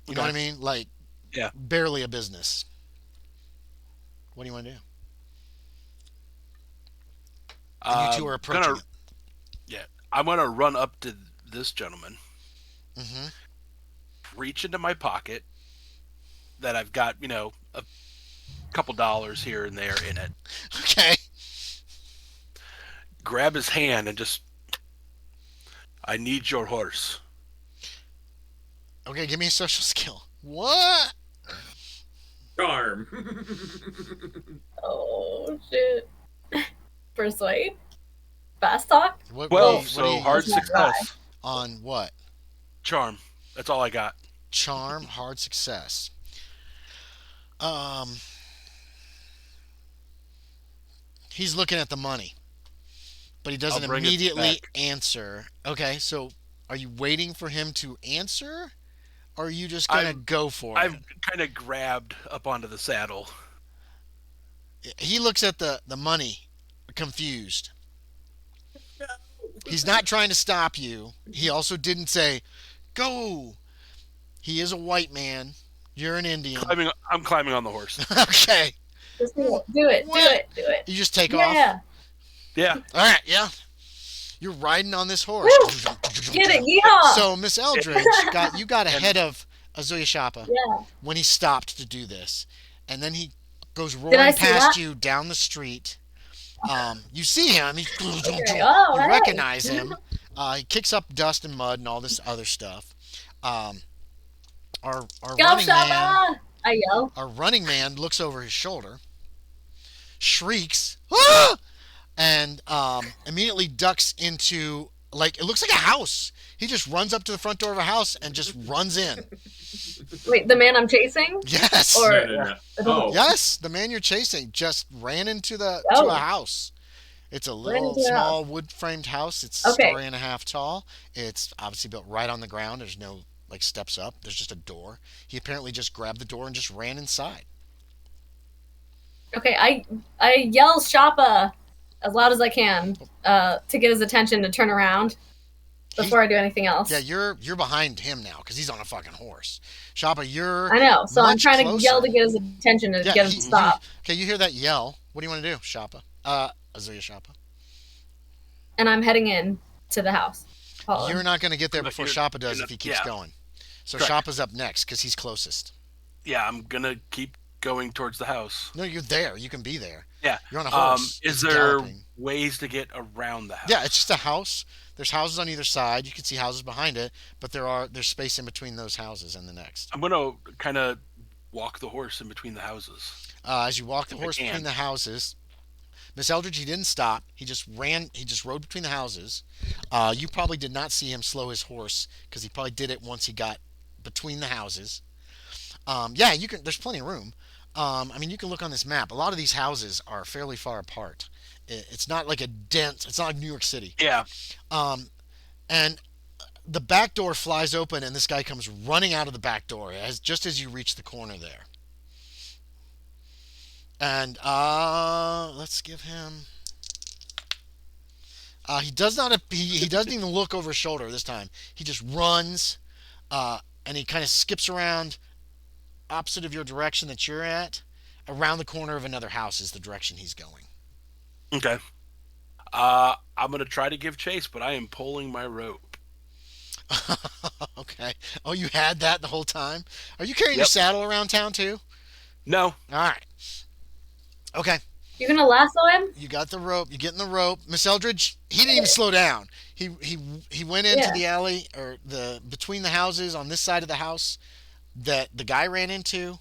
You know what I mean? Like, yeah, barely a business. What do you want to do? And you two are approaching it. Yeah, I'm gonna run up to this gentleman, Mm-hmm. reach into my pocket that I've got, a couple dollars here and there in it. Okay. Grab his hand and just, I need your horse. Okay, give me a social skill. What? Charm. Oh, shit. Persuade? Fast talk? What, Well, what do you hard use success. on what? Charm. That's all I got. Charm, hard success. He's looking at the money, but he doesn't I'll bring it immediately back. answer. Okay, so are you waiting for him to answer, or are you just gonna go for I've it? kind of grabbed up onto the saddle. He looks at the money, confused. He's not trying to stop you. He also didn't say, "Go." He is a white man. You're an Indian. I'm climbing on the horse. Okay. Just do it. What? Do it. You just take off. Yeah. Yeah. All right. Yeah. You're riding on this horse. Woo! Get it. Yeehaw. So Miss Eldridge got ahead of Ozuye Shappa Yeah. when he stopped to do this, and then he goes I roaring see past that? you down the street. You see him. Okay. Oh, You hey. recognize him. He kicks up dust and mud and all this other stuff. Our Go, running man. Shappa! I yell. Our running man looks over his shoulder, shrieks, "Ah!" and immediately ducks into, like, it looks like a house. He just runs up to the front door of a house and just runs in. Wait, the man I'm chasing? Yes. Or- No. Oh. Yes, the man you're chasing just ran into to Oh. a house. It's a little into a small wood framed house. It's a Okay. story and a half tall. It's obviously built right on the ground. There's no like steps up. There's just a door. He apparently just grabbed the door and just ran inside. Okay, I yell Shappa as loud as I can to get his attention to turn around before I do anything else. Yeah, you're behind him now because he's on a fucking horse. Shappa, you're I know, so I'm much trying closer. to yell to get his attention to Yeah, get him to stop. Okay, you hear that yell. What do you want to do, Shappa? Ozuye Shappa. And I'm heading in to the house. Follow him. You're not going to get there But before you're- Shappa does you're if he not- keeps yeah. going. So Correct. Shappa's up next because he's closest. Yeah, I'm gonna keep going towards the house. No, you're there. You can be there. Yeah. You're on a horse. Is It's there galloping. ways to get around the house? Yeah, it's just a house. There's houses on either side. You can see houses behind it, but there's space in between those houses and the next. I'm gonna kind of walk the horse in between the houses. As you walk the If I horse can. between the houses, Miss Eldridge, he didn't stop. He just ran. He just rode between the houses. You probably did not see him slow his horse because he probably did it once he got between the houses. Yeah, you can. There's plenty of room. I mean, you can look on this map. A lot of these houses are fairly far apart. It's not like a dense. It's not like New York City. Yeah. And the back door flies open, and this guy comes running out of the back door just as you reach the corner there. And let's give him. He does not. He doesn't even look over his shoulder this time. He just runs, and he kind of skips around opposite of your direction that you're at. Around the corner of another house is the direction he's going. Okay. I'm gonna try to give chase, but I am pulling my rope. Okay. Oh, you had that the whole time? Are you carrying your saddle around town too? No. All right. Okay. You gonna lasso him? You got the rope. You get in the rope. Miss Eldridge, he didn't even slow down. He went into the alley or the between the houses on this side of the house that the guy ran into,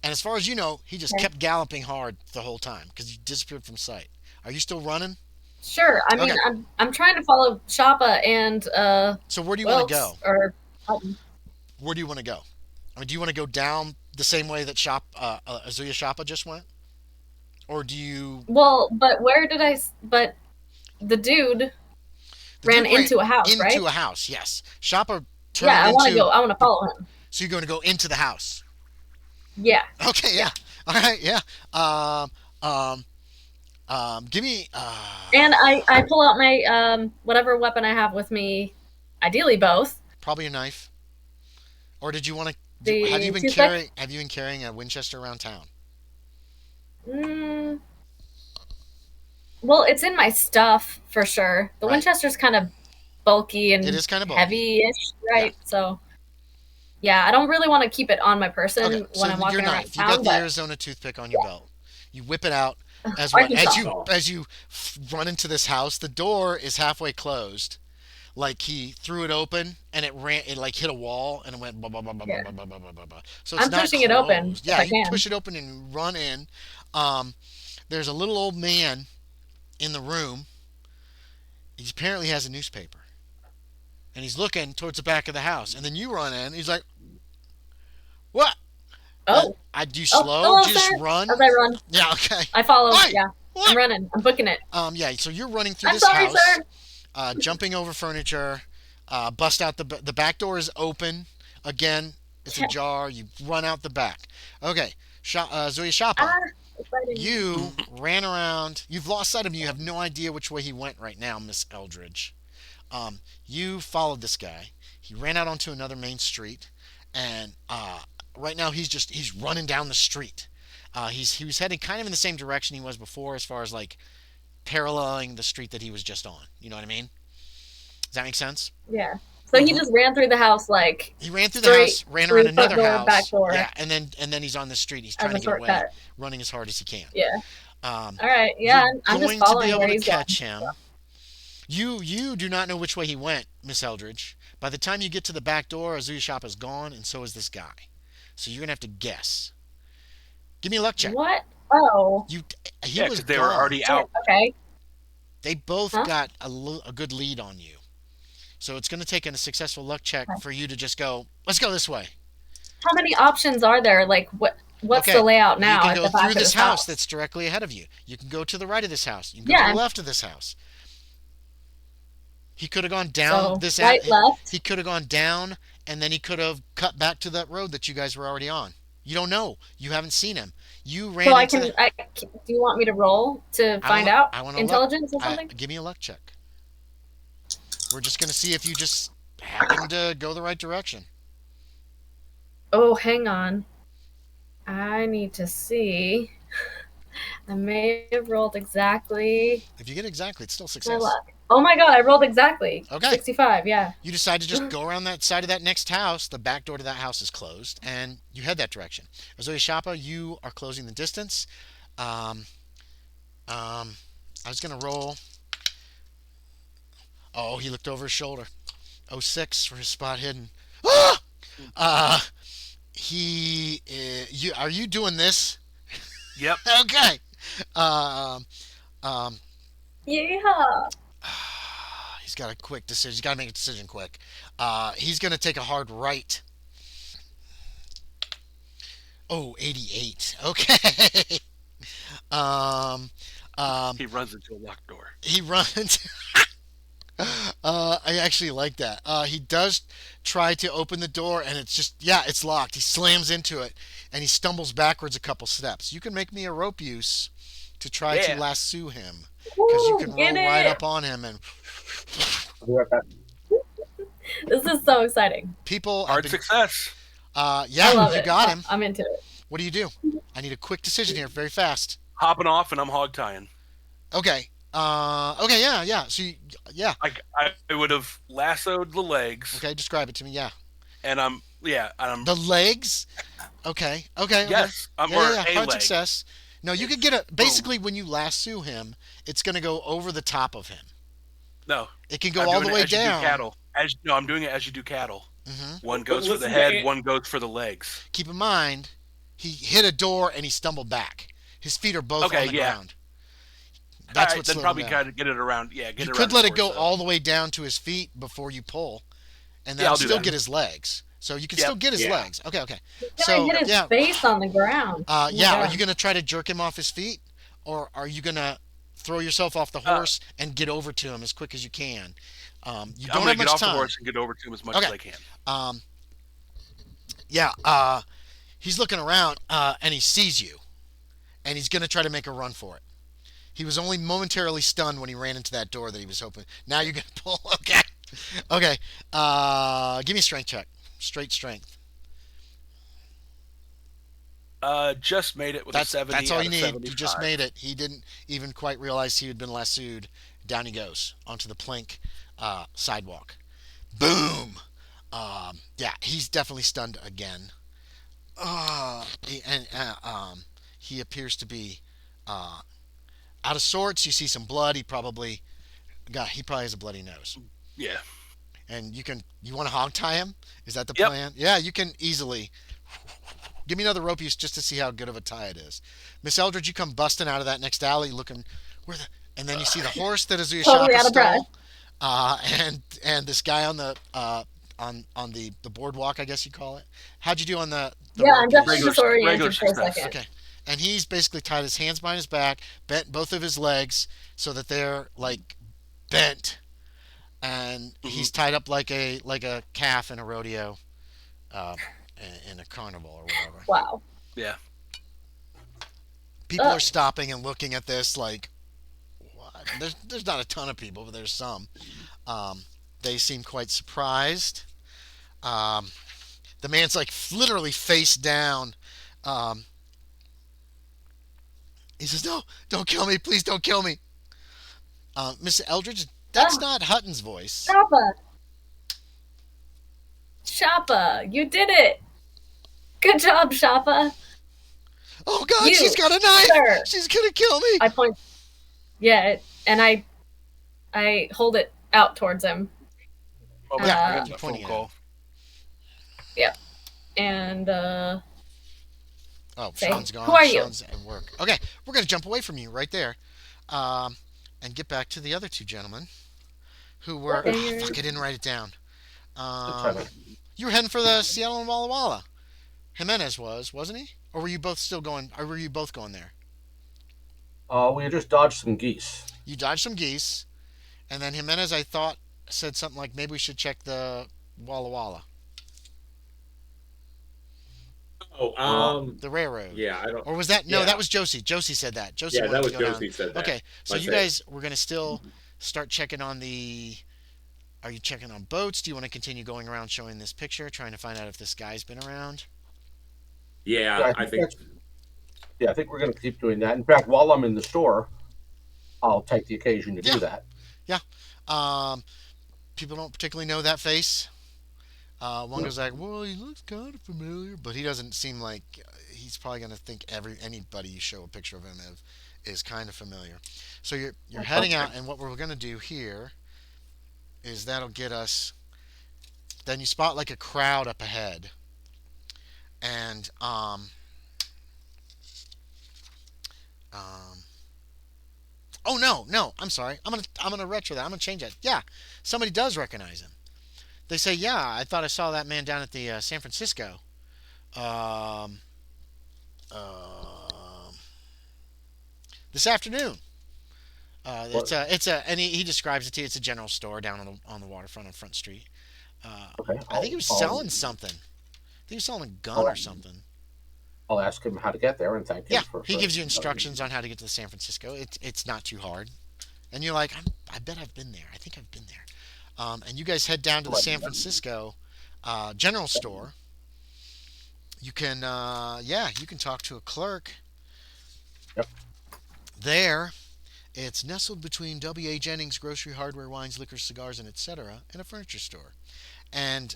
and as far as you know, he just kept galloping hard the whole time because he disappeared from sight. Are you still running? Sure. I mean, I'm trying to follow Shappa and So where do you want to Wilkes, go? or Where do you want to go? I mean, do you want to go down the same way that Ozuye Shappa just went, or do you? well, but where did I? But the dude ran into a house, right? Into a house, yes. Shappa turned Yeah, I want to into. go. I want to follow him. So you're going to go into the house. Yeah. Okay, yeah. All right, yeah. Give me. And I pull out my whatever weapon I have with me, ideally both. Probably a knife. Or did you want to? The Have you been toothpick? carrying a Winchester around town? Well, it's in my stuff for sure. The Right. Winchester's kind of bulky and It is kind of bulky. heavy-ish, right? So, yeah, I don't really want to keep it on my person Okay, when so I'm walking your around knife. You town. got the But Arizona toothpick on your belt. You whip it out as Arkansas. you run into this house. The door is halfway closed. Like he threw it open and it like hit a wall and it went blah blah blah blah blah blah blah blah blah blah. So it's I'm not pushing it open closed. if Yeah, I you can. push it open and run in. There's a little old man in the room. He apparently has a newspaper, and he's looking towards the back of the house. And then you run in. He's like, "What? Oh, Do you Oh, slow? hello, Do you just sir. run?" as I run, Yeah. Okay. I follow. Hey, Yeah, what? I'm running. I'm booking it. Yeah. So you're running through I'm this sorry, house, sir. jumping over furniture. Bust out the back door is open again. It's ajar. You run out the back. Okay. Zoe Shappa. Exciting. You ran around. You've lost sight of him. You have no idea which way he went right now, Miss Eldridge. You followed this guy. He ran out onto another main street, and right now he's running down the street. He was heading kind of in the same direction he was before, as far as like paralleling the street that he was just on. You know what I mean? Does that make sense? Yeah. So he just ran through the house like He ran through the straight house, ran through around the front another door, house. back door. Yeah, and then he's on the street. He's trying as to a get away, shortcut. running as hard as he can. Yeah. Um, All right. Yeah. you're I'm going just to be following able where to he's going. catch him. You do not know which way he went, Miss Eldridge. By the time you get to the back door, Ozuye Shappa's gone, and so is this guy. So you're gonna have to guess. Give me a luck check. What? Oh. He Yeah, was because they were gone. already out. Okay. They both Huh? got a good lead on you. So it's going to take a successful luck check for you to just go, let's go this way. How many options are there? Like, what's Okay, the layout now? You can at go the back through of this house that's directly ahead of you. You can go to the right of this house. You can go to the left of this house. He could have gone down So, this right, left. He could have gone down, and then he could have cut back to that road that you guys were already on. You don't know. You haven't seen him. You ran So into do you want me to roll to find out I want intelligence or something? Give me a luck check. We're just going to see if you just happen to go the right direction. Oh, hang on. I need to see. I may have rolled exactly If you get exactly, it's still my success. luck. Oh my god, I rolled exactly. Okay. 65, yeah. You decide to just go around that side of that next house. The back door to that house is closed, and you head that direction. Ozuye Shappa, you are closing the distance. I was going to roll. Oh, he looked over his shoulder. 06 for his spot hidden. Ah! Are you doing this? Yep. Okay. Um, Yeah. he's got a quick decision. He's got to make a decision quick. He's going to take a hard right. Oh, 88. Okay. um, He runs into a locked door. he runs. I actually like that. He does try to open the door, and it's just, yeah, it's locked. He slams into it, and he stumbles backwards a couple steps. You can make me a rope use to try to Yeah. lasso him, because you Woo, can roll get right it. up on him, and I'll be right back. This is so exciting. people. Hard success. I Yeah, love you it. got him. I'm into it. What do you do? I need a quick decision here, very fast. Hopping off and I'm hog tying. Okay. Okay. Yeah. So, yeah. I would have lassoed the legs. Okay. Describe it to me. Yeah. And I'm The legs. Okay. yes. I'm Yeah. or Yeah. a Hard leg. success. No, you could get basically when you lasso him, it's going to go over the top of him. No. It can go I'm all doing the it way as you do down. cattle. I'm doing it as you do cattle. Mm-hmm. One goes for the listen to head, Ant- one goes for the legs. Keep in mind, he hit a door and he stumbled back. His feet are both Okay, on the yeah. ground. That's All what's then slowing probably him got down. to get it around. Yeah, get You it could around let his it go torso. all the way down to his feet before you pull, and Yeah, then I'll do still that. get his legs. So you can Yep. still get his Yeah. legs. Okay. Can So I hit his yeah, face on the ground? Oh my yeah. Are God. you gonna try to jerk him off his feet, or are you gonna throw yourself off the horse and get over to him as quick as you can? You I'm don't gonna have get much off time. the horse and get over to him as much Okay. as I can. Yeah. He's looking around and he sees you, and he's gonna try to make a run for it. He was only momentarily stunned when he ran into that door that he was hoping. Now you're gonna pull. Okay. Okay. Give me a strength check. Straight strength. Just made it with a 70. That's all out you of need. 75. You just made it. He didn't even quite realize he had been lassoed. Down he goes onto the plank sidewalk. Boom. Yeah, he's definitely stunned again. He appears to be out of sorts. You see some blood. He probably has a bloody nose. Yeah. And you want to hog tie him? Is that the Yep. plan? Yeah, you can easily. Give me another rope use just to see how good of a tie it is. Miss Eldridge, you come busting out of that next alley looking and then you see the horse that Ozuye Totally Shappa out of breath. stole. And this guy on the on the boardwalk, I guess you call it. How'd you do on the Yeah, rope I'm use? definitely Regular disoriented for a success. second. Okay. And he's basically tied his hands behind his back, bent both of his legs so that they're like bent, and he's tied up like a calf in a rodeo, uh, in a carnival or whatever. Wow. Yeah. People are stopping and looking at this like, what? There's not a ton of people, but there's some. They seem quite surprised. The man's like literally face down. He says, "No, don't kill me, please, don't kill me." Miss Eldridge, that's not Hutton's voice. Shappa, you did it. Good job, Shappa. Oh God, You, she's got a knife. sir. She's gonna kill me. I point. Yeah, and I hold it out towards him. Oh, Yeah, I got you're a pointing phone at call. Yep. And Oh, Say, Sean's gone. who are you? Sean's at work. Okay, we're gonna jump away from you right there, and get back to the other two gentlemen, who were. Okay. Fuck, I didn't write it down. Try to- You were heading for the Seattle and Walla Walla. Jimenez wasn't he? Or were you both still going? Or were you both going there? We just dodged some geese. You dodged some geese, and then Jimenez, I thought, said something like maybe we should check the Walla Walla, the railroad. Yeah, I don't. Or was that no? Yeah. That was Josie. Josie said that. Josie Yeah, wanted that to was go Josie down. said that. Okay, so I you say- guys were gonna still start checking on the. Are you checking on boats? Do you want to continue going around showing this picture, trying to find out if this guy's been around? Yeah, I think. I think we're going to keep doing that. In fact, while I'm in the store, I'll take the occasion to Yeah. do that. People don't particularly know that face. One goes like, "Well, he looks kind of familiar," but he doesn't seem like he's probably going to think anybody you show a picture of him is kind of familiar. So you're heading out, and what we're going to do here is that'll get us. Then you spot like a crowd up ahead, and Oh no, I'm sorry. I'm gonna retro that. I'm gonna change that. Yeah, somebody does recognize him. They say, yeah, I thought I saw that man down at the San Francisco. Um, um, this afternoon. And he describes it to you. It's a general store down on the waterfront on Front Street. Okay. I think he was selling something. I think he was selling a gun or something. I'll ask him how to get there and thank him Yeah, for. he gives you instructions on how to get to San Francisco. It's not too hard, and you're like, I bet I've been there. I think I've been there. And you guys head down to the San Francisco general store. You can you can talk to a clerk. Yep. There, it's nestled between W.A. Jennings grocery, hardware, wines, liquor, cigars, and etc. and a furniture store. And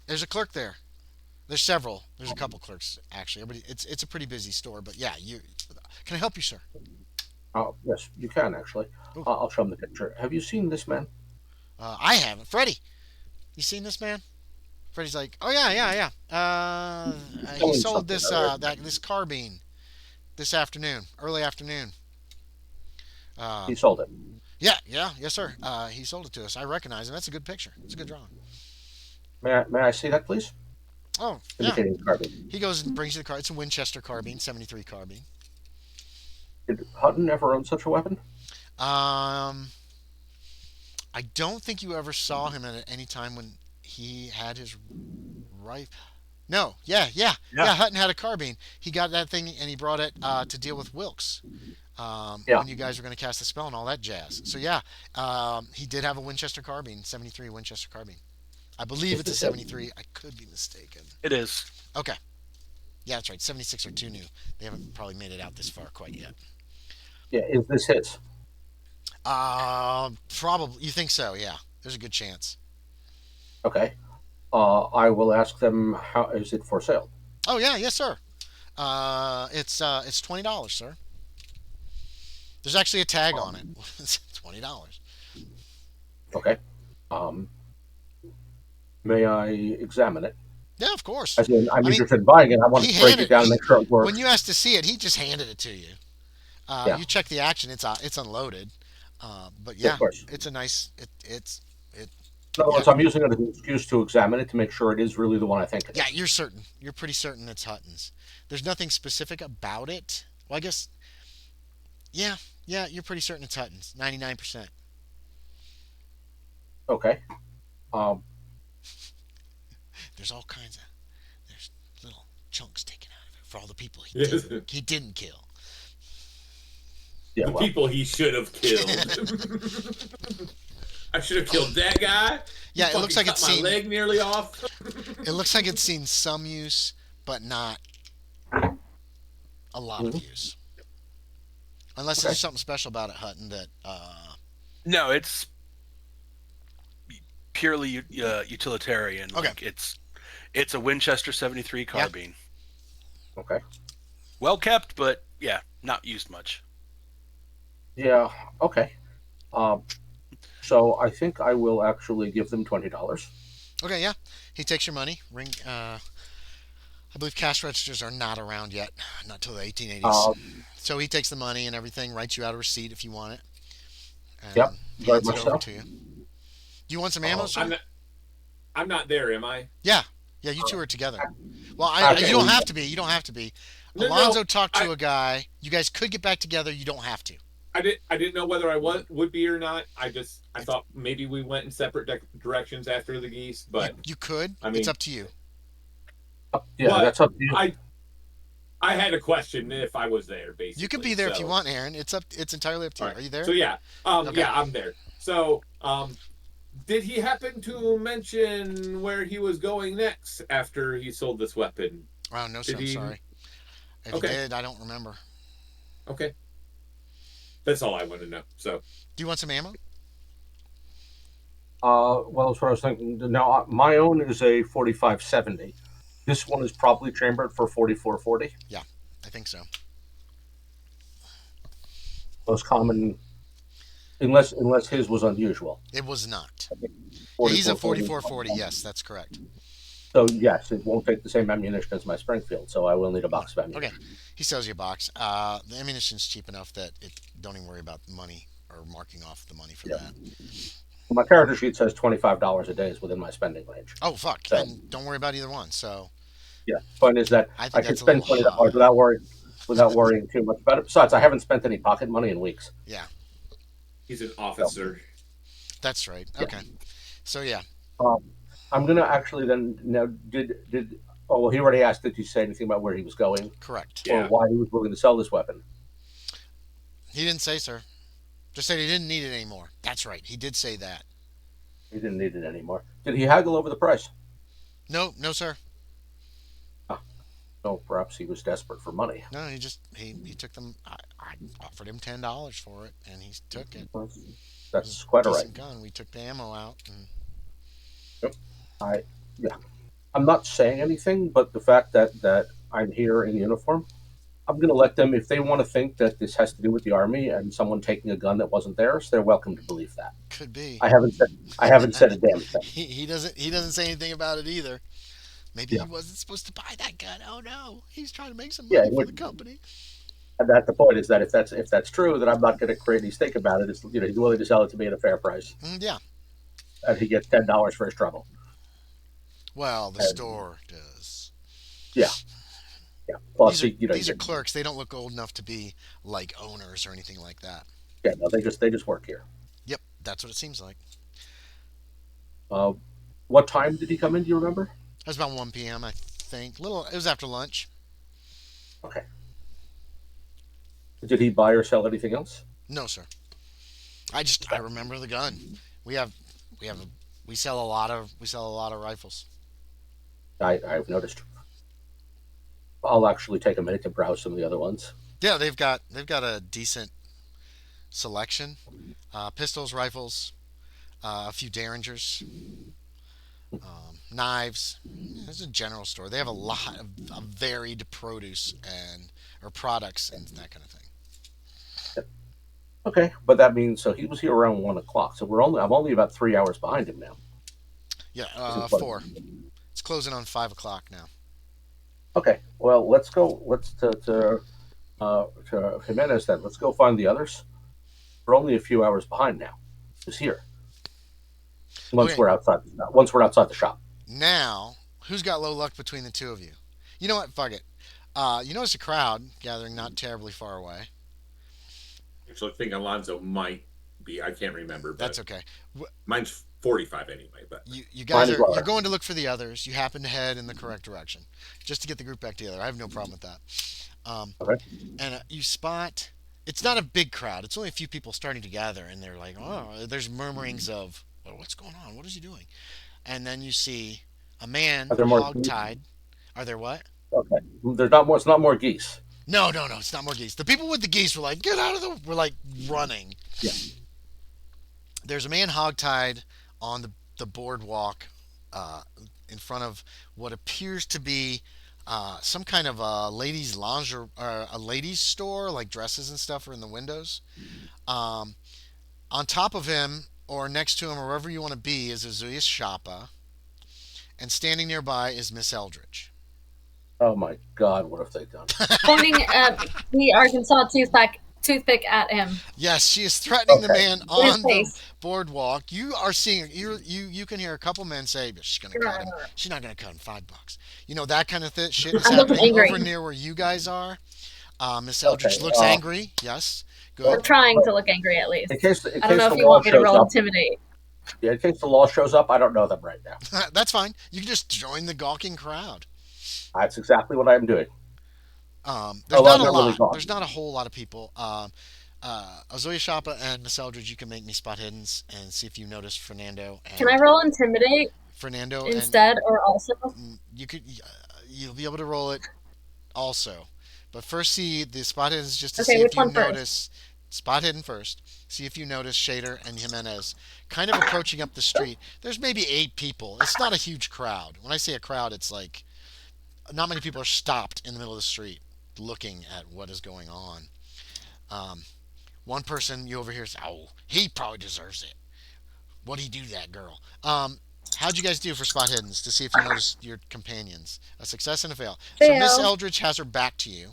there's a clerk there. There's several. There's a couple clerks actually. It's a pretty busy store, but yeah, you can I help you, sir? Yes, you can actually. I'll show him the picture. Have you seen this man? I haven't. Freddie, you seen this man? Freddie's like, oh yeah. He sold this this carbine this afternoon, early afternoon. He sold it. Yes, sir. He sold it to us. I recognize him. That's a good picture. It's a good drawing. May I see that, please? Oh, indicating the carbine. He goes and brings you the car. It's a Winchester carbine, 73 carbine. Did Hutton ever own such a weapon? I don't think you ever saw him at any time when he had his rifle. No, yeah. Hutton had a carbine. He got that thing and he brought it to deal with Wilkes. When you guys were going to cast the spell and all that jazz. So he did have a Winchester carbine, 73 Winchester carbine. I believe it's a 73. I could be mistaken. It is. Okay. Yeah, that's right. 76 are too new. They haven't probably made it out this far quite yet. Yeah, is this his? Probably. You think so? Yeah. There's a good chance. Okay. I will ask them. How is it for sale? Oh yeah, yes sir. It's $20, sir. There's actually a tag on it. It's $20. Okay. May I examine it? Yeah, of course. As in, I'm interested in buying it. I want to break it down and make sure it works. When you asked to see it, he just handed it to you. You check the action; it's unloaded. But yeah, it's a nice. It's. In other words, I'm using it as an excuse to examine it to make sure it is really the one I think it is. Yeah, you're certain. You're pretty certain it's Hutton's. There's nothing specific about it. Well, I guess. Yeah, you're pretty certain it's Hutton's. 99%. Okay. There's all kinds of. There's little chunks taken out of it for all the people he didn't kill. Yeah, the people he should have killed. I should have killed that guy. Yeah, it looks like it's seen my leg nearly off. It looks like it's seen some use, but not a lot of use. Unless there's something special about it, Hutton. That no, it's purely utilitarian. Okay, like it's a Winchester 73 carbine. Yeah. Okay. Well kept, but not used much. Yeah. Okay. So I think I will actually give them $20. Okay. Yeah. He takes your money. I believe cash registers are not around yet, not till the 1880s. So he takes the money and everything, writes you out a receipt if you want it. And yep. Hands it over to you. Do you want some ammo, sir? I'm not there, am I? Yeah. Yeah, you two are together. Well, you don't have to be. You don't have to be. Alonzo talked to a guy. You guys could get back together. You don't have to. I didn't know whether I would be or not. I thought maybe we went in separate directions after the geese, but you could. I mean, it's up to you. That's up to you. I had a question if I was there. Basically, you can be there if you want, Aaron. It's entirely up to you. Right. Are you there? So okay. I'm there. So did he happen to mention where he was going next after he sold this weapon? Oh no, sir. I'm sorry. If he did, I don't remember. Okay. That's all I want to know. So, do you want some ammo? Well, that's what I was thinking. Now, my own is a 45-70. This one is probably chambered for 44-40. Yeah, I think so. Most common, unless his was unusual. It was not. Yeah, he's a 44-40. Yes, that's correct. So yes, it won't take the same ammunition as my Springfield, so I will need a box of Okay, ammunition. he sells you a box. The ammunition's cheap enough that don't even worry about the money or marking off the money for Yeah. that. My character sheet says $25 a day is within my spending range. Oh fuck, So and don't worry about either one. So yeah, point is that I I think could that's a little spend $20 high. without worrying too much about it. Besides, I haven't spent any pocket money in weeks. Yeah, He's an So officer. that's right. yeah. Okay, so yeah, Um, I'm gonna actually then now did oh well he already asked, did you say anything about where he was going correct. or Yeah. why he was willing to sell this weapon? He didn't say, sir. Just said he didn't need it anymore. That's right. He did say that. He didn't need it anymore. Did he haggle over the price? No, no, sir. Ah, no, perhaps he was desperate for money. No, he took them. I offered him $10 for it, and he took it. It was That's a quite all right. decent gun. We took the ammo out, and Yep. I yeah. I'm not saying anything, but the fact that I'm here in uniform, I'm going to let them, if they want to think that this has to do with the army and someone taking a gun that wasn't theirs, they're welcome to believe that. could be. I haven't said a damn thing. He doesn't say anything about it either. Maybe he Yeah, wasn't supposed to buy that gun. Oh no, he's trying to make some yeah. money for the company. And that the point is that if that's true, then I'm not going to create any stink about it. It's, he's willing to sell it to me at a fair price, Yeah. and he gets $10 for his trouble. Well, the And store does. yeah, yeah. Plus, These are he, these are clerks. They don't look old enough to be like owners or anything like that. yeah, no, they just work here. Yep, that's what it seems like. Uh, what time did he come in? Do you remember? It was about 1 p.m. I think. Little. It was after lunch. Okay. Did he buy or sell anything else? No, sir. I remember the gun. We have we have a, we sell a lot of rifles. I've noticed. I'll actually take a minute to browse some of the other ones. Yeah, they've got a decent selection. Pistols, rifles, a few derringers, knives. It's a general store. They have a lot of varied produce and or products and that kind of thing. Okay, but that means so he was here around 1 o'clock. So I'm only about 3 hours behind him now. Yeah, This is what. 4. It's closing on 5 o'clock now. Okay, well let's go. Let's to Jimenez then. Let's go find the others. We're only a few hours behind now. Who's here? Once Okay, we're outside. Once we're outside the shop. now who's got low luck between the two of you? You know what? Fuck it. You notice a crowd gathering not terribly far away. Actually, I think Alonzo might be. I can't remember, That's but okay. mine's 45 anyway. But You Mine guys is you're lower. going to look for the others. You happen to head in the correct direction, just to get the group back together. I have no problem with that. Um, Okay. and you spot. It's not a big crowd. It's only a few people starting to gather, and they're like, "Oh," there's murmurings of, well, "What's going on? What is he doing?" And then you see a man Are there more geese? hog-tied. Are there what? Okay. There's not more. It's not more geese. No, no, no. It's not more geese. The people with the geese were like, "Get out of the!" We're like running. Yeah. There's a man hogtied on the boardwalk uh, in front of what appears to be some kind of a ladies' lingerie, a ladies' store, like dresses and stuff are in the windows. Um, on top of him, or next to him, or wherever you want to be, is Ozuye Shappa, and standing nearby is Miss Eldridge. Oh my God! What have they done? Pointing at the Arkansas toothpick at him Yes, she is threatening the Okay. man in his on the face. boardwalk. You are seeing you can hear a couple men say, "But she's gonna cut him. She's not gonna cut him $5." You know that kind of shit is I'm looking happening angry. over near where you guys are. Miss Okay. Eldridge looks angry. Yes, Or good. trying to look angry at least. In case I don't know the if you law want me to shows roll up. intimidate. Yeah. In case the law shows up, I don't know them right now. That's fine. You can just join the gawking crowd. That's exactly what I'm doing. There's Oh, not I'm a not really lot. gone. There's not a whole lot of people. Ozuye Shappa and Miss Eldridge, you can make me spot hiddens and see if you notice Can I roll intimidate Fernando and instead or also? you could you'll be able to roll it also. But first, see the spot hiddens just to Okay, see which if you one first? notice spot hidden first. See if you notice Shaeder and Jimenez kind of approaching up the street. There's maybe 8 people. It's not a huge crowd. When I say a crowd, it's like not many people are stopped in the middle of the street looking at what is going on. Um, one person you overhear say, "Oh, he probably deserves it. What'd he do to that girl?" How'd you guys do for spot hiddens to see if you notice your companions? A success and a fail. So Fail. Miss Eldridge has her back to you.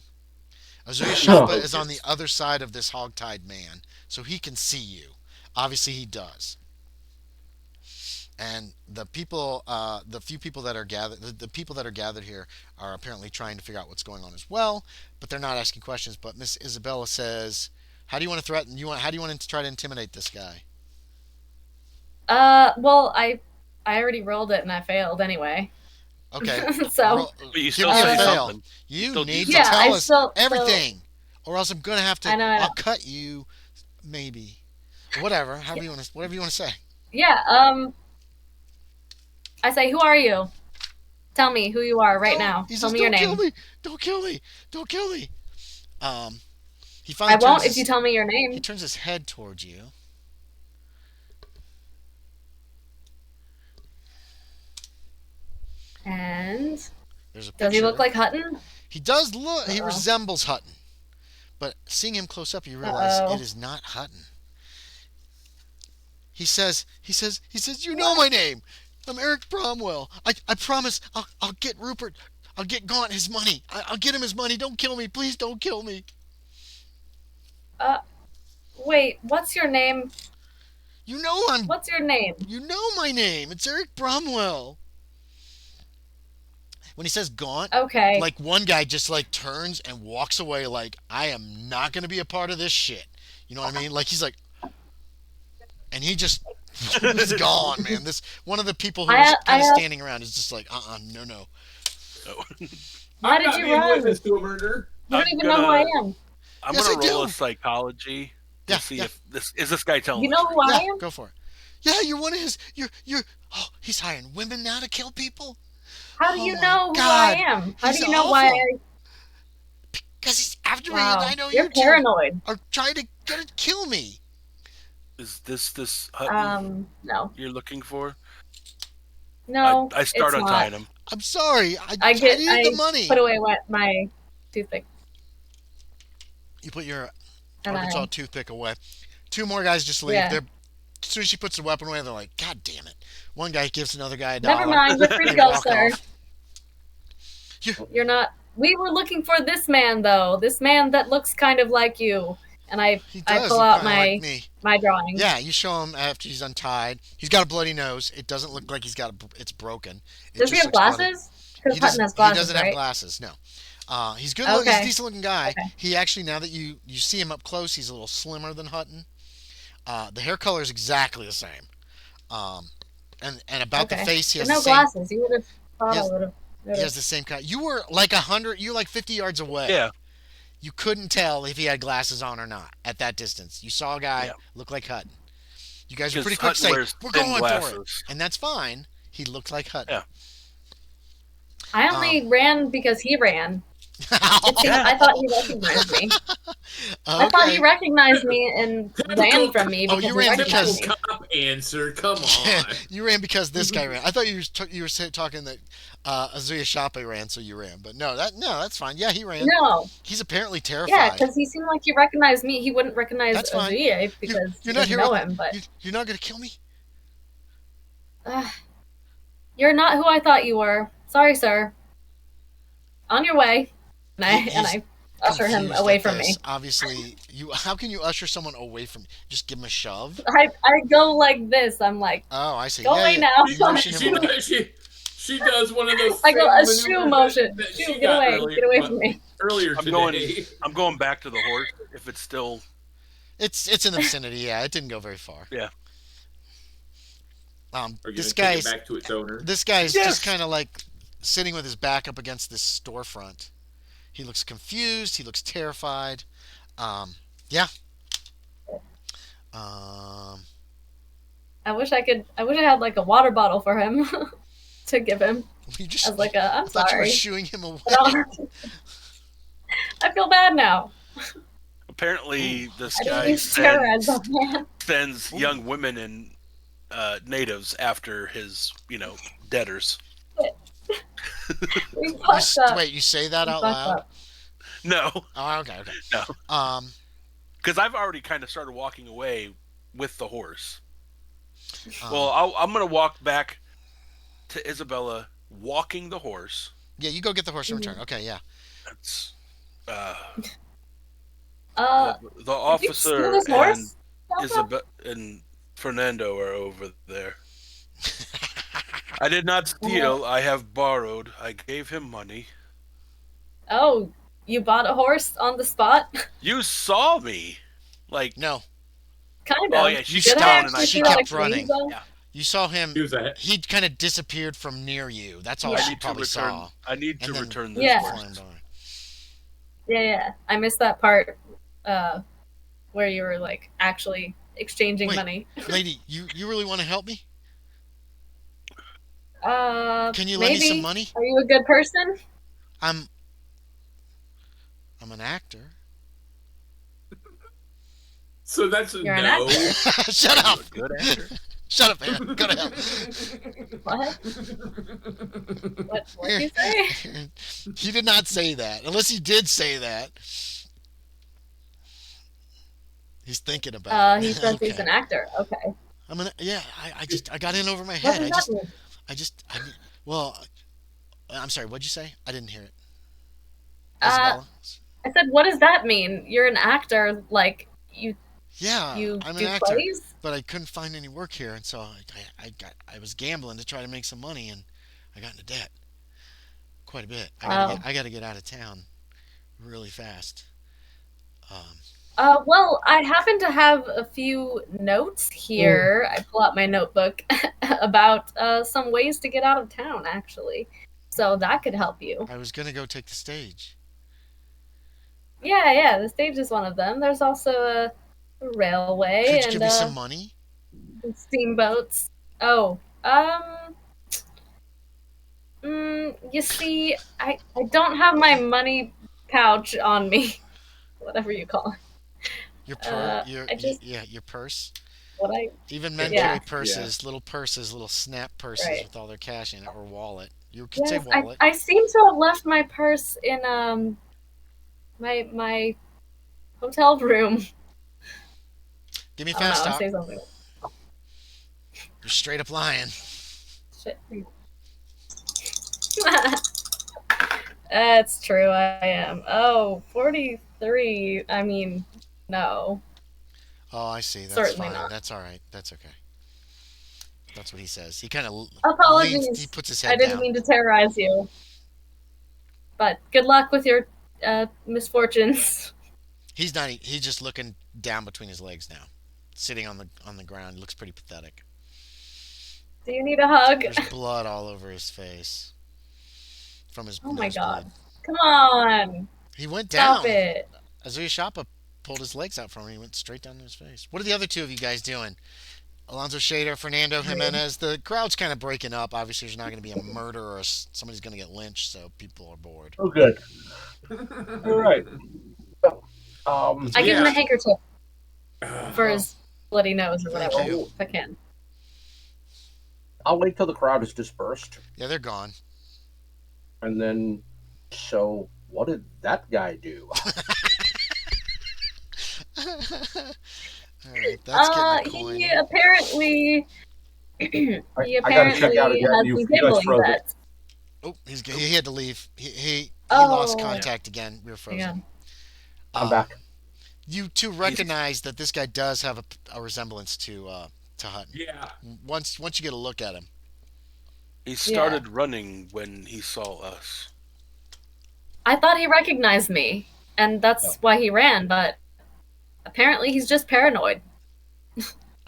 Ozuye Oh, Shappa is on the other side of this hogtied man, so he can see you. Obviously, he does. And the few people that are gathered, the people that are gathered here are apparently trying to figure out what's going on as well, but they're not asking questions. But Miss Isabella says, "How do you want to threaten? How do you want to try to intimidate this guy?" Well, I already rolled it and I failed anyway. Okay. So But you Give still me a say fail. something. You Still need do to yeah, tell I us still everything, or else I'm gonna have to. I know. I'll cut you, maybe. Whatever. Whatever you want to say. Yeah. I say, who are you? Tell me who you are right No, now. He Tell says, me your "Don't name. kill me! Don't kill me! Don't kill me!" He I finally won't turns if you tell me your name. he turns his head towards you. And There's a picture. does he look like Hutton? He does look. He Uh-oh. resembles Hutton, but seeing him close up, you realize Uh-oh. it is not Hutton. He says, "You know my name. I'm Eric Bromwell. I promise I'll get Rupert. I'll get Gaunt his money. I'll get him his money. Don't kill me. Please don't kill me." Wait, what's your name? You know What's your name? You know my name. It's Eric Bromwell. When he says Gaunt, Okay. like one guy just like turns and walks away like, I am not going to be a part of this shit. You know what I mean? Like he's like, and he just is gone, man. This one of the people who was kind of standing around is just like, no. Why I'm did not you being run? witness to a murder. You don't even know who I am. I'm Yes, gonna I roll do. a psychology to Yeah, see yeah. if this guy telling You the know truth. who I Yeah, am? go for it. Yeah, you're one of his. You're. Oh, he's hiring women now to kill people. How do Oh you my know who God. I am? How He's do you know why awful. Because he's after me, and Wow. I know You're you two paranoid. are trying to kill me. Is this Hutton No. you're looking for? No, I start it's untying not. him. I'm sorry. I I needed the money. put away my toothpick. You put your And Arkansas toothpick away. Two more guys just leave. Yeah. They're as soon as she puts the weapon away, they're like, God damn it. One guy gives another guy $1. Never mind, you're free to They go, walk sir. off. You're not. We were looking for this man, though. This man that looks kind of like you. And I He does pull look out kinda like me. my drawing. Yeah, you show him after he's untied. He's got a bloody nose. It doesn't look like it's broken. It Does he just have looks bloody. glasses? Because Hutton has He glasses, doesn't right? have glasses. No. He's good. He's a Okay. decent looking guy. Okay. He actually, now that you see him up close, he's a little slimmer than Hutton. The hair color is exactly the same. And about the face, he has But no the same. glasses. You would have thought He I has- would have. He has the same kind. You were like 100. You were like 50 yards away. Yeah. You couldn't tell if he had glasses on or not at that distance. You saw a guy Yeah. look like Hutton. You guys were Because pretty quick to Hutton say, wears we're thin going for it. glasses. And that's fine. He looked like Hutton. Yeah. I only ran because he ran. Yeah. I thought he recognized me. I thought he recognized me and ran from me because you he ran recognized because- me. Cop answer. Come on. You ran because this guy ran. I thought you were talking that Ozuye Shappa ran, so you ran. But no, that's fine. Yeah, he ran. No. He's apparently terrified. Yeah, because he seemed like he recognized me. He wouldn't recognize That's fine. Ozuye because You're he not doesn't here. know him. But You're not going to kill me? you're not who I thought you were. Sorry, sir. On your way. And I usher him Confused away at from this. me. Obviously, how can you usher someone away from me? Just give him a shove? I go like this. I'm like, Oh, I see. go Yeah, away yeah. now. You motion him away. She does one of those. I go a same shoe maneuvers motion. that Shoe, she get got away. Get away from me. Earlier today. I'm going back to the horse if it's still. It's in the vicinity. Yeah, it didn't go very far. Yeah. Are you This gonna take guy's it back to its owner? just Yes. kind of like sitting with his back up against this storefront. He looks confused. He looks terrified. Yeah. I wish I had like a water bottle for him to give him You just. as like a. I I'm thought you were sorry. shooing him away. I feel bad now. Apparently, this I didn't guy mean to terrorize that man. sends young women and natives after his, debtors. We fucked up. Wait, you say that We out fucked loud? up. No, Oh, okay. no, Um, because I've already kind of started walking away with the horse. um, Well, I'm gonna walk back to Isabella walking the horse. Yeah, you go get the horse and return. Okay, yeah. That's Uh, the did you steal officer this and horse? Shappa? Isabella and Fernando are over there. I did not steal. I have borrowed. I gave him money. Oh, you bought a horse on the spot? You saw me, like No, Kind of. Oh yeah, You she Did I stopped. down and I actually She do that kept extreme, running. though? Yeah. you saw him. He was a He kind of disappeared from near you. That's all Yeah. she probably saw. I need to And then- return this Yeah. horse. Flying by. Yeah. I missed that part where you were like actually exchanging Wait. money. Lady, you really want to help me? Can you maybe. lend me some money? Are you a good person? I'm an actor. so that's a You're an no. Shut up! Good actor. Shut up, Aaron. Go to hell. What? What did you say? He did not say that. Unless he did say that. He's thinking about it. He says he's Okay. an actor. Okay. I got in over my What head. does that mean? Well, I'm sorry. What'd you say? I didn't hear it. Uh, Isabella? I said, what does that mean? You're an actor, like you Yeah, you I'm an do actor, plays? but I couldn't find any work here, and so I was gambling to try to make some money, and I got into debt quite a bit. I gotta get out of town really fast. Well, I happen to have a few notes here. I pull out my notebook about some ways to get out of town, actually. So that could help you. I was gonna go take the stage. Yeah, the stage is one of them. There's also a railway Could you and give me some money? steamboats. Oh, you see, I don't have my money pouch on me, whatever you call it. Your your purse. What I Even men Yeah. carry purses, little snap purses Right. with all their cash in it, or wallet. You could say yes, wallet. I seem to have left my purse in my hotel room. Give me Oh, no, fast I'll talk. say something. You're straight up lying. Shit. That's true, I am. Oh, 43. I mean, no. Oh, I see. That's Certainly fine. not. That's all right. That's okay. That's what he says. He kind of Apologies. He puts his I head didn't down. mean to terrorize you. But good luck with your misfortunes. He's not. He's just looking down between his legs now, sitting on the ground. He looks pretty pathetic. Do you need a hug? There's blood all over his face from his. Oh my nosebleed. god. Come on. He went down. Stop it. Ozuye Shappa pulled his legs out from him. He went straight down to his face. What are the other two of you guys doing? Alonzo, Shaeder, Fernando, Jimenez. The crowd's kind of breaking up. Obviously, there's not going to be a murder or somebody's going to get lynched, so people are bored. Oh, good. All right. I give him a handkerchief for his bloody nose or Thank whatever, you. if I can. I'll wait till the crowd is dispersed, Yeah, they're gone. and then. So, what did that guy do? All right, that's getting a coin. He apparently he I gotta check out apparently again. has You some guys gambling froze it. debts. Oh, he had to leave. He Oh. lost contact again. We were frozen. Yeah. I'm back. You two recognize that this guy does have a resemblance to Hutton. Yeah. Once you get a look at him. He started running when he saw us. I thought he recognized me, and that's why he ran, but apparently he's just paranoid.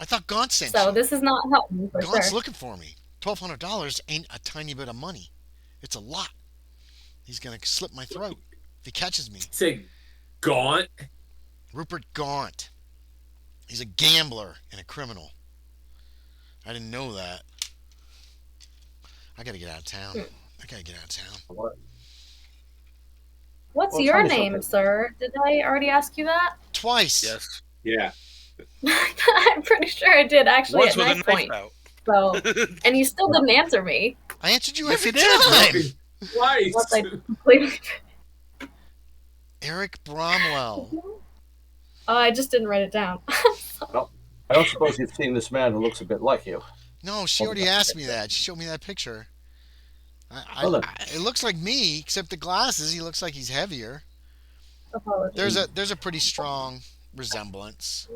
I thought Gaunt sent So you. this is not helping for Gaunt's sure. looking for me. $1,200 ain't a tiny bit of money. It's a lot. He's gonna slit my throat if he catches me. Say gaunt. Rupert Gaunt. He's a gambler and a criminal. I didn't know that. I gotta get out of town. I gotta get out of town. What? What's Well, your tell me name, something. sir? Did I already ask you that? Twice. Yes. Yeah. I'm pretty sure I did actually Once at with a knife knife point. out. So, and you still didn't answer me. I answered you Yes, every you did. time. Twice. Unless I completely. Eric Bromwell. Oh, I just didn't write it down. I don't suppose you've seen this man who looks a bit like you. No, she already asked me that. She showed me that picture. It looks like me, except the glasses. He looks like he's heavier. Apologies. There's a pretty strong resemblance.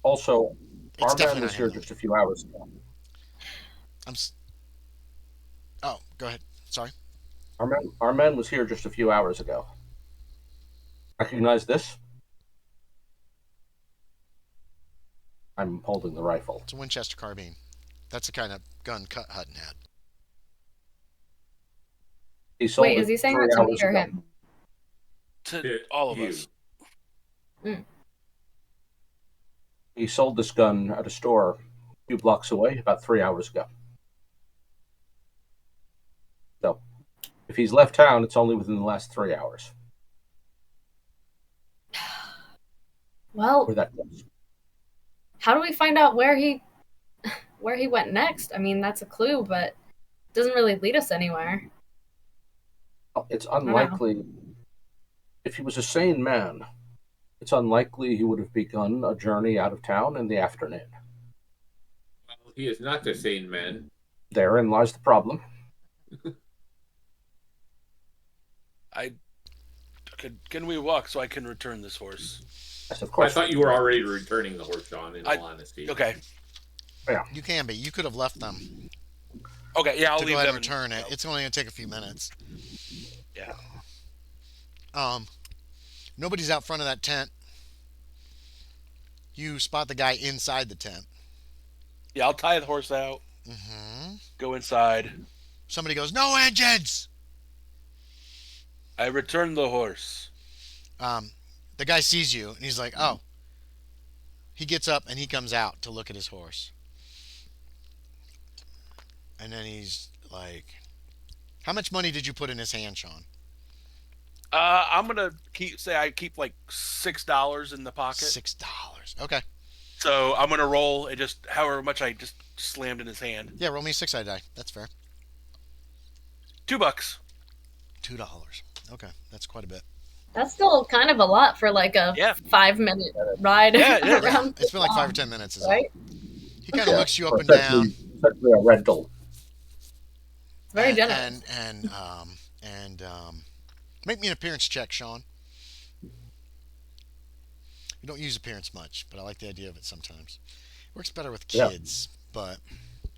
Also, It's our definitely man was not here him, though. just a few hours ago. Oh, go ahead. Sorry. Our man was here just a few hours ago. Recognize this? I'm holding the rifle. It's a Winchester carbine. That's the kind of gun Hutton had. He sold Wait, it is he saying 3 that to me hours or ago. him? To all of us. He sold this gun at a store a few blocks away about 3 hours ago. So, if he's left town, it's only within the last 3 hours. Well, Where that goes. how do we find out where he went next? I mean, that's a clue, but it doesn't really lead us anywhere. It's unlikely. If he was a sane man, it's unlikely he would have begun a journey out of town in the afternoon. Well, he is not a sane man. Therein lies the problem. Can we walk so I can return this horse? Yes, of I course. thought you were already returning the horse, John, in all honesty. Okay. You can be. You could have left them Okay, yeah, I'll to leave go ahead them. and return it. It's only going to take a few minutes. Yeah. Nobody's out front of that tent. You spot the guy inside the tent. Yeah, I'll tie the horse out. Mm-hmm. Go inside. Somebody goes, "No engines!" I return the horse. The guy sees you, and he's like, "Oh." He gets up, and he comes out to look at his horse. And then he's like, "How much money did you put in his hand, Sean?" I'm gonna I keep like $6 in the pocket. $6. Okay. So I'm gonna roll it just however much I just slammed in his hand. Yeah, roll me a 6-sided die. That's fair. $2. $2. Okay, that's quite a bit. That's still kind of a lot for like a 5-minute ride around. It's been like 5 or 10 minutes, isn't right? it? He kind of looks you up and Essentially- down. Essentially a rental. It's very generous. And make me an appearance check, Sean. We don't use appearance much, but I like the idea of it sometimes. Works better with kids, but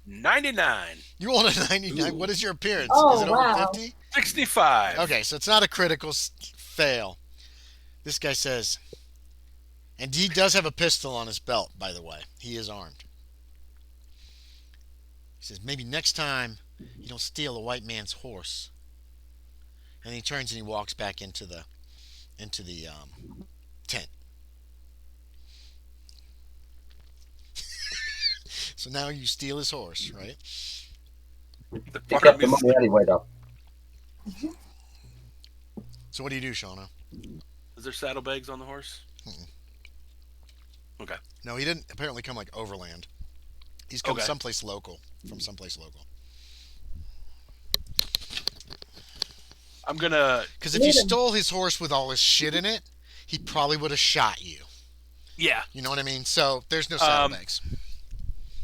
99. you rolled a 99. Ooh. What is your appearance? Oh, is it wow. over 50? 65. Okay, so it's not a critical fail. This guy says, and he does have a pistol on his belt, by the way. He is armed. He says, maybe next time you don't steal a white man's horse. And he turns and he walks back into the tent. So now you steal his horse, right? He kept the money anyway, though. So what do you do, Shauna? Is there saddlebags on the horse? Mm-mm. Okay. No, he didn't apparently come like overland. He's come someplace local. From someplace local. I'm gonna... Because if you stole his horse with all his shit in it, he probably would have shot you. Yeah. You know what I mean? So there's no saddlebags.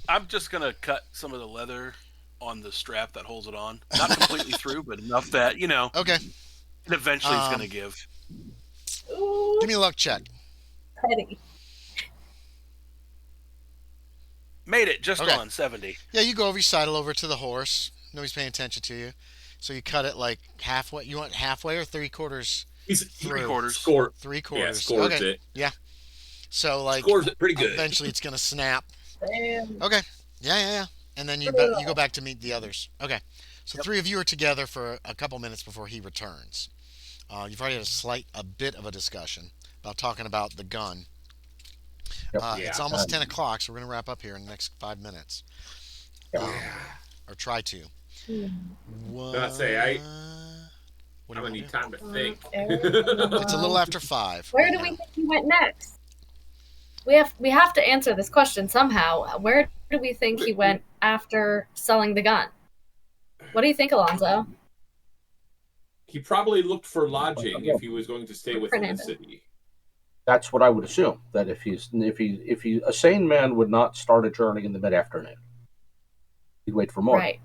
I'm just gonna cut some of the leather on the strap that holds it on. Not completely through, but enough that, Okay. And eventually it's gonna give. Ooh, Give me a luck check. petty. Made it just on 70. Yeah, you go over, you sidle over to the horse. Nobody's paying attention to you. So you cut it like halfway. You want halfway or 3/4? He's through? 3/4. 3/4. Yeah, scores okay. it. Yeah. So like Scores it pretty good. Eventually it's gonna snap. Damn. Okay. Yeah. And then you go back to meet the others. Okay. So 3 of you are together for a couple minutes before he returns. You've already had a bit of a discussion about talking about the gun. It's almost 10 o'clock, so we're going to wrap up here in the next 5 minutes. Or try to. I'd say I'm going to need time to think. It's a little after 5. Where do we think he went next? We have to answer this question somehow. Where do we think he went after selling the gun? What do you think, Alonzo? He probably looked for lodging if he was going to stay within the city. That's what I would assume. That if a sane man would not start a journey in the mid-afternoon, he'd wait for morning. Right.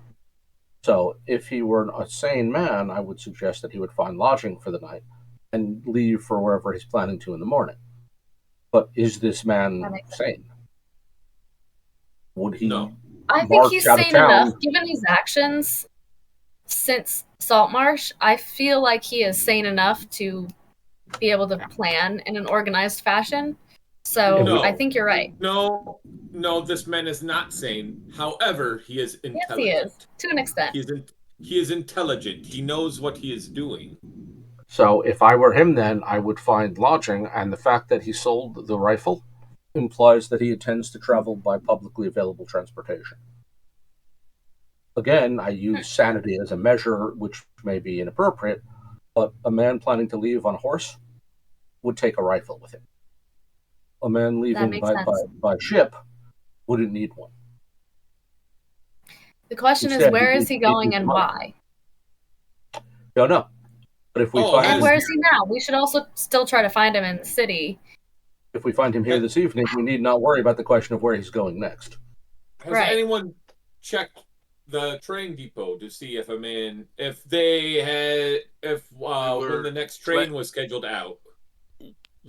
So if he were a sane man, I would suggest that he would find lodging for the night and leave for wherever he's planning to in the morning. But is this man sane? Would he No. I think march he's out of sane town? enough, given his actions since Saltmarsh. I feel like he is sane enough to be able to plan in an organized fashion. So No. I think you're right. No, this man is not sane. However, he is Yes, intelligent. he is, to an extent. He is intelligent. He knows what he is doing. So if I were him, then I would find lodging, and the fact that he sold the rifle implies that he intends to travel by publicly available transportation. Again, I use sanity as a measure, which may be inappropriate, but a man planning to leave on a horse would take a rifle with him. A man leaving by ship wouldn't need one. The question Instead, is, where he is he going and money. why? Don't know. But if we find And him where is he now? We should also still try to find him in the city. If we find him here this evening, we need not worry about the question of where he's going next. Has anyone checked the train depot to see if when the next train was scheduled out?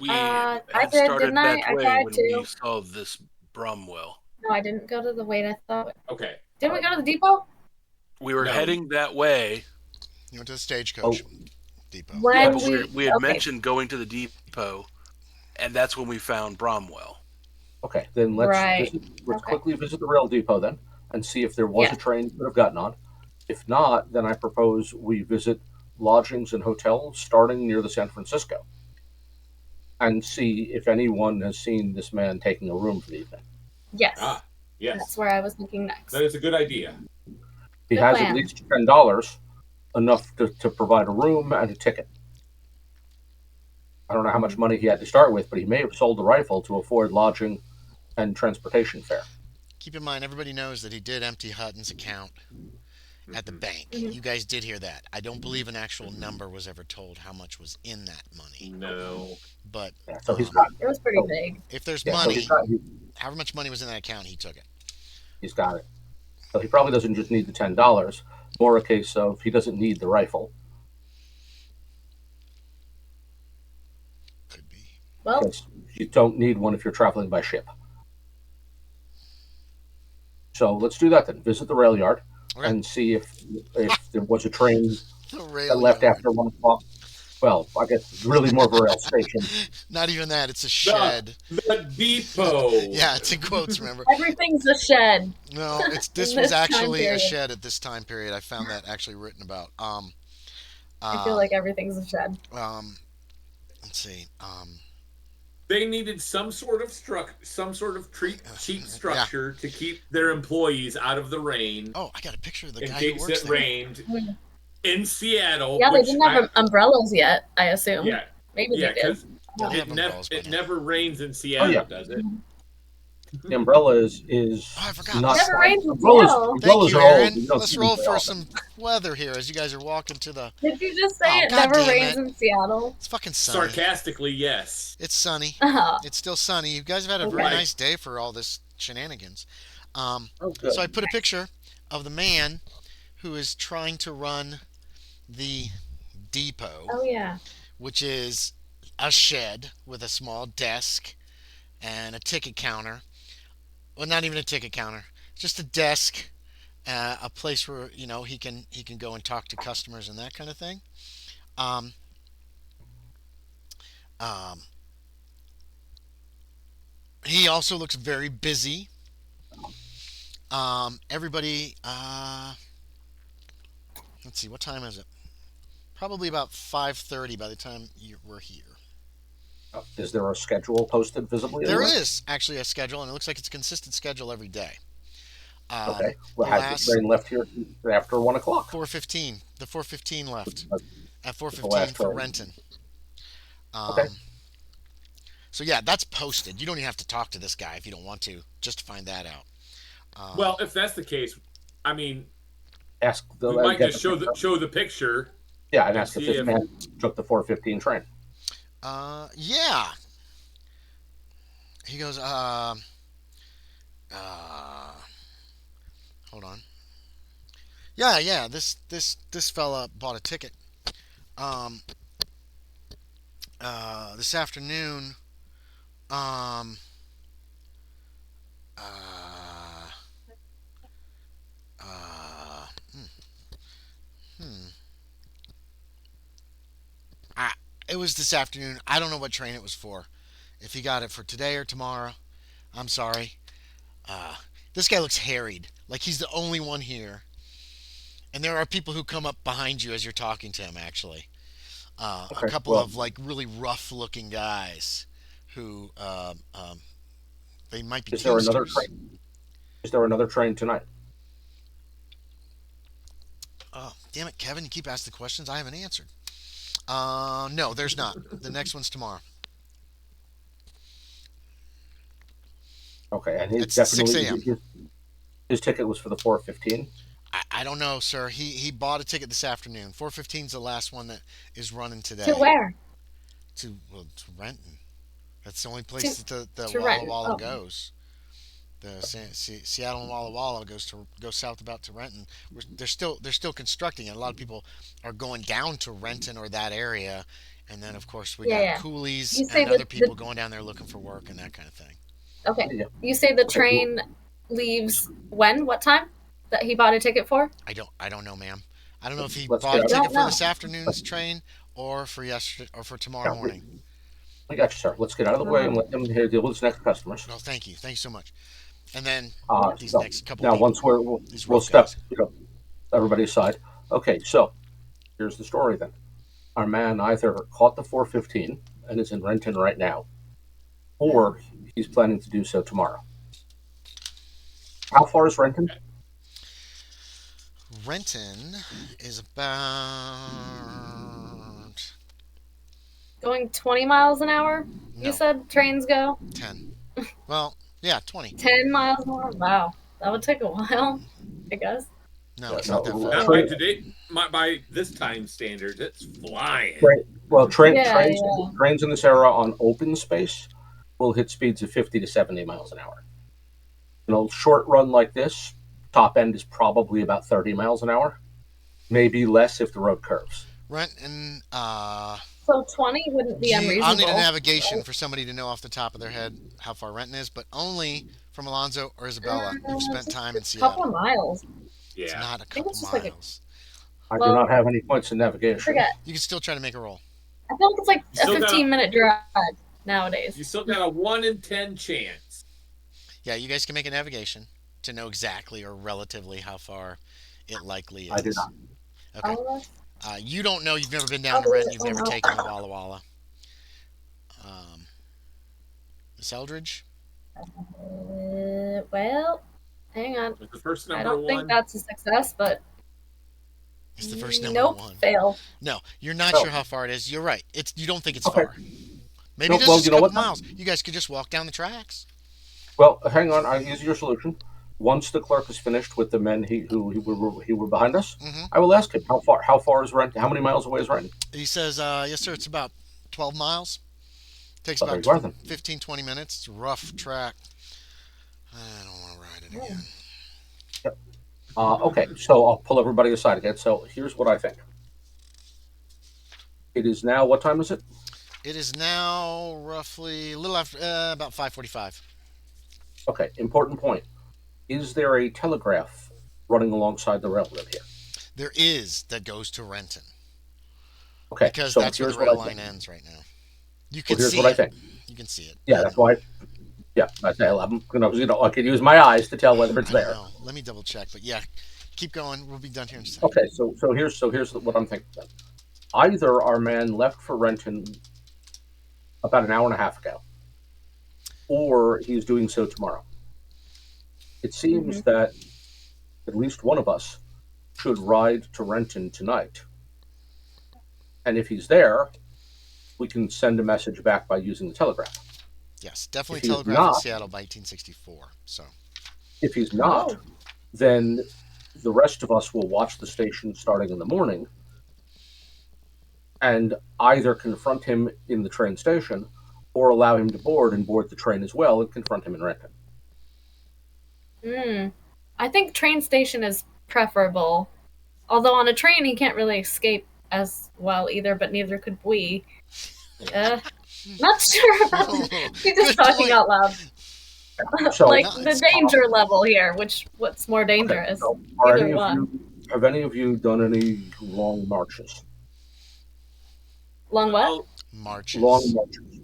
I did, didn't I? I tried when to. we saw this Bromwell. No, I didn't go to the wait. I thought. Okay. Didn't we go to the depot? We were heading that way. You went to the stagecoach depot. When we had mentioned going to the depot, and that's when we found Bromwell. Okay, then let's quickly visit the rail depot then and see if there was a train you could have gotten on. If not, then I propose we visit lodgings and hotels starting near the San Francisco and see if anyone has seen this man taking a room for the evening. Yes. Yes. That's where I was thinking next. That is a good idea. He has at least $10, enough to provide a room and a ticket. I don't know how much money he had to start with, but he may have sold the rifle to afford lodging and transportation fare. Keep in mind, everybody knows that he did empty Hutton's account at the bank. You guys did hear that. I don't believe an actual number was ever told how much was in that money. No. But so he's got it was pretty big. If there's money, however much money was in that account, he took it. He's got it. So he probably doesn't just need the $10. More a case of he doesn't need the rifle. Could be. Well, because you don't need one if you're traveling by ship. So let's do that then. Visit the rail yard and see if there was a train that left after 1 o'clock. Well, I guess it's really more of a rail station. Not even that. It's a shed. The depot. Yeah, it's in quotes, remember? Everything's a shed. No, this was actually a shed at this time period. I found that actually written about. I feel like everything's a shed. Let's see. They needed some sort of cheap structure to keep their employees out of the rain. Oh, I got a picture of the in guy who case works it there. rained in Seattle. Yeah, they didn't have umbrellas yet, I assume. Yeah. Maybe they did. It never rains in Seattle, does it? The umbrella is I forgot. not. It never rains in Umbrellas, Seattle. umbrellas Thank are you, old. Aaron. You don't Let's see them roll very for often. some weather here as you guys are walking to the... Did you just say it God never damn rains it. in Seattle? It's fucking sunny. Sarcastically, yes. It's sunny. Uh-huh. It's still sunny. You guys have had a very nice day for all this shenanigans. Good. So I put a picture of the man who is trying to run the depot. Oh, yeah. Which is a shed with a small desk and a ticket counter. Well, not even a ticket counter, just a desk, a place where he can go and talk to customers and that kind of thing. He also looks very busy. Everybody, let's see, what time is it? Probably about 5:30 by the time we're here. Is there a schedule posted visibly? There anywhere? is actually a schedule, and it looks like it's a consistent schedule every day. Okay. Well, has the train left here after 1 o'clock? 4:15. The 4:15 left. At The 4:15 last for train. Renton. Okay. So yeah, that's posted. You don't even have to talk to this guy if you don't want to, just to find that out. Well, if that's the case, I mean, Ask the. we might just show the picture. Yeah, and ask if this man took the 4:15 train. Yeah. He goes, hold on. Yeah. This fella bought a ticket. Um, this afternoon. Um, uh, uh, hmm. hmm. I, it was this afternoon. I don't know what train it was for. If he got it for today or tomorrow, I'm sorry. Uh, this guy looks harried. Like he's the only one here. And there are people who come up behind you as you're talking to him, actually. A Okay. couple Well, of like really rough looking guys who they might be is there another Teamsters. train? Is there another train tonight? Oh, damn it, Kevin. You keep asking the questions I haven't answered. No, there's not. The next one's tomorrow. Okay, and his It's 6 definitely a.m. his ticket was for the 4:15. I don't know, sir. He bought a ticket this afternoon. 4:15 is the last one that is running To today. where? To Renton. That's the only place To that the to Walla Renton. Walla Oh, goes. The Seattle and Walla Walla goes south about to Renton. They're still constructing it. A lot of people are going down to Renton or that area, and then of course we yeah, got yeah. coolies You say and other the people going down there looking for work and that kind of thing. okay. Yeah. You say the Okay. Well, train leaves when? What time? That he bought a ticket for? I don't know, ma'am. I don't know if he let's bought get a You out. don't ticket for know. this afternoon's train or for yesterday or for tomorrow Yeah, morning. I got you, sir. Let's get out of the way and let them here deal with his next customers. Well, thank you so much. And then these So next couple now once people, these we'll rough step guys. everybody aside. Okay, so here's the story then. Our man either caught the 4:15 and is in Renton right now, or he's planning to do so tomorrow. How far is Renton? Renton is about Going 20 miles an hour? You no said trains go 10. Well, yeah, 20. 10 miles an hour? Wow. That would take a while, I guess. No, Yeah, it's not that no, Not fast. by train, today. By this time standards, it's flying. well, Yeah, yeah. trains in this era on open space will hit speeds of 50 to 70 miles an hour. In a short run like this, top end is probably about 30 miles an hour, maybe less if the road curves. Renton, So 20 wouldn't be I'll need a unreasonable. navigation for somebody to know off the top of their head how far Renton is, but only from Alonzo or Isabella who've It's spent just time a in couple Seattle. of miles. It's Yeah. not a I think couple it's just like miles. I do well, not have any points in I navigation. forget. You can still try to make a roll. I feel like it's like You a still got 15-minute drive You nowadays. still got a 1 in 10 chance. Yeah, you guys can make a navigation to know exactly or relatively how far it likely I do is. not. Okay. All of us? You don't know. You've never been down I'll to do Renton. it. You've Oh, never no. taken the Walla Walla. Miss Eldridge? Well, hang on. With the first I number don't think one, that's a success, but It's the first number nope, one. fail. No, you're not No. sure how far it is. You're right. You don't think it's Okay. far. Maybe No, it is well, just you a know couple what? miles. You guys could just walk down the tracks. Well, hang on. Here's your solution. Once the clerk is finished with the men who were behind us, Mm-hmm. I will ask him how far is Renton? How many miles away is Renton? He says, yes, sir, it's about 12 miles. Takes Well, there about you are then. 15, 20 minutes. It's a rough track. I don't want to ride it again. Okay, so I'll pull everybody aside again. So here's what I think. It is now. What time is it? It is now roughly a little after, about 5:45. Okay, important point. Is there a telegraph running alongside the railroad here? There is that goes to Renton Okay, because so that's where the here's what rail I line think. ends right now. You Well, can here's see what I it. think. You can see it. Yeah, that's why. Yeah, I could use my eyes to tell whether it's I there. know. Let me double check. But yeah, keep going. We'll be done here in a second. Okay, so here's what I'm thinking. Then. Either our man left for Renton about an hour and a half ago, or he's doing so tomorrow. It seems that at least one of us should ride to Renton tonight, and if he's there, we can send a message back by using the telegraph. Yes, definitely If he's telegraph in not, Seattle by 1864. So if he's not, Oh, then the rest of us will watch the station starting in the morning and either confront him in the train station or allow him to board the train as well and confront him in Renton. I think train station is preferable Although on a train he can't really escape as well either, but neither could we. Not sure about She's just Good talking point. out loud. So, Like No, the it's danger level here, what's more dangerous? so are Either any of one. you have any of you done any long marches? Long what? Well, Marches. Long marches.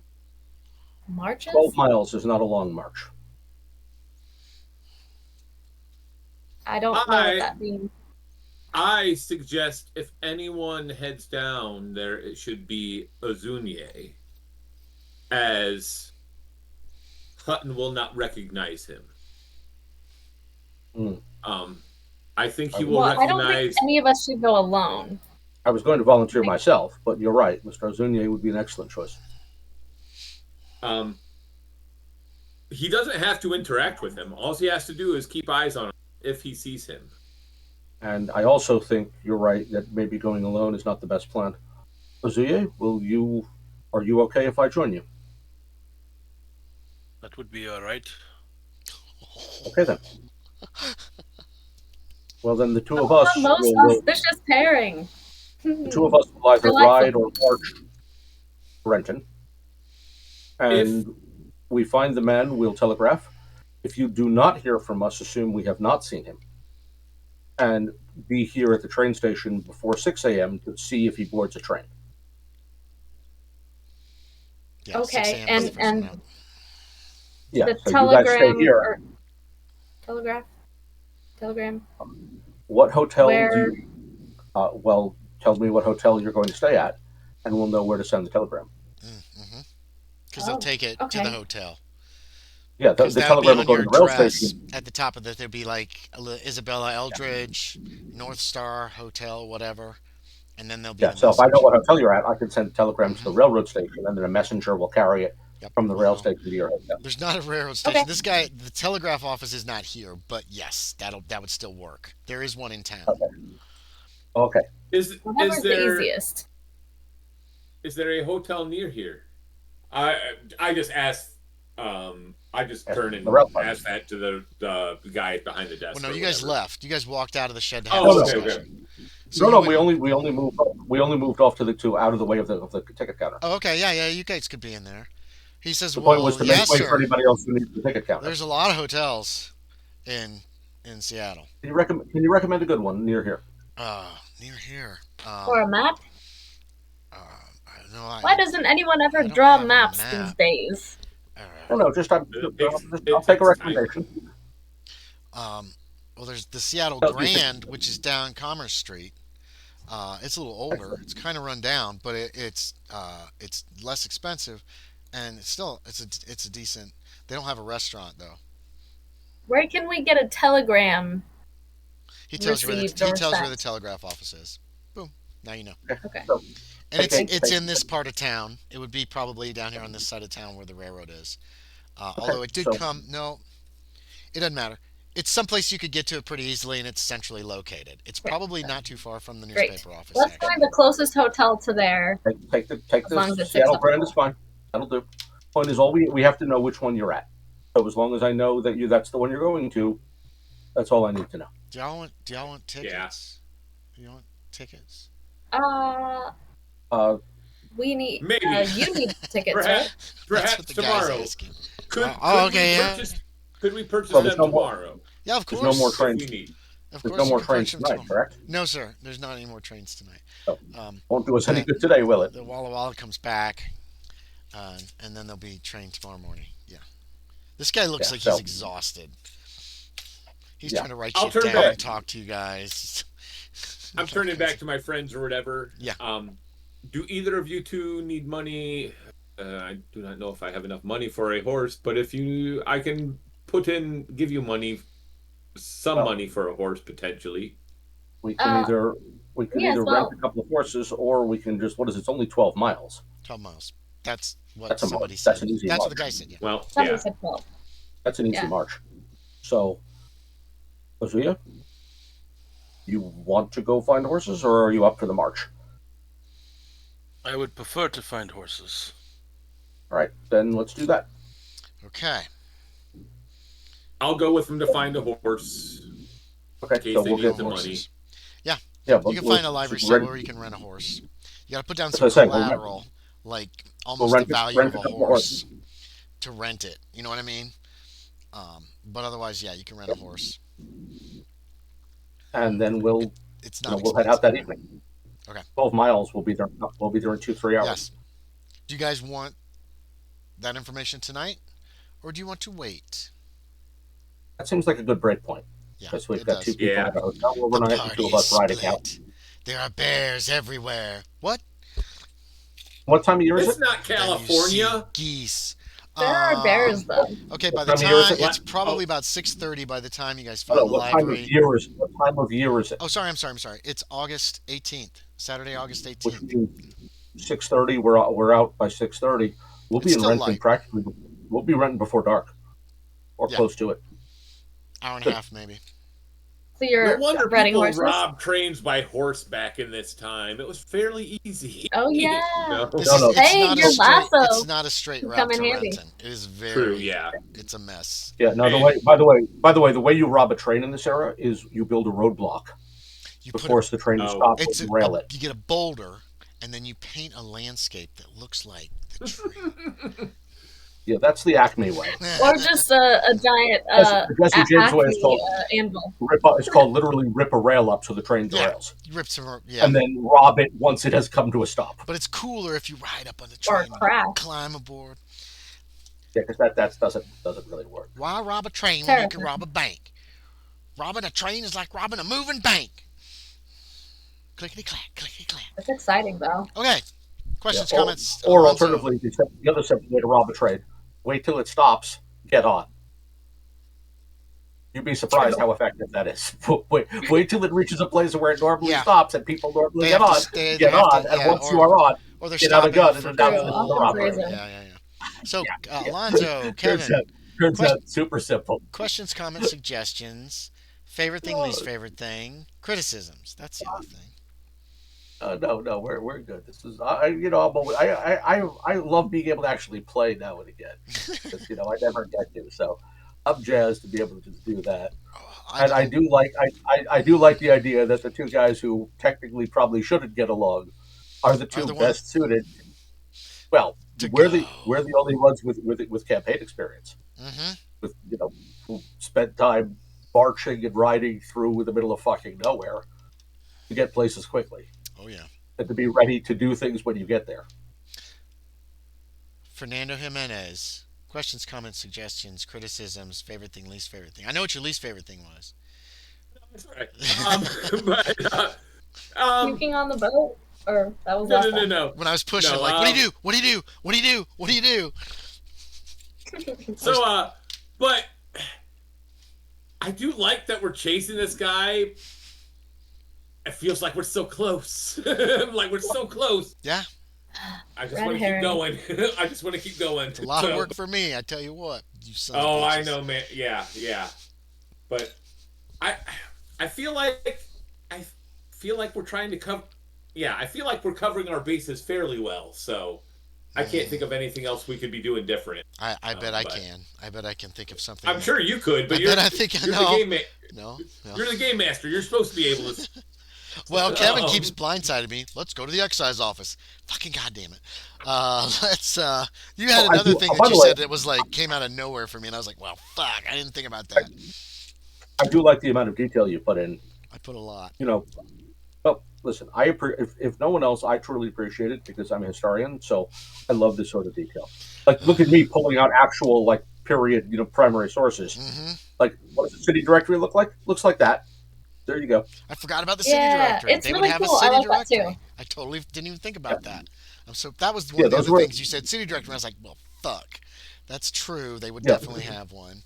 Marches? 12 miles is not a long march. I don't know what that means. I suggest if anyone heads down there, it should be Ozuye, as Hutton will not recognize him. I think he will Well, I don't recognize. think any of us should go alone. I was going to volunteer myself, but you're right. Mr. Ozuye would be an excellent choice. He doesn't have to interact with him. All he has to do is keep eyes on him if he sees him. And I also think you're right that maybe going alone is not the best plan. Ozuye, are you okay if I join you? That would be all right. Okay then. Well then, the two of us Most will auspicious pairing. the two of us will either ride or march to Renton. And we find the man, we'll telegraph. If you do not hear from us, assume we have not seen him. And be here at the train station before 6 a.m. to see if he boards a train. Yeah, Okay, 6 a.m. is the first one out. Yeah, the so you guys stay telegram here. or telegram. What hotel Where- do you... well, tell me what hotel you're going to stay at, and we'll know where to send the telegram. Because they'll take it to okay. the hotel. Yeah, the 'Cause that would be telegram will on go your to the rail address. station. At the top of it, there'd be like Isabella, Eldridge, North Star Hotel, whatever. And then there'll be Yeah, the so if I know message. what hotel you're at, I can send a telegram to the railroad station, and then a messenger will carry it Yep. from the rail Well, station to your hotel. There's not a railroad station. Okay. This guy, the telegraph office is not here, but yes, that would still work. There is one in town. Okay. Whatever's the easiest. Is there a hotel near here? I just asked. I just turned and asked that to the guy behind the desk. Well, no, you guys left. You guys walked out of the shed to have Oh, this okay, discussion. okay. So No, you we wouldn't- only moved off to out of the way of the ticket counter. Oh, okay, yeah, you guys could be in there. He says, The well, point was to yes, make way sir. for anybody else who needs the ticket counter. There's a lot of hotels in Seattle. Can you recommend a good one near here? Near here. Or a map? No, Why doesn't anyone I ever don't draw have a maps map. these days? No, I'll take a recommendation. Well, there's the Seattle Oh, you think- Grand, which is down Commerce Street. It's a little older. It's kind of run down, but it's less expensive, and it's a decent. They don't have a restaurant though. Where can we get a telegram? He tells you where Received or the sent. telegraph office is. Boom. Now you know. Okay. So, And Okay. it's in this part of town. It would be probably down here on this side of town where the railroad is. Although it did so- come. No, it doesn't matter. It's someplace you could get to it pretty easily, and it's centrally located. It's probably not too far from the Great. newspaper office. Let's actually. find the closest hotel to there. take long as the it's Seattle acceptable. Grand is fine. That'll do. Point is, all we have to know which one you're at. So as long as I know that that's the one you're going to, that's all I need to know. Do y'all want tickets? Do you want tickets? We need. Maybe. You need tickets, right? Perhaps what the guy's tomorrow. asking. Could okay, we yeah. purchase? Could we purchase Well, them there's no more- tomorrow? Yeah, of There's course. no more If trains. we need. Of There's course, no you more can trains purchase them tonight, tomorrow. correct? No, sir. There's not any more trains tonight. Oh. Won't do us any good today, will it? The Walla Walla comes back, and then they'll be trained tomorrow morning. Yeah. This guy looks like he's exhausted. He's trying to write I'll shit turn down back. and talk to you guys. I'm turning back to my friends or whatever. Yeah. Do either of you two need money? I do not know if I have enough money for a horse, but I can give you money, some money for a horse potentially. We can either me as well. rent a couple of horses, or we can just it's only 12 miles. 12 miles. That's what That's a somebody march. said. That's an easy That's what march. the guy said, yeah. Well, Somebody yeah. said 12. That's an easy Yeah. march. So, Ozuye, you want to go find horses, or are you up for the march? I would prefer to find horses. All right, then let's do that. Okay. I'll go with them to find a horse. Okay, In case so they we'll need get the money. Horses. Yeah. Yeah, but You can find a livery stable where you can rent a horse. You got to put down That's some what I said, we'll collateral, like almost the value rent of a a couple of horse horses. to rent it. You know what I mean? But otherwise, yeah, you can rent a horse. And then we'll It's not we'll head out that expensive. evening. Okay. 12 miles. We'll be there. We'll be there in 2-3 hours. Yes. Do you guys want that information tonight, or do you want to wait? That seems like a good break point. Yeah, Because we've it got does. 2 people Yeah. at the hotel The overnight and 2 party of us is riding out. split. There are bears everywhere. What? What time of year is It's it? not Then you California. see geese. There are bears though. Okay, by What the time of year is time it? it's probably about 6:30 by the time you guys Oh, find no, the what time of library. year is it? What time of year is it? Oh, sorry, I'm sorry. It's August 18th, Saturday, August Which 18th. means 6:30. We're out by 6:30. We'll It's be in still renting light. practically. We'll be renting before dark, or Yeah. close to it. Hour and a half, maybe. So you're No wonder riding people horses? robbed trains by horse back in this time. It was fairly easy. Oh yeah. No. This No, no. It's Hey, not your a straight. lasso It's not a straight can route come in to handy. Renton. It is very. True, yeah. It's a mess. Yeah. No. And- By the way, the way you rob a train in this era is you build a roadblock You to put force the train to Oh. stop it's and a, rail it. you get a boulder, and then you paint a landscape that looks like the tree. Yeah, that's the Acme way. Or just a giant Jesse James way is Acme called anvil. it's called literally rip a rail up so the train Yeah. derails, You rip some, yeah. and then rob it once it has come to a stop. But it's cooler if you ride up on the Or train, and crash. climb aboard. Yeah, because that doesn't really work. Why rob a train when you can Terrifying. rob a bank? Robbing a train is like robbing a moving bank. Clickety clack, clickety clack. It's exciting though. Okay. Questions, Yeah, comments. Or Alonzo? alternatively, the other simple way to rob a train: wait till it stops, get on. You'd be surprised how effective that is. Wait till it reaches a place where it normally Yeah. stops and people normally They get have to on. stay- Get they have on, to- and yeah, once you are on, Or they're get out a stopping gun and for announce True. it All to the robbery. reason. Yeah. So, Yeah. Alonzo, Turns Kevin, out super simple. questions, comments, suggestions, favorite thing, least favorite thing, criticisms. That's the other thing. No, we're good. This is I love being able to actually play now and again because I never get to. So I'm jazzed to be able to just do that. Oh, And I do like the idea that the two guys who technically probably shouldn't get along are the two the ones- best suited. Well, To we're go. the only ones with campaign experience. Mm-hmm. With who spent time marching and riding through the middle of fucking nowhere to get places quickly Oh, yeah. and to be ready to do things when you get there. Fernando Jimenez. Questions, comments, suggestions, criticisms, favorite thing, least favorite thing. I know what your least favorite thing was. That's right. But, Puking on the boat? Or that was no, last no, no, time. no. When I was pushing, No, like, what do you do? What do you do? What do you do? What do you do? So, but I do like that we're chasing this guy. It feels like we're so close. Like we're so close. Yeah. I just Red want to keep herring. going. I just want to keep going. It's a lot of work for me, I tell you what. You son of Oh, I bitches. know, man. Yeah. But I feel like we're trying to cover. Yeah, I feel like we're covering our bases fairly well. So I can't think of anything else we could be doing different. I bet I but- can. I bet I can think of something. I'm sure you could, but I you're bet I think I you're know. the game No. You're the game master. You're supposed to be able to. Well, Kevin Um, keeps blindsiding me. Let's go to the excise office. Fucking goddamn it. Let's. You had Oh, I another do- thing by that you the way- said that was like came out of nowhere for me, and I was like, well, fuck, I didn't think about that. I do like the amount of detail you put in. I put a lot. Well, listen, if no one else, I truly appreciate it because I'm a historian, so I love this sort of detail. Like, look at me pulling out actual, period, primary sources. Mm-hmm. Like, what does the city directory look like? Looks like that. There you go. I forgot about the city Yeah, directory. it's They really would have cool. a I city like that too. directory. I totally didn't even think about that. So that was one Yeah, of the those other were- things you said. City directory. I was like, well, fuck. That's true. They would Yeah. definitely have one.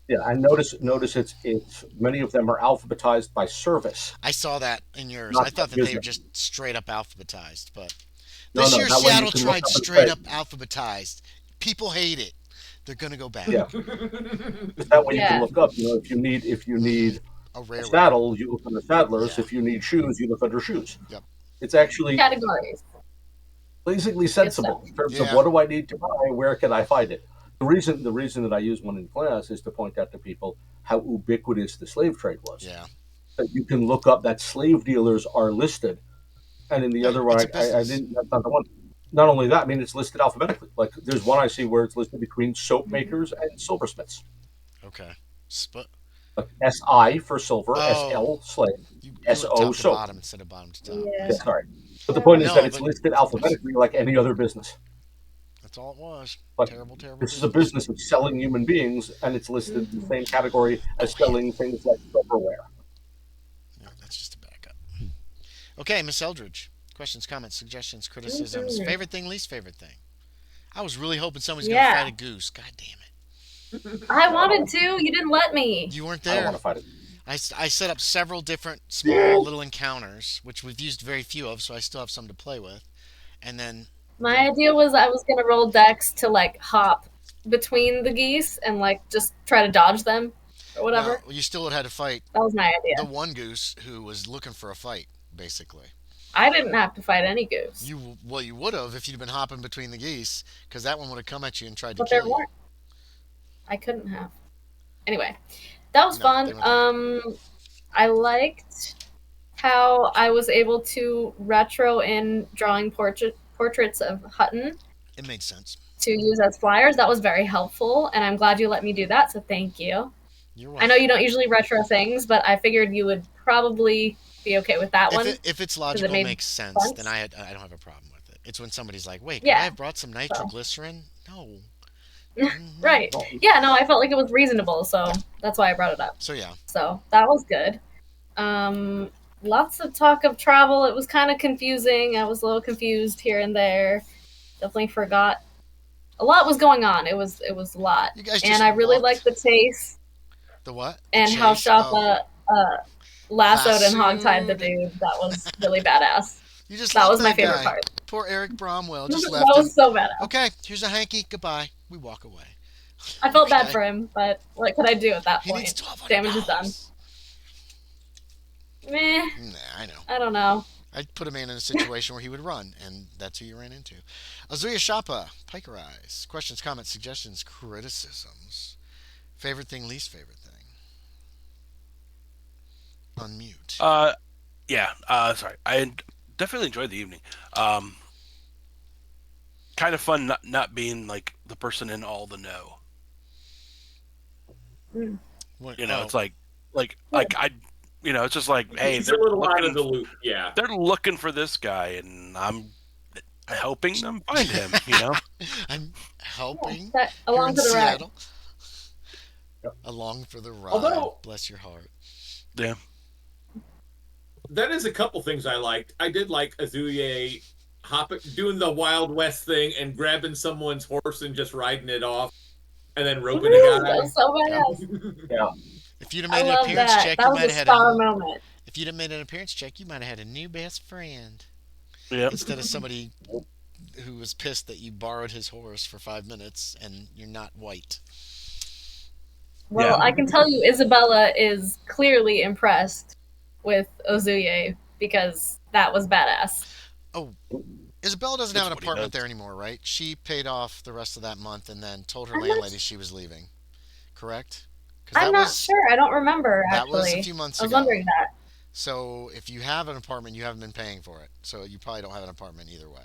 Yeah, and notice it's many of them are alphabetized by service. I saw that in yours. Not I thought that business. they were just straight up alphabetized, but No, this no, year that way you Seattle can look tried up and straight say- up alphabetized. People hate it. They're gonna go back. Yeah. Because that way you Yeah. can look up. If you need A a railroad. saddle, you look under saddlers. Yeah. If you need shoes, you look under shoes. Yep. It's actually Categories. basically sensible in terms Yeah. of what do I need to buy, where can I find it. The reason that I use one in class is to point out to people how ubiquitous the slave trade was. Yeah. that you can look up that slave dealers are listed, and in the Yeah, other it's one, a I business. didn't. That's not the one. Not only that, I mean, it's listed alphabetically. Like there's one I see where it's listed between soap makers and silversmiths. Okay. Like SI for silver, Oh, SL slave, you went SO top to soap. bottom instead of bottom to top. I Yeah. Yeah, see. sorry. But the That point is that was No, it's but listed that's alphabetically like any other business. that's all it was. Like Terrible, terrible this is a business. business of selling human beings, and it's listed in the Mhm. same category as Oh yeah. selling things like silverware. No, that's just a backup. Okay, Miss Eldridge. Questions, comments, suggestions, criticisms. Mhm. Favorite thing, least favorite thing. I was really hoping somebody's gonna Yeah. fight a goose. God damn it. I wanted to. You didn't let me. You weren't I don't there. want to fight it. I set up several different small little encounters, which we've used very few of, so I still have some to play with. And then My idea was I was gonna roll dex to like hop between the geese and like just try to dodge them or no, whatever. you still would have had to fight That was my the idea. one goose who was looking for a fight, basically. I didn't have to fight any goose, You would have if you'd been hopping between the geese, because that one would have come at you and tried to but there kill you. weren't. I couldn't have. Anyway, that was No, fun. they weren't there. I liked how I was able to retro in drawing portraits of Hutton It made sense. to use as flyers. That was very helpful, and I'm glad you let me do that. So thank you. You're I know welcome. you don't usually retro things, but I figured you would probably be okay with that one If it's because it logical, made makes sense, then sense. I don't have a problem with it. It's when somebody's like, "Wait, could I Yeah. have brought some So nitroglycerin?" No, no. right. Yeah. No, I felt like it was reasonable, so Yeah. that's why I brought it up. So yeah, So that was good. Um, Lots of talk of travel. It was kind of confusing. I was a little confused here and there. Definitely forgot. A lot was going on. It was a lot, you guys and just I really liked walked the chase the what? The and how chase. Oh, Shappa lassoed and hogtied the lassoed. dude. That was really badass. You just That left was my that favorite guy. part. Poor Eric Bromwell just That left him. was so badass. Okay, here's a hanky. Goodbye. We walk away. I felt bad Okay. for him, but what could I do at that He needs point? $1,200. Damage is done. Meh, Nah, I know. I don't know. I'd put a man in a situation where he would run, and that's who you ran into. Ozuye Shappa, Piker Eyes. Questions, comments, suggestions, criticisms. Favorite thing, least favorite thing. Unmute. Yeah. Sorry. Definitely enjoyed the evening. Kind of fun not being like the person in all the know. What, You know, oh, it's like I, it's just like, hey, He's they're a little out of looking, the loop. Yeah. they're looking for this guy, and I'm helping them find him. You know. I'm helping That, here along in for the ride. Seattle. Along for the ride. Although- Bless your heart. Yeah. That is a couple things I liked. I did like Ozuye doing the Wild West thing and grabbing someone's horse and just riding it off, and then roping a That guy. was so badass. Yeah. If you'd have I made an love appearance that. check, That you was might a have had star a. moment. If you'd have made an appearance check, you might have had a new best friend Yeah. instead of somebody who was pissed that you borrowed his horse for 5 minutes and you're not white. Well, Yeah. I can tell you, Isabella is clearly impressed with Ozuye because that was badass. Oh, Isabella doesn't That's have an what he apartment does. there anymore, right? She paid off the rest of that month and then told her I'm not landlady s- she was leaving. Correct? Because I'm not sure. I don't remember that was a actually. few months I was ago. wondering that. So if you have an apartment, you haven't been paying for it. So you probably don't have an apartment either way.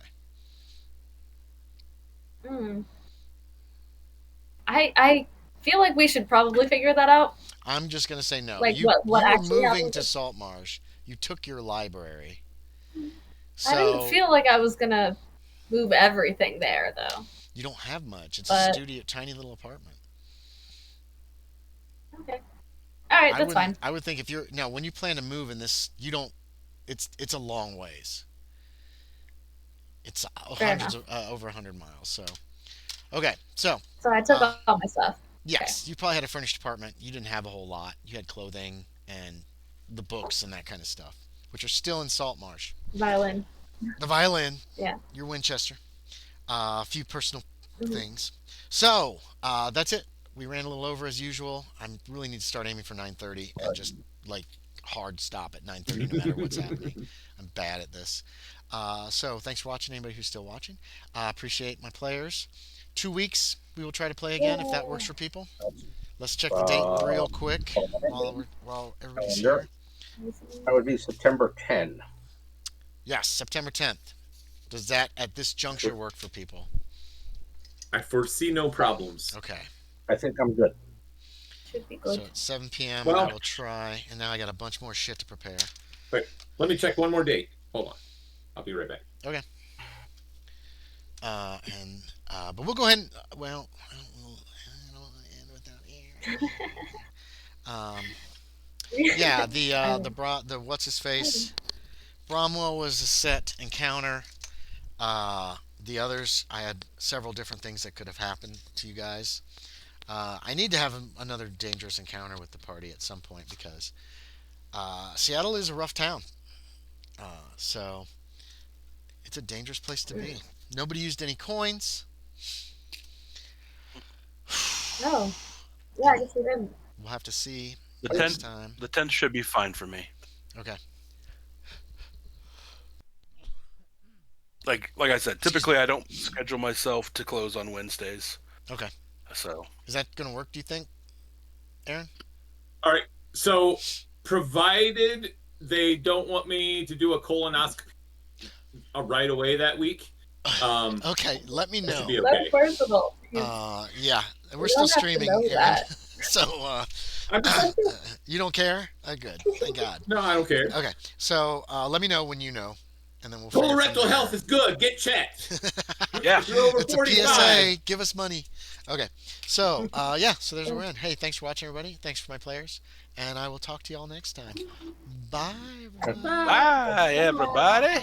Hmm. I feel like we should probably figure that out. I'm just gonna say no. Like You what you were actually moving happened. to Saltmarsh. You took your library. I didn't So feel like I was gonna move everything there though. you don't have much. It's a But studio, tiny little apartment. okay. All right, I that's would fine. I would think if you're now when you plan to move in this, you don't. It's a long ways. It's Fair hundreds enough. of over 100 miles. So okay, so So I took uh, all my stuff. yes, you probably had a furnished apartment. You didn't have a whole lot. You had clothing and the books and that kind of stuff, which are still in Saltmarsh. Violin. The violin, Yeah. your Winchester, a few personal Mhm. things. So that's it. We ran a little over as usual. I really need to start aiming for 9:30 and just like hard stop at 9:30 no matter what's happening. I'm bad at this. So thanks for watching. Anybody who's still watching, appreciate my players. 2 weeks we will try to play again if that works for people. Let's check the date real quick while everybody's Calendar. here. That would be September 10. Yes, September 10th. Does that at this juncture work for people? I foresee no problems. Okay. I think I'm good. Should be So good. at 7 p.m. Well- I will try, and now I got a bunch more shit to prepare. Wait, let me check one more date. Hold on. I'll be right back. Okay. But we'll go ahead and I don't want to end without yeah, the what's his face, Bromwell was a set encounter. The others, I had several different things that could have happened to you guys. I need to have another dangerous encounter with the party at some point because Seattle is a rough town. So it's a dangerous place to be. Nobody used any coins. No. Yeah, I guess we didn't. We'll have to see The next 10th, time. the 10th should be fine for me. Okay. Like I said, typically I don't schedule myself to close on Wednesdays. Okay. So Is that going to work, do you think, Aaron? All right. So, provided they don't want me to do a colonoscopy right away that week, Okay, let me that know. should be okay. That's personal. Yeah, we're We still don't have to streaming, know Aaron. that. So, I'm just, you don't care? Good. Thank God. no, I don't care. Okay, so let me know when you know, and then we'll figure Colorectal from there. health is good. Get checked. yeah, If you're over It's a 45. PSA. Give us money. Okay, so yeah, so there's where we're in. Hey, thanks for watching, everybody. Thanks for my players, and I will talk to you all next time. Bye. Everybody. bye everybody.